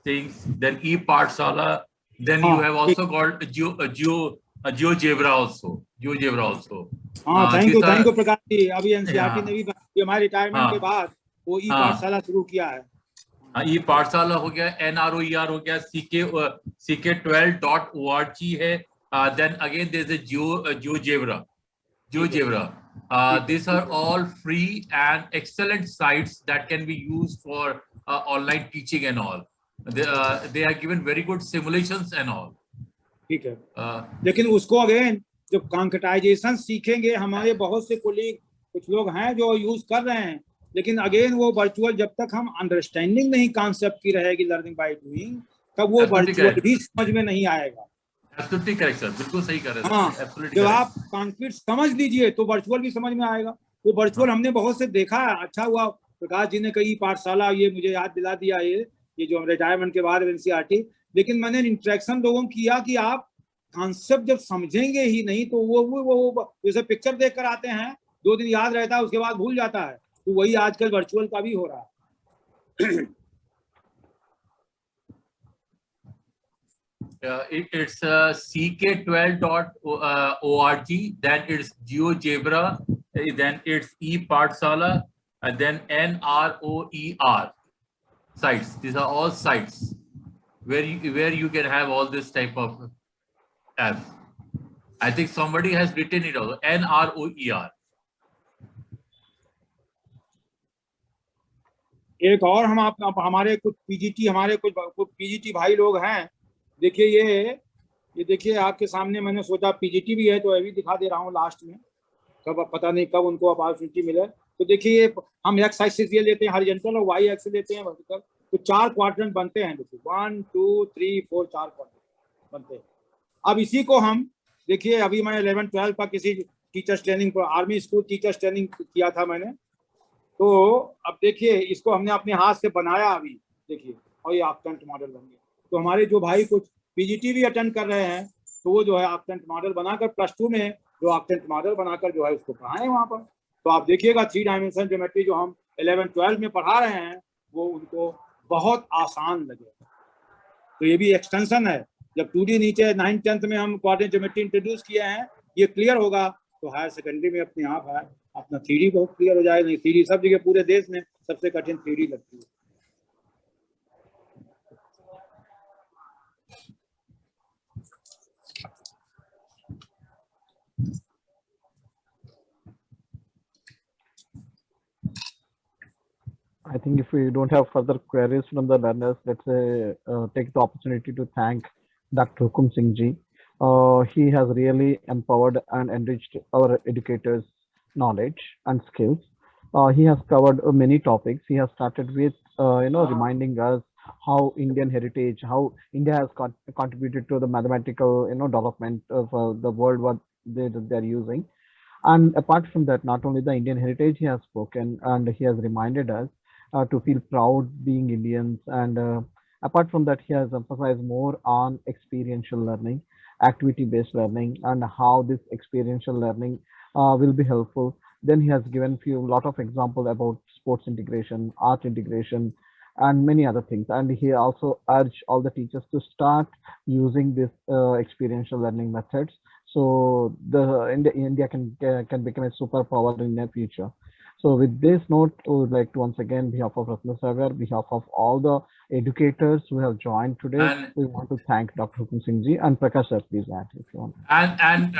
things. Then e-Pathshala. Then you have also got GeoGebra also. GeoGebra also. हाँ, thank these you are- Prakash ji. अभी NCERT हाँ। ने भी हमारे retirement के हाँ। बाद वो ई हाँ। पाठशाला शुरू किया है। e-Pathshala हो गया, NROER हो गया, CK12.org है. Then again there is a GeoGebra. These are all free and excellent sites that can be used for online teaching and all. They are given very good simulations and all. ठीक है, लेकिन उसको again जब कॉन्क्रेटाइजेशन सीखेंगे, हमारे बहुत से colleague कुछ लोग हैं जो यूज कर रहे हैं, लेकिन अगेन वो वर्चुअल जब तक हम अंडरस्टैंडिंग नहीं कॉन्सेप्ट की रहेगी लर्निंग बाय डूइंग, तब वो वर्चुअल भी समझ में नहीं आएगा। Absolutely correct, sir. बिल्कुल सही कर रहे हैं। हाँ, जब आप कॉन्क्रीट समझ लीजिए तो वर्चुअल भी समझ में आएगा। वो वर्चुअल हमने बहुत से देखा है। अच्छा हुआ प्रकाश जी ने कही पाठशाला, ये मुझे याद दिला दिया ये जो रिटायरमेंट के बाद एनसीईआरटी। लेकिन मैंने इंटरेक्शन लोगों किया कि आप कॉन्सेप्ट जब समझेंगे ही नहीं तो वो जैसे पिक्चर देख कर आते हैं, 2 दिन याद रहता है, उसके बाद भूल जाता है। तो वही आजकल वर्चुअल का भी हो रहा है। It's CK12.org, then it's GeoGebra, then it's e-Pathshala, and then NROER sites. These are all sites where you can have all this type of apps. I think somebody has written it also, NROER. एक और हम हमारे कुछ PGT भाई लोग हैं। देखिए ये देखिए आपके सामने, मैंने सोचा पीजीटी भी है तो ये भी दिखा दे रहा हूँ लास्ट में, कब पता नहीं कब उनको अपॉर्चुनिटी मिले। तो देखिए हम एक्स एक्सिस ये लेते हैं हॉरिजॉन्टल और वाई एक्सिस लेते हैं वर्टिकल, तो 4 क्वाड्रेंट बनते हैं। देखिए 1 2 3 4 4 क्वाड्रेंट बनते हैं। अब इसी को हम देखिए, अभी मैं 11-12 का किसी टीचर्स ट्रेनिंग पर, आर्मी स्कूल टीचर्स ट्रेनिंग किया था मैंने, तो अब देखिए इसको हमने अपने हाथ से बनाया अभी देखिए, और ये ऑक्टेंट मॉडल बन गया। तो हमारे जो भाई कुछ पीजीटी भी अटेंड कर रहे हैं, तो वो जो है ऑक्टेंट मॉडल बनाकर +2 में जो ऑक्टेंट मॉडल बनाकर जो है उसको पढ़ाएं वहाँ पर। तो आप देखिएगा 3 डायमेंशन ज्योमेट्री जो हम 11-12 में पढ़ा रहे हैं वो उनको बहुत आसान लगेगा। तो ये भी एक्सटेंशन है। जब 2D नीचे 9th-10th में हम कोऑर्डिनेट ज्योमेट्री इंट्रोड्यूस किए हैं, ये क्लियर होगा तो हायर सेकेंडरी में अपने आप है अपना 3D बहुत क्लियर हो जाएगा। नहीं 3D सब जगह पूरे देश में सबसे कठिन 3D लगती है। I think if we don't have further queries from the learners, let's take the opportunity to thank Dr. Hukum Singh ji. He has really empowered and enriched our educators' knowledge and skills. He has covered many topics. He has started with, reminding us how Indian heritage, how India has contributed to the mathematical, development of the world, what they're using. And apart from that, not only the Indian heritage he has spoken, and he has reminded us to feel proud being Indians. And apart from that, he has emphasized more on experiential learning, activity-based learning, and how this experiential learning will be helpful. Then he has given lot of examples about sports integration, art integration, and many other things. And he also urged all the teachers to start using this experiential learning methods, so India can become a superpower in the future. So with this note, we would like to once again, behalf of Ratnasagar, behalf of all the educators who have joined today, And we want to thank Dr. Hukum Singh ji and Prakash sir, please add if you want. And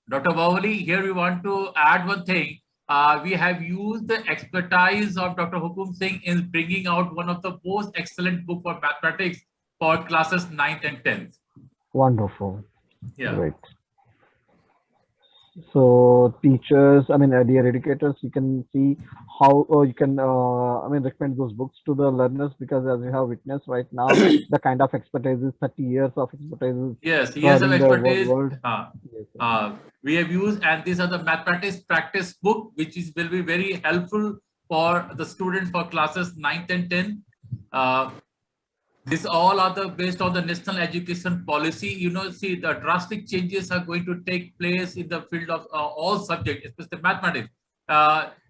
Dr. Bawali, here we want to add one thing. We have used the expertise of Dr. Hukum Singh in bringing out one of the most excellent book for mathematics for classes 9th and 10th. Wonderful. Yeah. Great. So teachers, dear educators, you can see how you can, recommend those books to the learners, because as you have witnessed right now, the kind of expertise is 30 years of expertise. Yes, years of expertise. Yes, we have used, and these are the mathematics practice book, which will be very helpful for the students for classes 9th and 10th. These all are based on the national education policy. See, the drastic changes are going to take place in the field of all subjects, especially mathematics.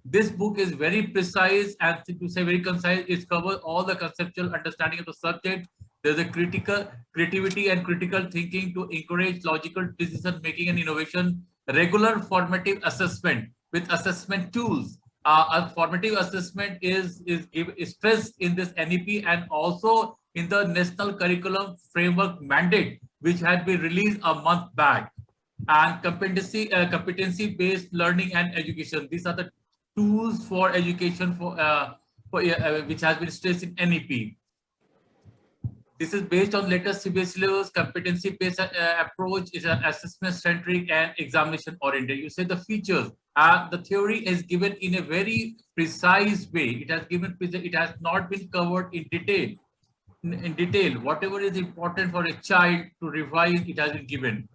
This book is very precise and, to say very concise, it covers all the conceptual understanding of the subject. There's a creativity and critical thinking to encourage logical decision making and innovation. Regular formative assessment with assessment tools. A formative assessment is stressed in this NEP and also in the National Curriculum Framework mandate, which had been released a month back. And competency-based learning and education. These are the tools for education which has been stressed in NEP. This is based on latest CBSE syllabus. Competency-based approach is an assessment-centric and examination-oriented. You say the features. The theory is given in a very precise way. It has not been covered in detail. Whatever is important for a child to revise, it has been given.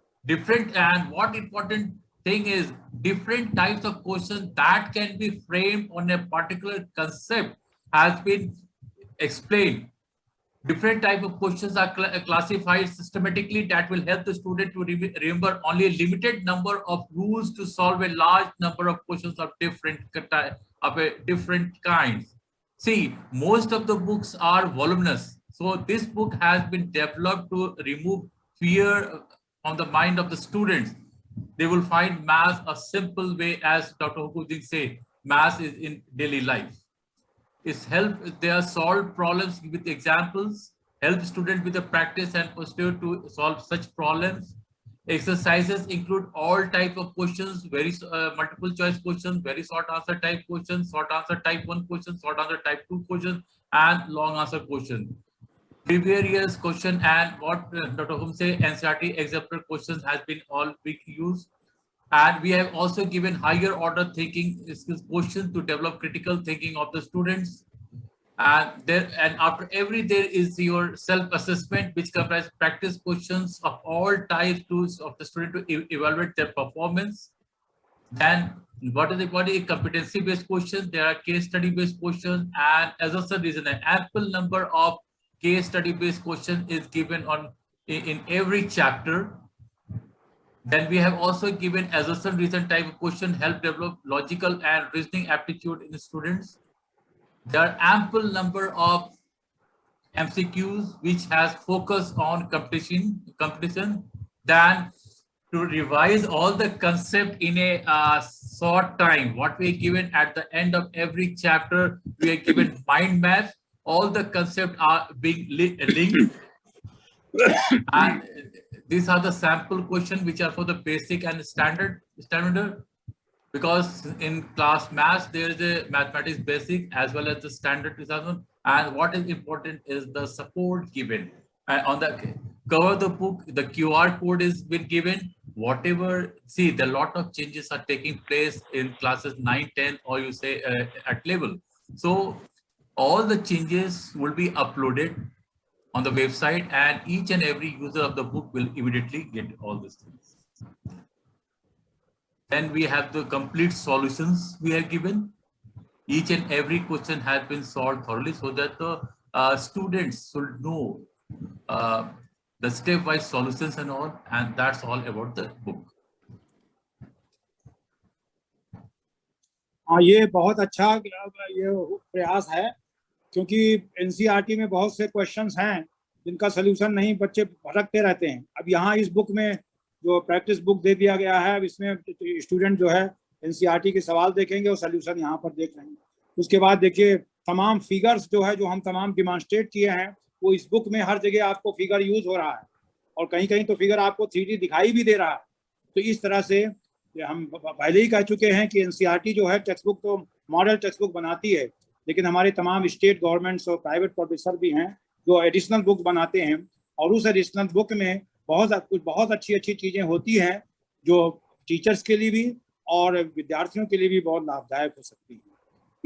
What important thing is, different types of questions that can be framed on a particular concept has been explained. Different type of questions are classified systematically that will help the student to remember only a limited number of rules to solve a large number of questions of different kinds. See, most of the books are voluminous. So this book has been developed to remove fear on the mind of the students. They will find math a simple way, as Dr. Hukum Singh said, math is in daily life. They are solved problems with examples, help students with the practice and posture to solve such problems. Exercises include all type of questions, very multiple choice questions, very short answer type questions, short answer type 1 questions, short answer type 2 questions, and long answer questions. Previous year's question and what Dr. Hukum said, NCERT exemplar questions has been all being used. And we have also given higher order thinking skills questions to develop critical thinking of the students. And after there is your self-assessment, which comprises practice questions of all types of the student to evaluate their performance. Then what is competency-based questions? There are case study-based questions, and as I said, an ample number of case study-based questions is given in every chapter. Then we have also given assertion reason type of question, help develop logical and reasoning aptitude in the students. There are ample number of MCQs which has focus on competition. Then to revise all the concept in a short time, what we are given at the end of every chapter, we are given mind map. All the concepts are being linked. And these are the sample questions which are for the basic and standard, because in class maths there is a mathematics basic as well as the standard 2000. And what is important is the support given. On the cover of the book, the QR code is been given. Whatever, see, the lot of changes are taking place in classes 9, 10, or you say at level. So all the changes will be uploaded on the website, and each and every user of the book will immediately get all these things. Then we have the complete solutions we have given. Each and every question has been solved thoroughly so that the students should know the step-wise solutions and all, and that's all about the book. ये बहुत अच्छा ये प्रयास है, क्योंकि NCERT में बहुत से क्वेश्चंस हैं जिनका सलूशन नहीं, बच्चे भटकते रहते हैं। अब यहाँ इस बुक में जो प्रैक्टिस बुक दे दिया गया है, अब इसमें स्टूडेंट जो है एनसीईआरटी के सवाल देखेंगे और सलूशन यहाँ पर देख रहे हैं। उसके बाद देखिए तमाम फिगर्स जो है, जो हम तमाम डिमॉन्स्ट्रेट किए हैं, वो इस बुक में हर जगह आपको फिगर यूज हो रहा है, और कहीं कहीं तो फिगर आपको 3D दिखाई भी दे रहा है। तो इस तरह से हम पहले ही कह चुके हैं कि एनसीईआरटी जो है टेक्स्ट बुक तो मॉडल टेक्स्ट बुक बनाती है, लेकिन हमारे तमाम स्टेट गवर्नमेंट्स और प्राइवेट पब्लिशर भी हैं जो एडिशनल बुक बनाते हैं, और उस एडिशनल बुक में बहुत अच्छी चीज़ें होती हैं जो टीचर्स के लिए भी और विद्यार्थियों के लिए भी बहुत लाभदायक हो सकती है।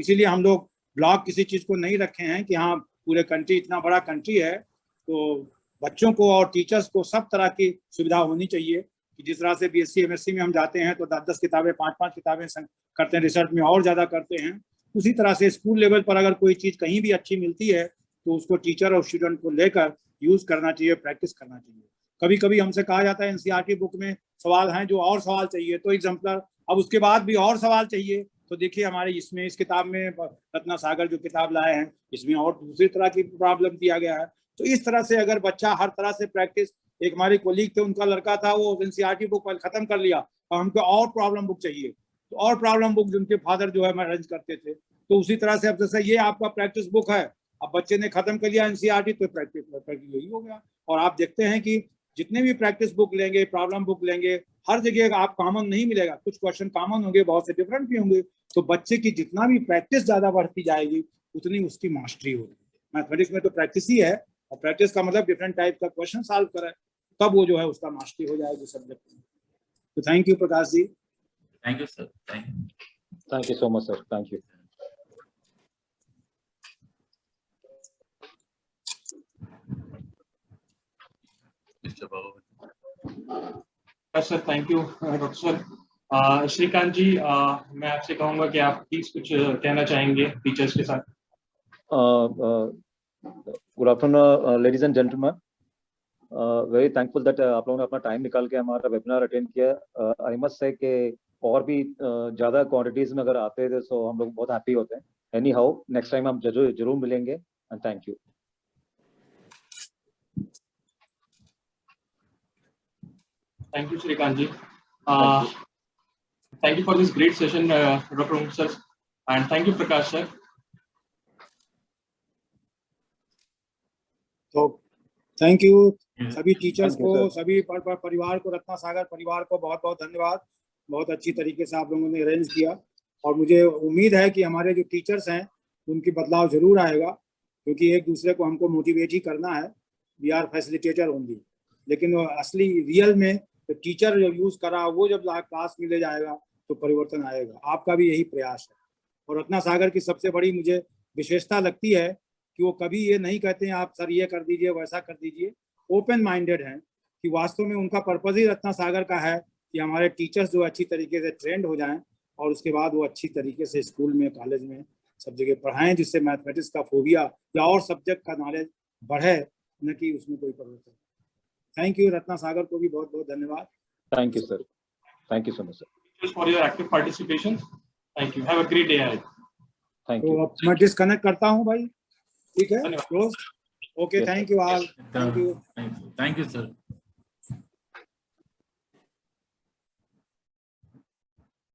इसीलिए हम लोग ब्लॉक किसी चीज़ को नहीं रखे हैं कि हाँ पूरे कंट्री, इतना बड़ा कंट्री है तो बच्चों को और टीचर्स को सब तरह की सुविधा होनी चाहिए। कि जिस तरह से बीएससी एमएससी में हम जाते हैं तो 10-10 किताबें 5-5 किताबें करते हैं, रिसर्च में और ज़्यादा करते हैं, उसी तरह से स्कूल लेवल पर अगर कोई चीज़ कहीं भी अच्छी मिलती है तो उसको टीचर और स्टूडेंट को लेकर यूज़ करना चाहिए, प्रैक्टिस करना चाहिए। कभी कभी हमसे कहा जाता है एनसीईआरटी बुक में सवाल हैं जो और सवाल चाहिए, तो एग्जाम्पलर, अब उसके बाद भी और सवाल चाहिए तो देखिए हमारे इसमें इस किताब में रत्ना सागर जो किताब लाए हैं इसमें और दूसरी तरह की प्रॉब्लम दिया गया है। तो इस तरह से अगर बच्चा हर तरह से प्रैक्टिस, एक हमारे कोलीग थे उनका लड़का था वो एनसीईआरटी बुक खत्म कर लिया और हमको और प्रॉब्लम बुक चाहिए, तो और प्रॉब्लम बुक जिनके फादर जो है अरेंज करते थे। तो उसी तरह से अब जैसे ये आपका प्रैक्टिस बुक है, अब बच्चे ने खत्म कर लिया एनसीईआरटी तो प्रैक्टिस यही हो गया। और आप देखते हैं कि जितने भी प्रैक्टिस बुक लेंगे, प्रॉब्लम बुक लेंगे, हर जगह आप कॉमन नहीं मिलेगा, कुछ क्वेश्चन कॉमन होंगे, बहुत से डिफरेंट भी होंगे। तो बच्चे की जितना भी प्रैक्टिस ज्यादा बढ़ती जाएगी उतनी उसकी मास्टरी होगी। मैथमेटिक्स में तो प्रैक्टिस ही है, और प्रैक्टिस का मतलब डिफरेंट टाइप का क्वेश्चन सॉल्व करे, तब वो जो है उसका मास्टरी हो जाएगी सब्जेक्ट में। तो thank you Prakash ji. Thank you sir, Thank you so much, sir. Thank you. Mister Baba. Sir thank you doctor sir. Shrikant ji, मैं आपसे कहूंगा कि आप प्लीज कुछ कहना चाहेंगे टीचर्स के साथ। Good afternoon ladies and gentleman, very thankful that आप लोगों ने अपना टाइम निकाल के हमारा वेबिनार अटेंड किया। आई मस्ट से कि और भी ज्यादा क्वांटिटीज में अगर आते थे तो हम लोग बहुत हैप्पी होते हैं। एनी हाउ नेक्स्ट टाइम हम जरूर मिलेंगे and thank you. Thank you, Shrikant ji. Thank you for this great session, Dr. Om sir, and thank you, Prakash sir. तो थैंक यू सभी टीचर्स Thank you, को, sir. सभी परिवार को, रत्ना सागर परिवार को बहुत बहुत धन्यवाद। बहुत अच्छी तरीके से आप लोगों ने अरेंज किया, और मुझे उम्मीद है कि हमारे जो टीचर्स हैं उनकी बदलाव जरूर आएगा, क्योंकि एक दूसरे को हमको मोटिवेट ही करना है। वी आर फैसिलिटेटर ओनली, लेकिन वो असली रियल में तो टीचर जो यूज करा वो जब क्लास में ले जाएगा तो परिवर्तन आएगा। आपका भी यही प्रयास है। और रत्ना सागर की सबसे बड़ी मुझे विशेषता लगती है कि वो कभी ये नहीं कहते हैं आप सर ये कर दीजिए वैसा कर दीजिए, ओपन माइंडेड हैं कि वास्तव में उनका पर्पज ही रत्ना सागर का है कि हमारे टीचर्स जो अच्छी तरीके से ट्रेंड हो जाएं और उसके बाद वो अच्छी तरीके से स्कूल में, कॉलेज में, सब जगह पढ़ाएं, जिससे मैथमेटिक्स का फोबिया या और सब्जेक्ट का नॉलेज बढ़े, न कि उसमें कोई परिवर्तन। थैंक यू, रत्ना सागर को भी बहुत बहुत धन्यवाद। Thank you, sir. Thank you so much, sir. Just for your active participation. Thank you. Have a great day ahead. Thank तो you. अब मैं डिस्कनेक्ट करता हूँ भाई, ठीक है? धन्यवाद। Close. Okay, Yes, thank you all, thank you. Thank you sir.